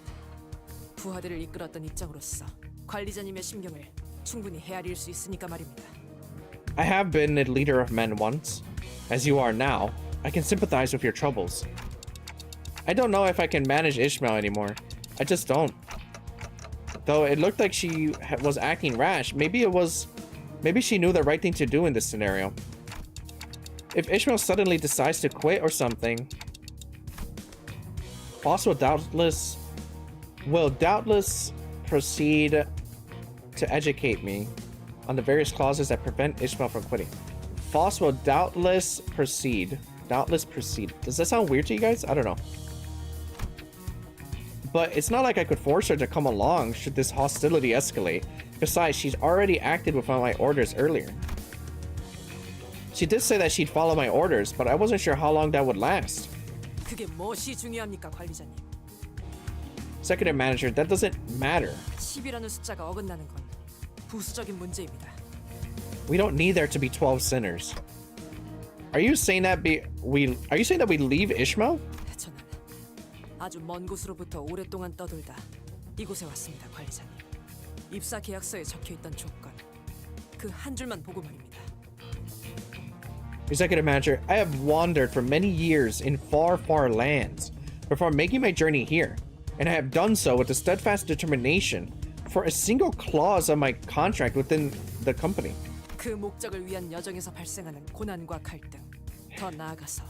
부하들을 이끌었던 입장으로서 관리자님의 심경을 충분히 헤아릴 수 있으니까 말입니다. I have been a leader of men once. As you are now, I can sympathize with your troubles. I don't know if I can manage Ishmael anymore. I just don't. Though it looked like she was acting rash, maybe she knew the right thing to do in this scenario. If Ishmael suddenly decides to quit or something, Boss will doubtless proceed to educate me on the various clauses that prevent Ishmael from quitting. Foss will doubtless proceed. Does that sound weird to you guys? I don't know. But it's not like I could force her to come along should this hostility escalate. Besides, she's already acted without my orders earlier. She did say that she'd follow my orders, but I wasn't sure how long that would last. 그게 무엇이 중요합니까, 관리자님? Executive manager, that doesn't matter. 10이라는 숫자가 어긋나는 건 부수적인 문제입니다. We don't need there to be 12 sinners. Are you saying that we leave Ishmael? 저는 아주 먼 곳으로부터 오랫동안 떠돌다 이곳에 왔습니다, 관리자님. 입사 계약서에 적혀있던 조건, 그 한 줄만 보고 말입니다. Executive manager, I have wandered for many years in far, far lands before making my journey here, and I have done so with a steadfast determination for a single clause of my contract within the company. 그 목적을 위한 여정에서 발생하는 고난과 갈등, 더 나아가서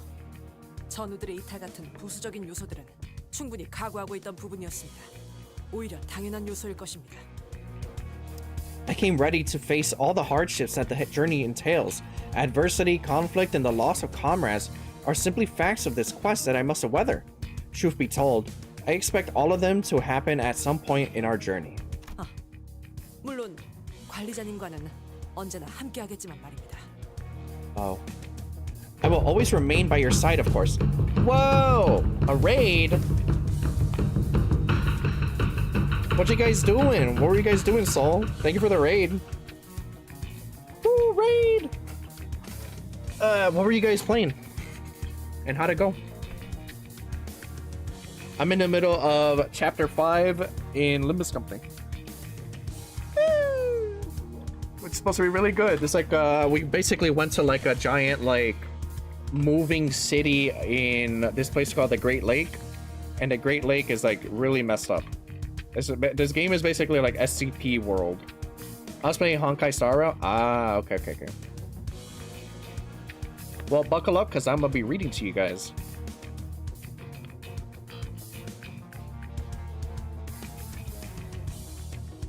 전우들의 이탈 같은 부수적인 요소들은 충분히 각오하고 있던 부분이었습니다. 오히려 당연한 요소일 것입니다. I came ready to face all the hardships that the journey entails. Adversity, conflict, and the loss of comrades are simply facts of this quest that I must weather. Truth be told, I expect all of them to happen at some point in our journey. 물론 관리자님과는 언제나 함께하겠지만 말입니다. Oh. I will always remain by your side, of course. Whoa! A raid? What you guys doing? What were you guys doing, Soul? Thank you for the raid. Woo, raid! What were you guys playing? And how'd it go? I'm in the middle of chapter 5 in Limbus Company. It's supposed to be really good. It's like we basically went to like a giant like moving city in this place called the Great Lake, and the Great Lake is like really messed up. This game is basically like SCP world. I was playing Honkai Star Rail. Ah, okay. Well, buckle up because I'm gonna be reading to you guys.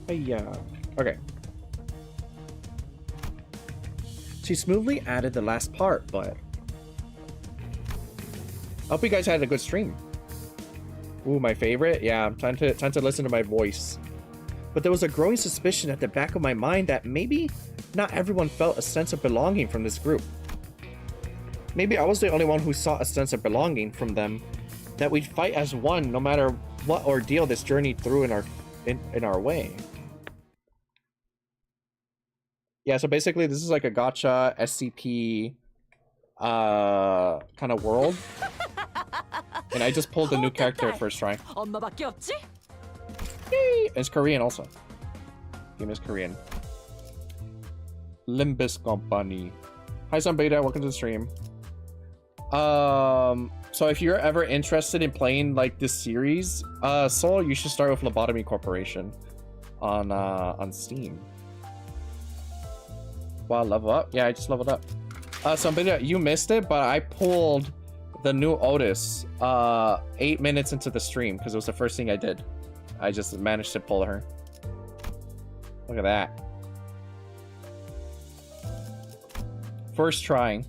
Yeah. Okay. She smoothly added the last part, but I hope you guys had a good stream. Ooh, my favorite? Yeah, I'm trying to listen to my voice. But there was a growing suspicion at the back of my mind that maybe not everyone felt a sense of belonging from this group. Maybe I was the only one who saw a sense of belonging from them, that we'd fight as one no matter what ordeal this journey threw in our way. Yeah, so basically this is like a gacha SCP kind of world. And I just pulled a new character first try. 엄마밖에 없지? Yay! It's Korean also. Game is Korean. Limbus Company. Hi, Beta. Welcome to the stream. So if you're ever interested in playing like this series, Soul, you should start with Lobotomy Corporation on Steam. Wow, level up? Yeah, I just leveled up. Beta, you missed it, but I pulled the new Otis 8 minutes into the stream because it was the first thing I did. I just managed to pull her. Look at that. First trying.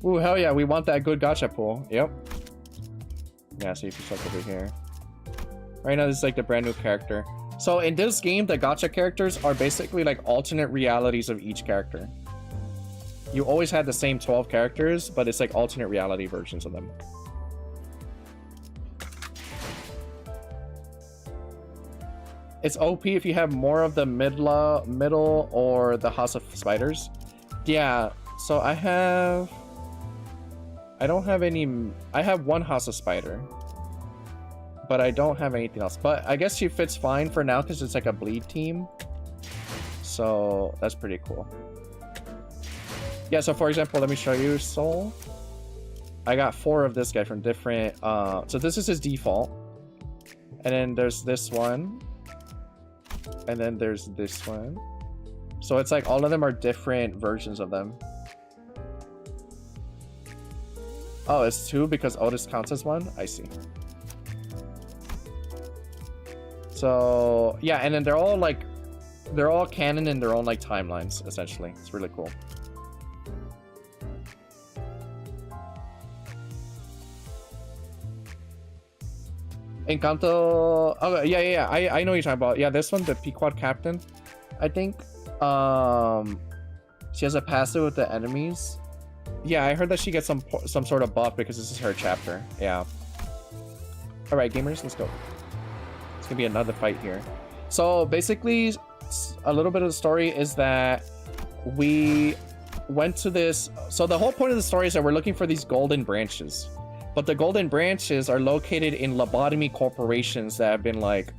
Ooh, hell yeah, we want that good gacha pool. Yep. Yeah, so if you check over here. Right now, this is like the brand new character. So in this game, the gacha characters are basically like alternate realities of each character. You always had the same 12 characters, but it's like alternate reality versions of them. It's OP if you have more of the middle or the House of Spiders. Yeah, so I don't have any. I have one House of Spider, but I don't have anything else. But I guess she fits fine for now because it's like a bleed team. So that's pretty cool. Yeah, so for example, let me show you Soul. I got 4 of this guy from different. So this is his default. And then there's this one. And then there's this one. So it's like all of them are different versions of them. Oh, it's 2 because Otis counts as 1? I see. So yeah, and then they're all canon in their own like timelines, essentially. It's really cool. Encanto. Oh yeah. I know what you're talking about. Yeah, this one, the Pequod Captain. I think she has a passive with the enemies. Yeah, I heard that she gets some sort of buff because this is her chapter. Yeah. All right, gamers, let's go. It's gonna be another fight here. So basically, a little bit of the story is that we went to this. So the whole point of the story is that we're looking for these golden branches. But the golden branches are located in lobotomy corporations that have been like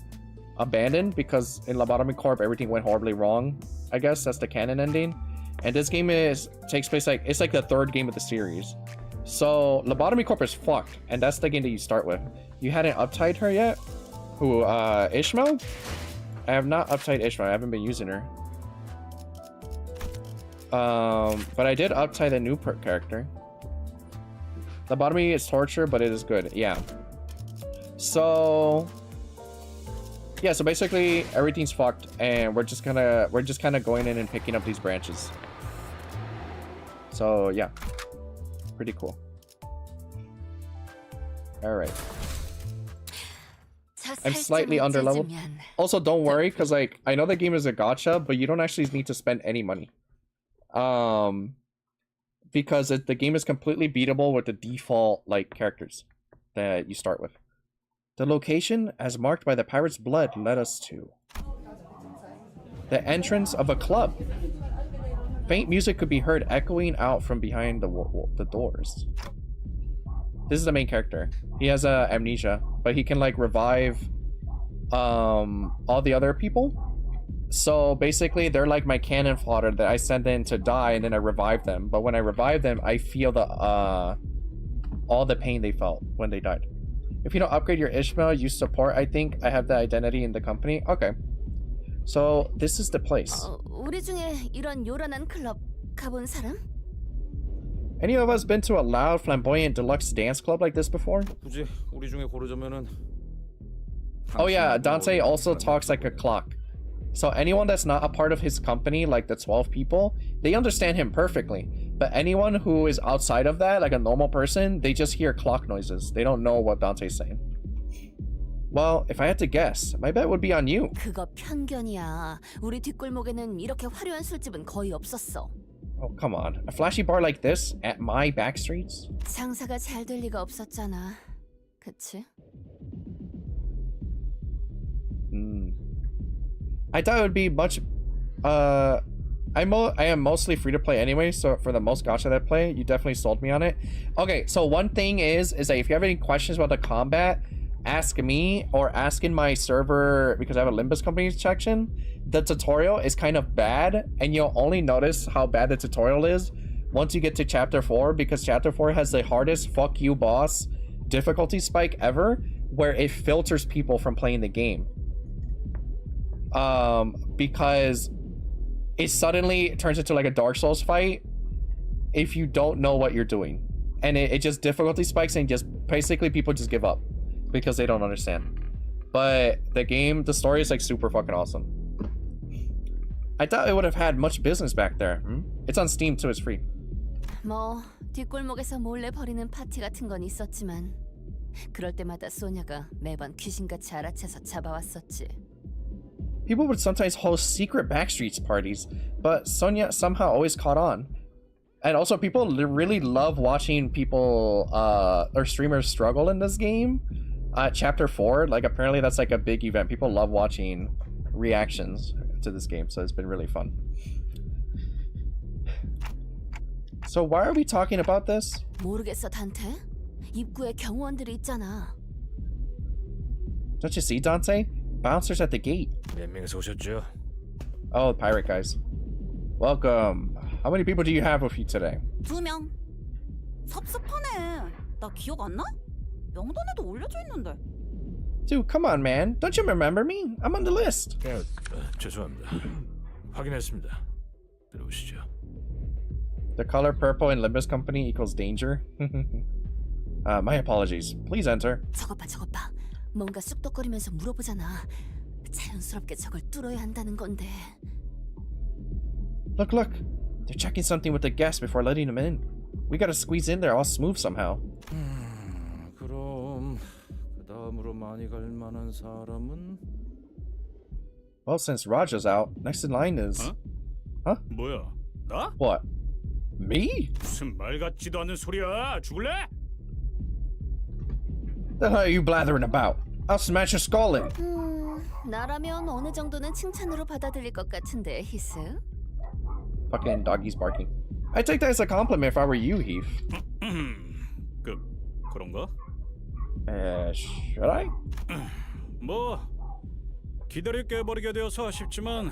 abandoned because in Lobotomy Corp everything went horribly wrong. I guess that's the canon ending. And this game takes place like it's like the 3rd game of the series. So Lobotomy Corp is fucked, and that's the game that you start with. You hadn't uptied her yet? Who, Ishmael? I have not uptied Ishmael. I haven't been using her. But I did uptie the new character. Lobotomy is torture, but it is good. Yeah. So yeah, so basically everything's fucked, and we're just kind of going in and picking up these branches. So yeah, pretty cool. All right. I'm slightly under leveled. Also, don't worry, because like I know the game is a gacha, but you don't actually need to spend any money. Because the game is completely beatable with the default like characters that you start with. The location, as marked by the pirate's blood, led us to the entrance of a club. Faint music could be heard echoing out from behind the doors. This is the main character. He has amnesia, but he can like revive all the other people. So basically, they're like my cannon fodder that I send in to die, and then I revive them. But when I revive them, I feel the all the pain they felt when they died. If you don't upgrade your Ishmael, you support. I think I have the identity in the company. Okay, so this is the place. 우리 중에 이런 요란한 클럽 가본 사람? Any of us been to a loud, flamboyant, deluxe dance club like this before? 굳이 우리 중에 고르자면은. Oh yeah, Dante also talks like a clock. So anyone that's not a part of his company, like the 12 people, they understand him perfectly. But anyone who is outside of that, like a normal person, they just hear clock noises. They don't know what Dante's saying. Well, if I had to guess, my bet would be on you. 그거 편견이야. 우리 뒷골목에는 이렇게 화려한 술집은 거의 없었어. Oh, come on. A flashy bar like this at my back streets? 장사가 잘 될 리가 없었잖아. 그치? I thought it would be much I am mostly free to play anyway, so for the most gacha that I play, you definitely sold me on it. Okay, so one thing is that if you have any questions about the combat, ask me or ask in my server, because I have a Limbus company section. The tutorial is kind of bad, and you'll only notice how bad the tutorial is once you get to chapter 4, because chapter 4 has the hardest fuck you boss difficulty spike ever, where it filters people from playing the game. Because it suddenly turns into like a Dark Souls fight if you don't know what you're doing, and it just difficulty spikes, and just basically people just give up because they don't understand. But the story is like super fucking awesome. I thought it would have had much business back there. It's on Steam too, it's free. 뭐 뒷골목에서 몰래 벌이는 파티 같은 건 있었지만 그럴 때마다 소냐가 매번 귀신같이 알아채서 잡아왔었지. People would sometimes host secret backstreets parties, but Sonya somehow always caught on. And also, people really love watching people or streamers struggle in this game. Chapter 4, like apparently that's like a big event. People love watching reactions to this game, so it's been really fun. So why are we talking about this? 모르겠어, 단테. 입구에 경호원들이 있잖아. Don't you see, Dante? Bouncers at the gate. 몇 명이서 오셨죠? Oh, pirate guys. Welcome. How many people do you have with you today? 2명. 섭섭하네. 나 기억 안 나? 명단에도 올려져 있는데. Dude, come on, man. Don't you remember me? I'm on the list. 죄송합니다. 확인했습니다. 들어오시죠. The color purple in Limbus company equals danger. My apologies. Please enter. 저것 봐. 뭔가 쑥덕거리면서 물어보잖아. 자연스럽게 저걸 뚫어야 한다는 건데. Look. They're checking something with the guests before letting them in. We gotta squeeze in there all smooth somehow. 그럼 그 다음으로 많이 갈 만한 사람은? Well, since Raja's out, next in line is... Huh? 뭐야? 나? What? Me? 무슨 말 같지도 않은 소리야. 죽을래? The hell are you blathering about? I'll smash your skull in. 나라면 어느 정도는 칭찬으로 받아들일 것 같은데, 히스. Fucking doggies barking. I'd take that as a compliment if I were you, Heath. 그런가? Should I? 뭐 기다릴 게 버리게 되어서 아쉽지만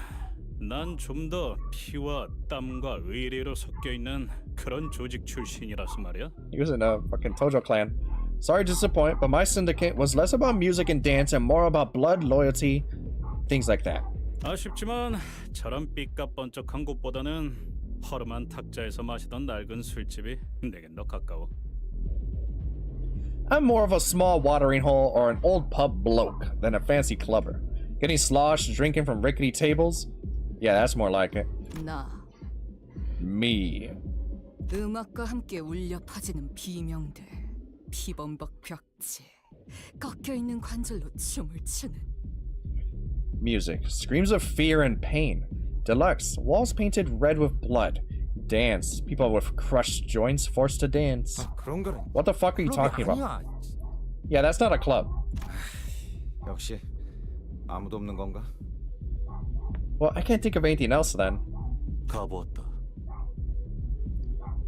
난 좀 더 피와 땀과 의리로 섞여 있는 그런 조직 출신이라서 말이야. He was in a fucking Tojo clan. Sorry to disappoint, but my syndicate was less about music and dance and more about blood, loyalty, things like that. 아쉽지만 저런 삐까뻔쩍한 곳보다는 허름한 탁자에서 마시던 낡은 술집이 내겐 더 가까워. I'm more of a small watering hole or an old pub bloke than a fancy clubber. Getting sloshed, drinking from rickety tables? Yeah, that's more like it. 나 Me. 음악과 함께 울려 퍼지는 비명들, 피범벅 벽지, 꺾여 있는 관절로 춤을 추는. Music. Screams of fear and pain. Deluxe. Walls painted red with blood. Dance. People with crushed joints forced to dance. 그런 거는 What the fuck are you talking about? Yeah, that's not a club. 역시 아무도 없는 건가? Well, I can't think of anything else then. 가보았다.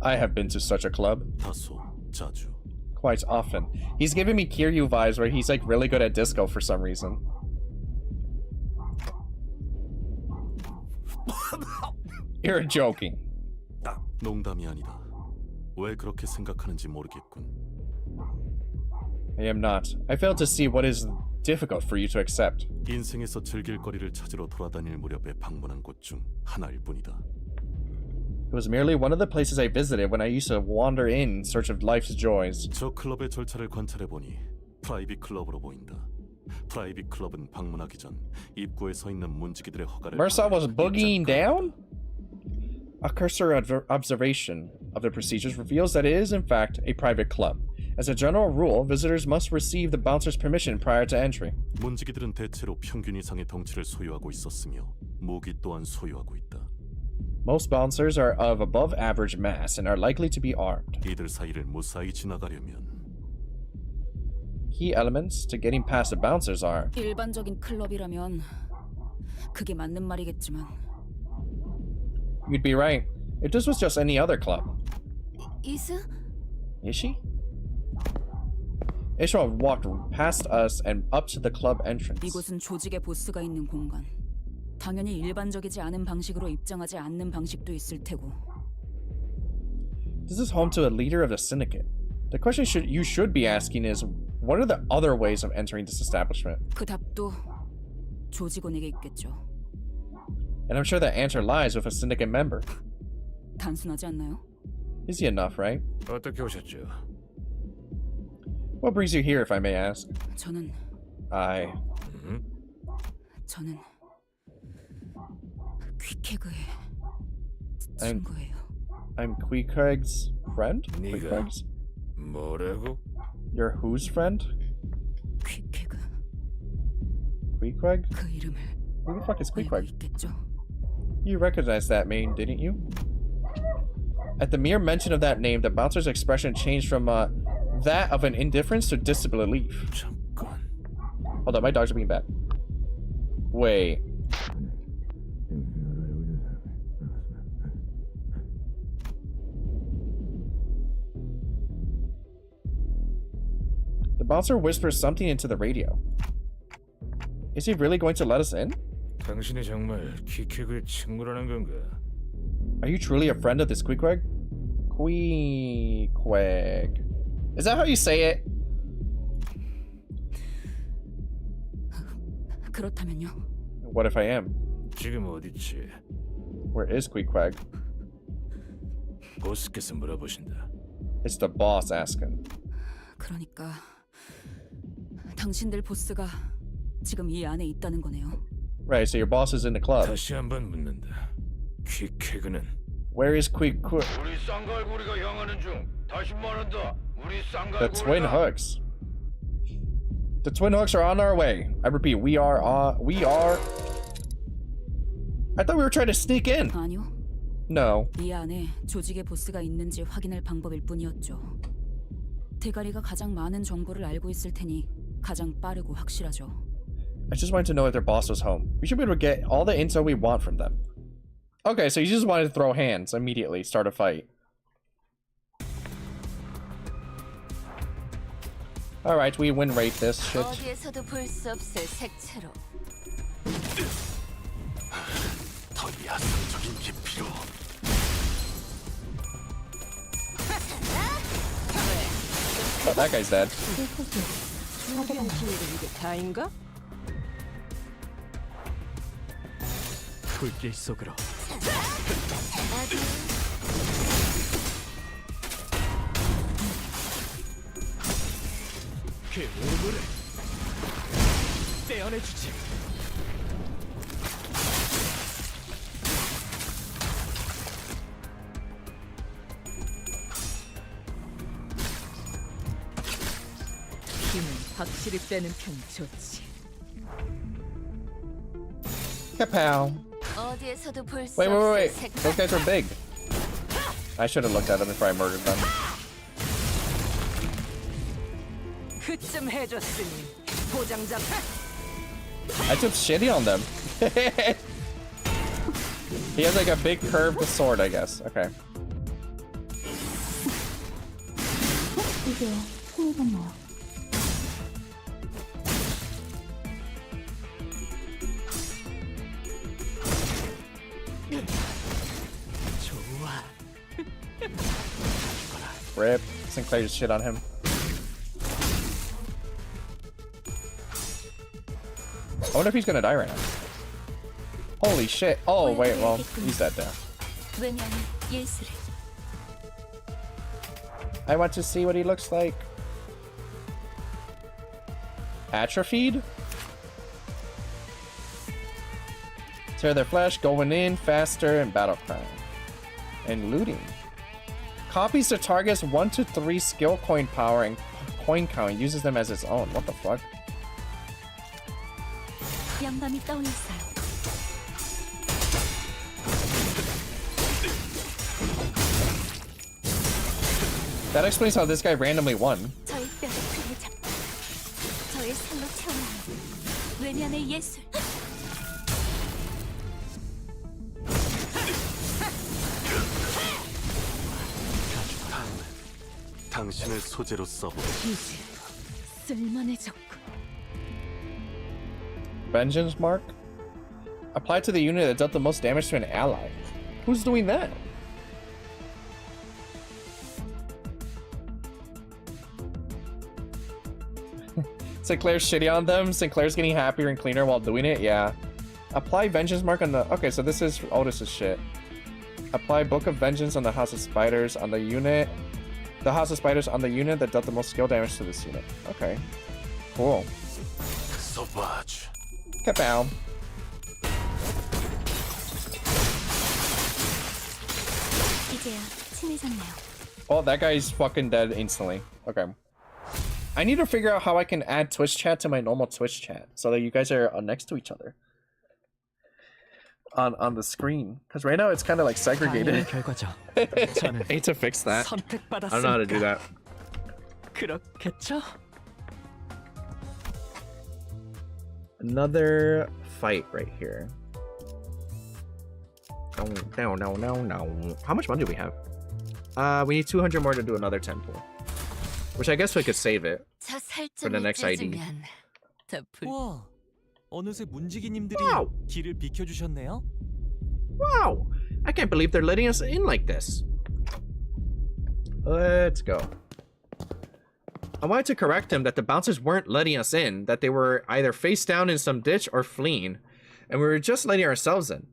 I have been to such a club. 다소 자주. Quite often. He's giving me Kiryu vibes where he's like really good at disco for some reason. You're joking. 농담이 아니다. 왜 그렇게 생각하는지 모르겠군. I am not. I fail to see what is difficult for you to accept. 인생에서 즐길 거리를 찾으러 돌아다닐 무렵에 방문한 곳 중 하나일 뿐이다. It was merely one of the places I visited when I used to wander in search of life's joys. 저 클럽의 절차를 관찰해 보니 프라이빗 클럽으로 보인다. 프라이빗 클럽은 방문하기 전 입구에 서 있는 문지기들의 허가를 Mersa was 받아야 boogieing 입장 down? A cursory observation of the procedures reveals that it is in fact a private club. As a general rule, visitors must receive the bouncer's permission prior to entry. 문지기들은 대체로 평균 이상의 덩치를 소유하고 있었으며 무기 또한 소유하고 있다. Most bouncers are of above average mass and are likely to be armed. 이들 사이를 무사히 지나가려면 Key elements to getting past the bouncers are 일반적인 클럽이라면 그게 맞는 말이겠지만. You'd be right. If this was just any other club. 이수? Is she? Ishwa walked past us and up to the club entrance. 이곳은 조직의 보스가 있는 공간. 당연히 일반적이지 않은 방식으로 입장하지 않는 방식도 있을 테고. This is home to a leader of the syndicate. The question you should be asking is, what are the other ways of entering this establishment? 그 답도 조직원에게 있겠죠. And I'm sure that answer lies with a syndicate member. 단순하지 않나요? Easy enough, right? 어떻게 오셨죠? What brings you here, if I may ask? 저는 퀴케그의 친구예요. I'm Queequeg's friend? 네가 Queequeg's? 뭐라고? You're whose friend? 퀴케그. Queequeg? 그 이름을 Who the fuck is 알고 Queequeg? 있겠죠. You recognized that name, didn't you? At the mere mention of that name, the bouncer's expression changed from that of an indifference to disbelief. 잠깐. Hold on, my dogs are being bad. Wait. The bouncer whispers something into the radio. Is he really going to let us in? 당신이 정말 퀴킥의 친구라는 건가? Are you truly a friend of this Queequeg? Queequeg. Is that how you say it? 그렇다면요. What if I am? 지금 어디지? Where is Queequeg? 보스께서 물어보신다. It's the boss asking. 그러니까 당신들 보스가 지금 이 안에 있다는 거네요. Right, so your boss is in the club. 다시 한번 묻는다. 퀴킥은 Where is Queequeg? 우리 쌍갈고리가 향하는 중. 다시 말한다. 우리 The twin hooks. The twin hooks are on our way. I repeat, we are. I thought we were trying to sneak in. 아니요. No. 이 안에 조직의 보스가 있는지 확인할 방법일 뿐이었죠. 대가리가 가장 많은 정보를 알고 있을 테니 가장 빠르고 확실하죠. I just wanted to know if their boss was home. We should be able to get all the info we want from them. Okay, so you just wanted to throw hands immediately, start a fight. Alright, we win rate this shit. 어디에서도 볼 수 없을 색채로. 더 야성적인 깊이로. Oh, that guy's dead. 이게 다인가? 불길 속으로. 그 의무를 떼어내주지. 힘은 확실히 빼는 편이 좋지. Kapow. 어디에서도 볼 수 Wait, wait, 없을 wait, wait. 색깔. Those guys are big. I should have looked at them before I murdered them. 그쯤 해줬으니 도장 잡혀. I took shitty on them. He has like a big curved sword, I guess. Okay. 이게요. 통일건 나요. 좋아. Rip. Sinclair just shit on him. I wonder if he's gonna die right now. Holy shit. Oh, wait, well, he's dead there. 왜냐면 예술을 I want to see what he looks like. Atrophied? Tear their flesh, going in faster, and battle cry. And looting. Copies the target's 1 to 3 skill coin power and coin count and uses them as its own. What the fuck? 영감이 떠올랐어요. That explains how this guy randomly won. 저의 뼈를 크게 잡고 저의 살로 채워나가는 외면의 예술. 당신을 소재로 써보고 이제 쓸만해졌군. Vengeance mark? Applied to the unit that dealt the most damage to an ally. Who's doing that? Sinclair's shitty on them. Sinclair's getting happier and cleaner while doing it. Yeah. Apply vengeance mark on the... Okay, so this is Otis's shit. Apply Book of Vengeance on the House of Spiders on the unit. The House of Spiders on the unit that dealt the most skill damage to this unit. Okay. Cool. Sauvage. Kapow. 이제야 친해졌네요. Oh, that guy's fucking dead instantly. Okay. I need to figure out how I can add Twitch chat to my normal Twitch chat so that you guys are next to each other on the screen. Because right now it's kind of like segregated. 결과죠. I need to fix that. I don't know how to do that. 그렇겠죠? Another fight right here. No. How much money do we have? We need 200 more to do another temple. Which I guess we could save it 저 for the next ID. 찢으면 더 불. 와, 어느새 문지기님들이 Wow. 길을 비켜주셨네요. Wow! I can't believe they're letting us in like this. Let's go. I wanted to correct him that the bouncers weren't letting us in, that they were either face down in some ditch or fleeing, and we were just letting ourselves in.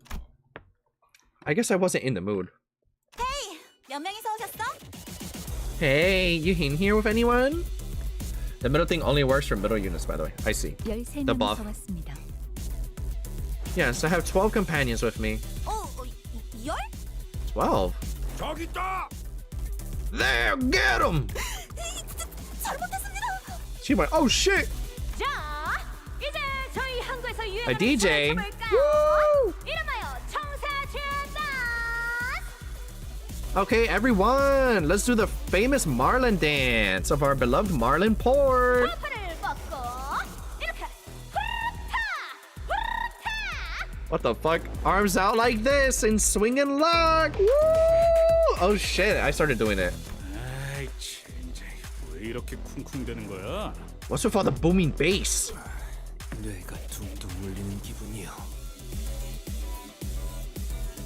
I guess I wasn't in the mood. 몇 명이서 오셨어? Hey, you in here with anyone? The middle thing only works for middle units, by the way. I see. 13명이서 buff. 왔습니다. Yes, I have 12 companions with me. 열? 12? 저기 있다. There, get him! She went, oh shit! 자, 이제 저희 항구에서 A 유행하는 DJ. 볼까요? 이름하여 청사춘다. Okay, everyone, let's do the famous Marlin dance of our beloved Marlin port. 버프를 벗고 이렇게 후루타 후루타. What the fuck? Arms out like this and swing and lock. Woo! Oh shit, I started doing it. 아이 진짜 왜 이렇게 쿵쿵대는 거야? What's with all the booming bass? 뇌가 둥둥 울리는 기분이요.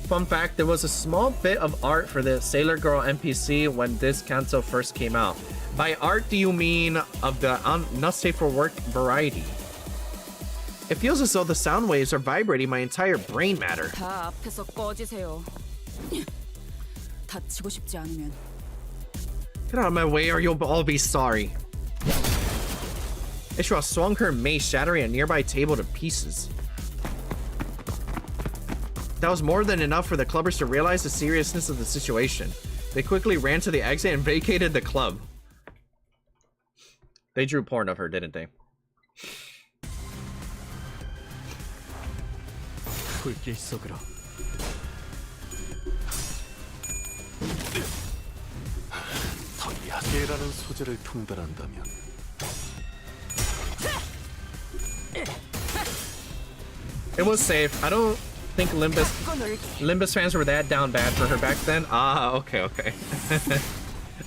Fun fact, there was a small bit of art for the Sailor Girl NPC when this canto first came out. By art, do you mean of the not safe for work variety? It feels as though the sound waves are vibrating my entire brain matter. 다 앞에서 꺼지세요. 다치고 싶지 않으면 Get out of my way or you'll all be sorry. Ishra swung her mace, shattering a nearby table to pieces. That was more than enough for the clubbers to realize the seriousness of the situation. They quickly ran to the exit and vacated the club. They drew porn of her, didn't they? 불길 속으로. 더 약해라는 소재를 통달한다면 It was safe. I don't think Limbus fans were that down bad for her back then. Ah, okay, okay.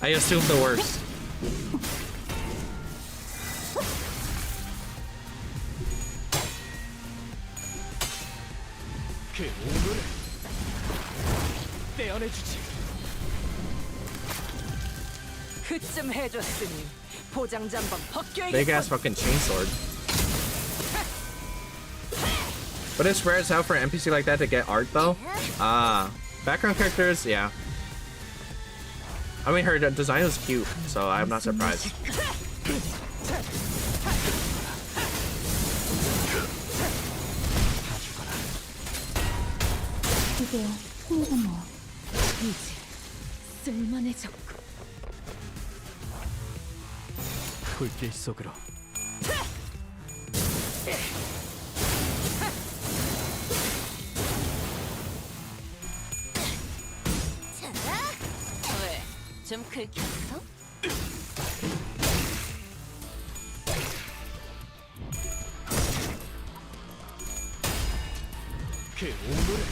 I assumed the worst. 그 오물을 떼어내주지. 그쯤 해줬으니 보장자 한번 Big 벗겨야겠군. ass fucking chainsword. But it's rare as hell for an NPC like that to get art though. Ah, background characters, yeah. I mean, her design was cute, so I'm not surprised. 이제야 승리했네요. 이제 쓸만해졌고. 불길 속으로. 왜? 좀 긁혔어? 그 오물을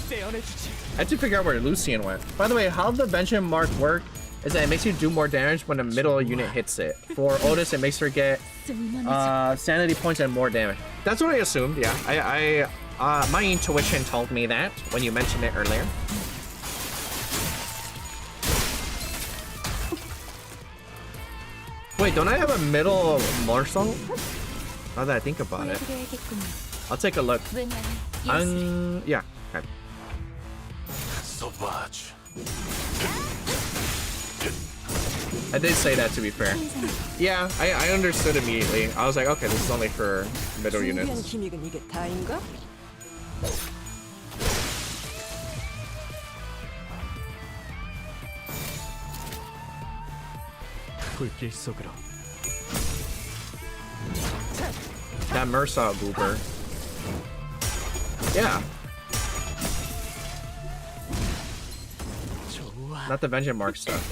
떼어내주지. I had to figure out where Lucian went. By the way, how the benchmark work is that it makes you do more damage when the middle unit hits it. For Otis, it makes her get sanity points and more damage. That's what I assumed. Yeah, my intuition told me that when you mentioned it earlier. Wait, don't I have a middle morsel? Now that I think about it, I'll take a look. Yeah. Okay. Sauvage. I did say that, to be fair. Yeah, I understood immediately. I was like, okay, this is only for middle 준비한 units. 기믹은 이게 다인가? 불길 속으로. That Mersaw goober. Yeah. 좋아. Not the Vengeance Mark stuff.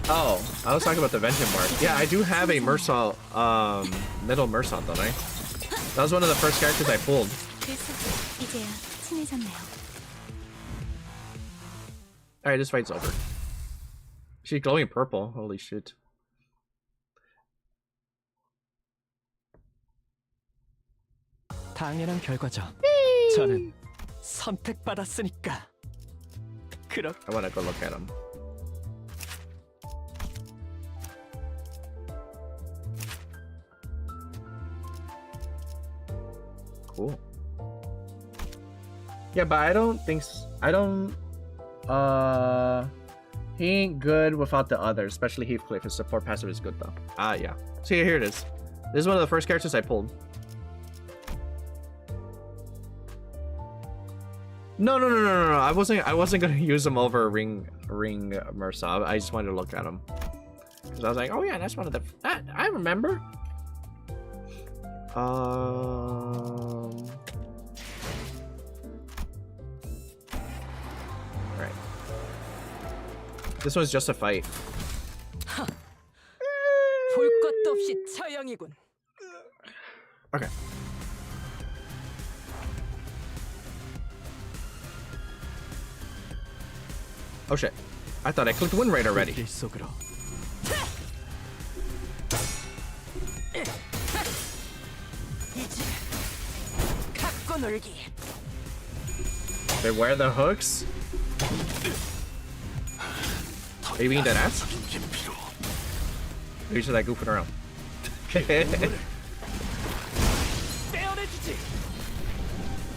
Oh, I was talking about the Vengeance Mark. Yeah, I do have a Mersaw, middle Mersaw, don't I? That was one of the first characters I pulled. 이제야 친해졌네요. Alright, this fight's over. She's glowing purple. Holy shit. 당연한 결과죠. 저는 선택받았으니까. 그렇. I wanna go look at him. Cool. Yeah, but I don't think he ain't good without the others, especially Heathcliff. His support passive is good though. Ah, yeah. See, here it is. This is one of the first characters I pulled. No. I wasn't gonna use him over Ring Mersaw. I just wanted to look at him because I was like, oh yeah, that's one of the. I remember. Right. This one's just a fight. 볼 것도 없이 처형이군. Okay. Oh shit. I thought I clicked win rate already. 불길 속으로. 이제 갖고 놀기. They wear the hooks? Are you being dead ass? Or you just like goofing around? 떼어내주지.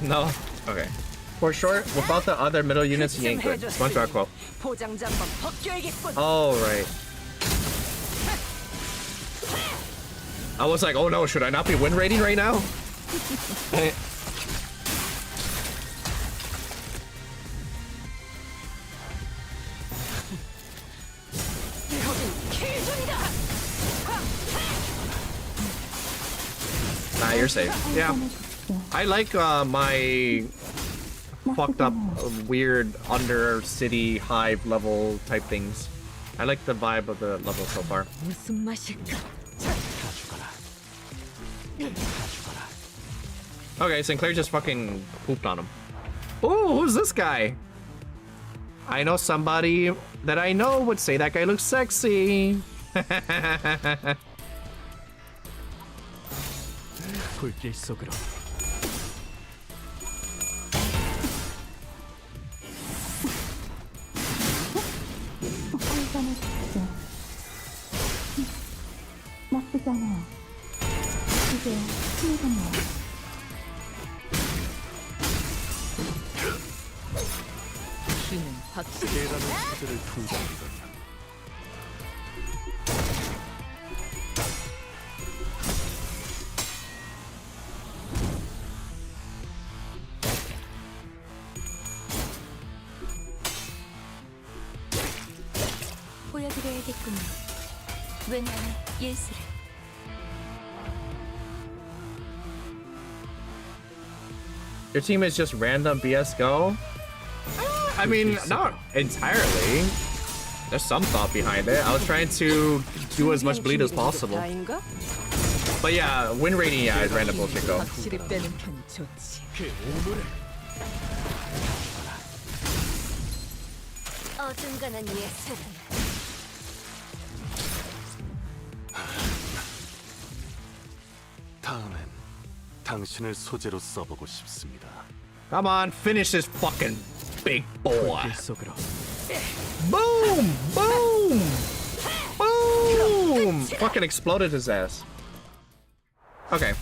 No? Okay. For sure, without the other middle units, he ain't good. SpongeBob quote. 포장지 한번 벗겨야겠군. Oh, right. I was like, oh no, should I not be win rating right now? Nah, you're safe. Yeah. I like my fucked up, weird under-city hive level type things. I like the vibe of the level so far. 무슨 맛일까? Okay, Sinclair just fucking pooped on him. Ooh, who's this guy? I know somebody that I know would say that guy looks sexy. 불길 속으로. 나쁘지 않아요. 이제 힘이잖아요. 이는 확실히 계라는 수들을 통과하거든. 보여드려야겠군요. 왜냐하면 예술을. Your team is just random BS go? I mean, not entirely. There's some thought behind it. I was trying to do as much bleed as possible. 다인가? But yeah, win rating, yeah, is random bullshit go. 확실히 빼는 편이 좋지. 어중간한 예술은 다음엔 당신을 소재로 써보고 싶습니다. Come on, finish this fucking big boy. 불길 속으로. Boom! Boom! Boom! Fucking exploded his ass. Okay.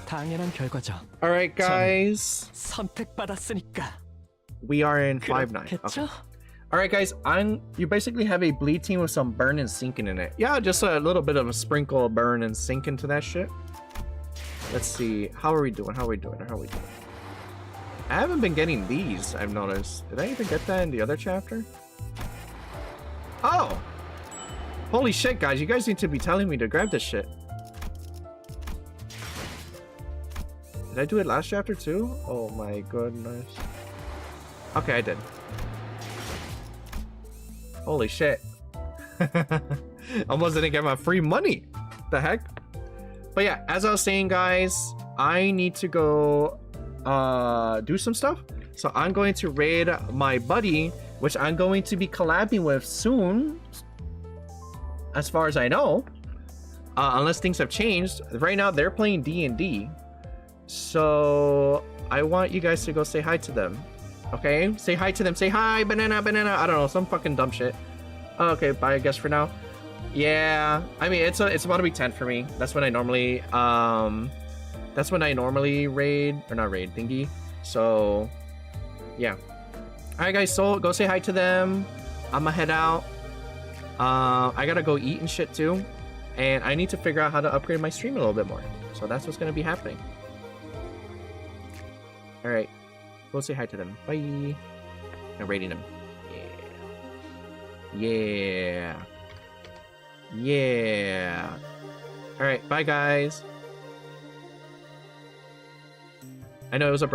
당연한 결과죠. All right, guys. 선택받았으니까. We are in 5-9. Okay. All right, guys. You basically have a bleed team with some burn and sinking in it. Yeah, just a little bit of a sprinkle of burn and sink into that shit. Let's see. How are we doing? How are we doing? I haven't been getting these, I've noticed. Did I even get that in the other chapter? Oh! Holy shit, guys. You guys need to be telling me to grab this shit. Did I do it last chapter too? Oh my goodness. Okay, I did. Holy shit. Almost didn't get my free money. The heck? But yeah, as I was saying, guys, I need to go do some stuff. So I'm going to raid my buddy, which I'm going to be collabing with soon, as far as I know. Unless things have changed. Right now, they're playing D&D. So I want you guys to go say hi to them. Okay? Say hi to them. Say hi, banana, banana. I don't know, some fucking dumb shit. Okay, bye, I guess, for now. Yeah, I mean, it's about to be 10 for me. That's when I normally raid, or not raid, thingy. So yeah. Alright, guys, so go say hi to them. I'ma head out. I gotta go eat and shit too, and I need to figure out how to upgrade my stream a little bit more. So that's what's gonna be happening. Alright, go say hi to them. Bye. I'm raiding them. Yeah. Yeah. Alright, bye guys. I know it was a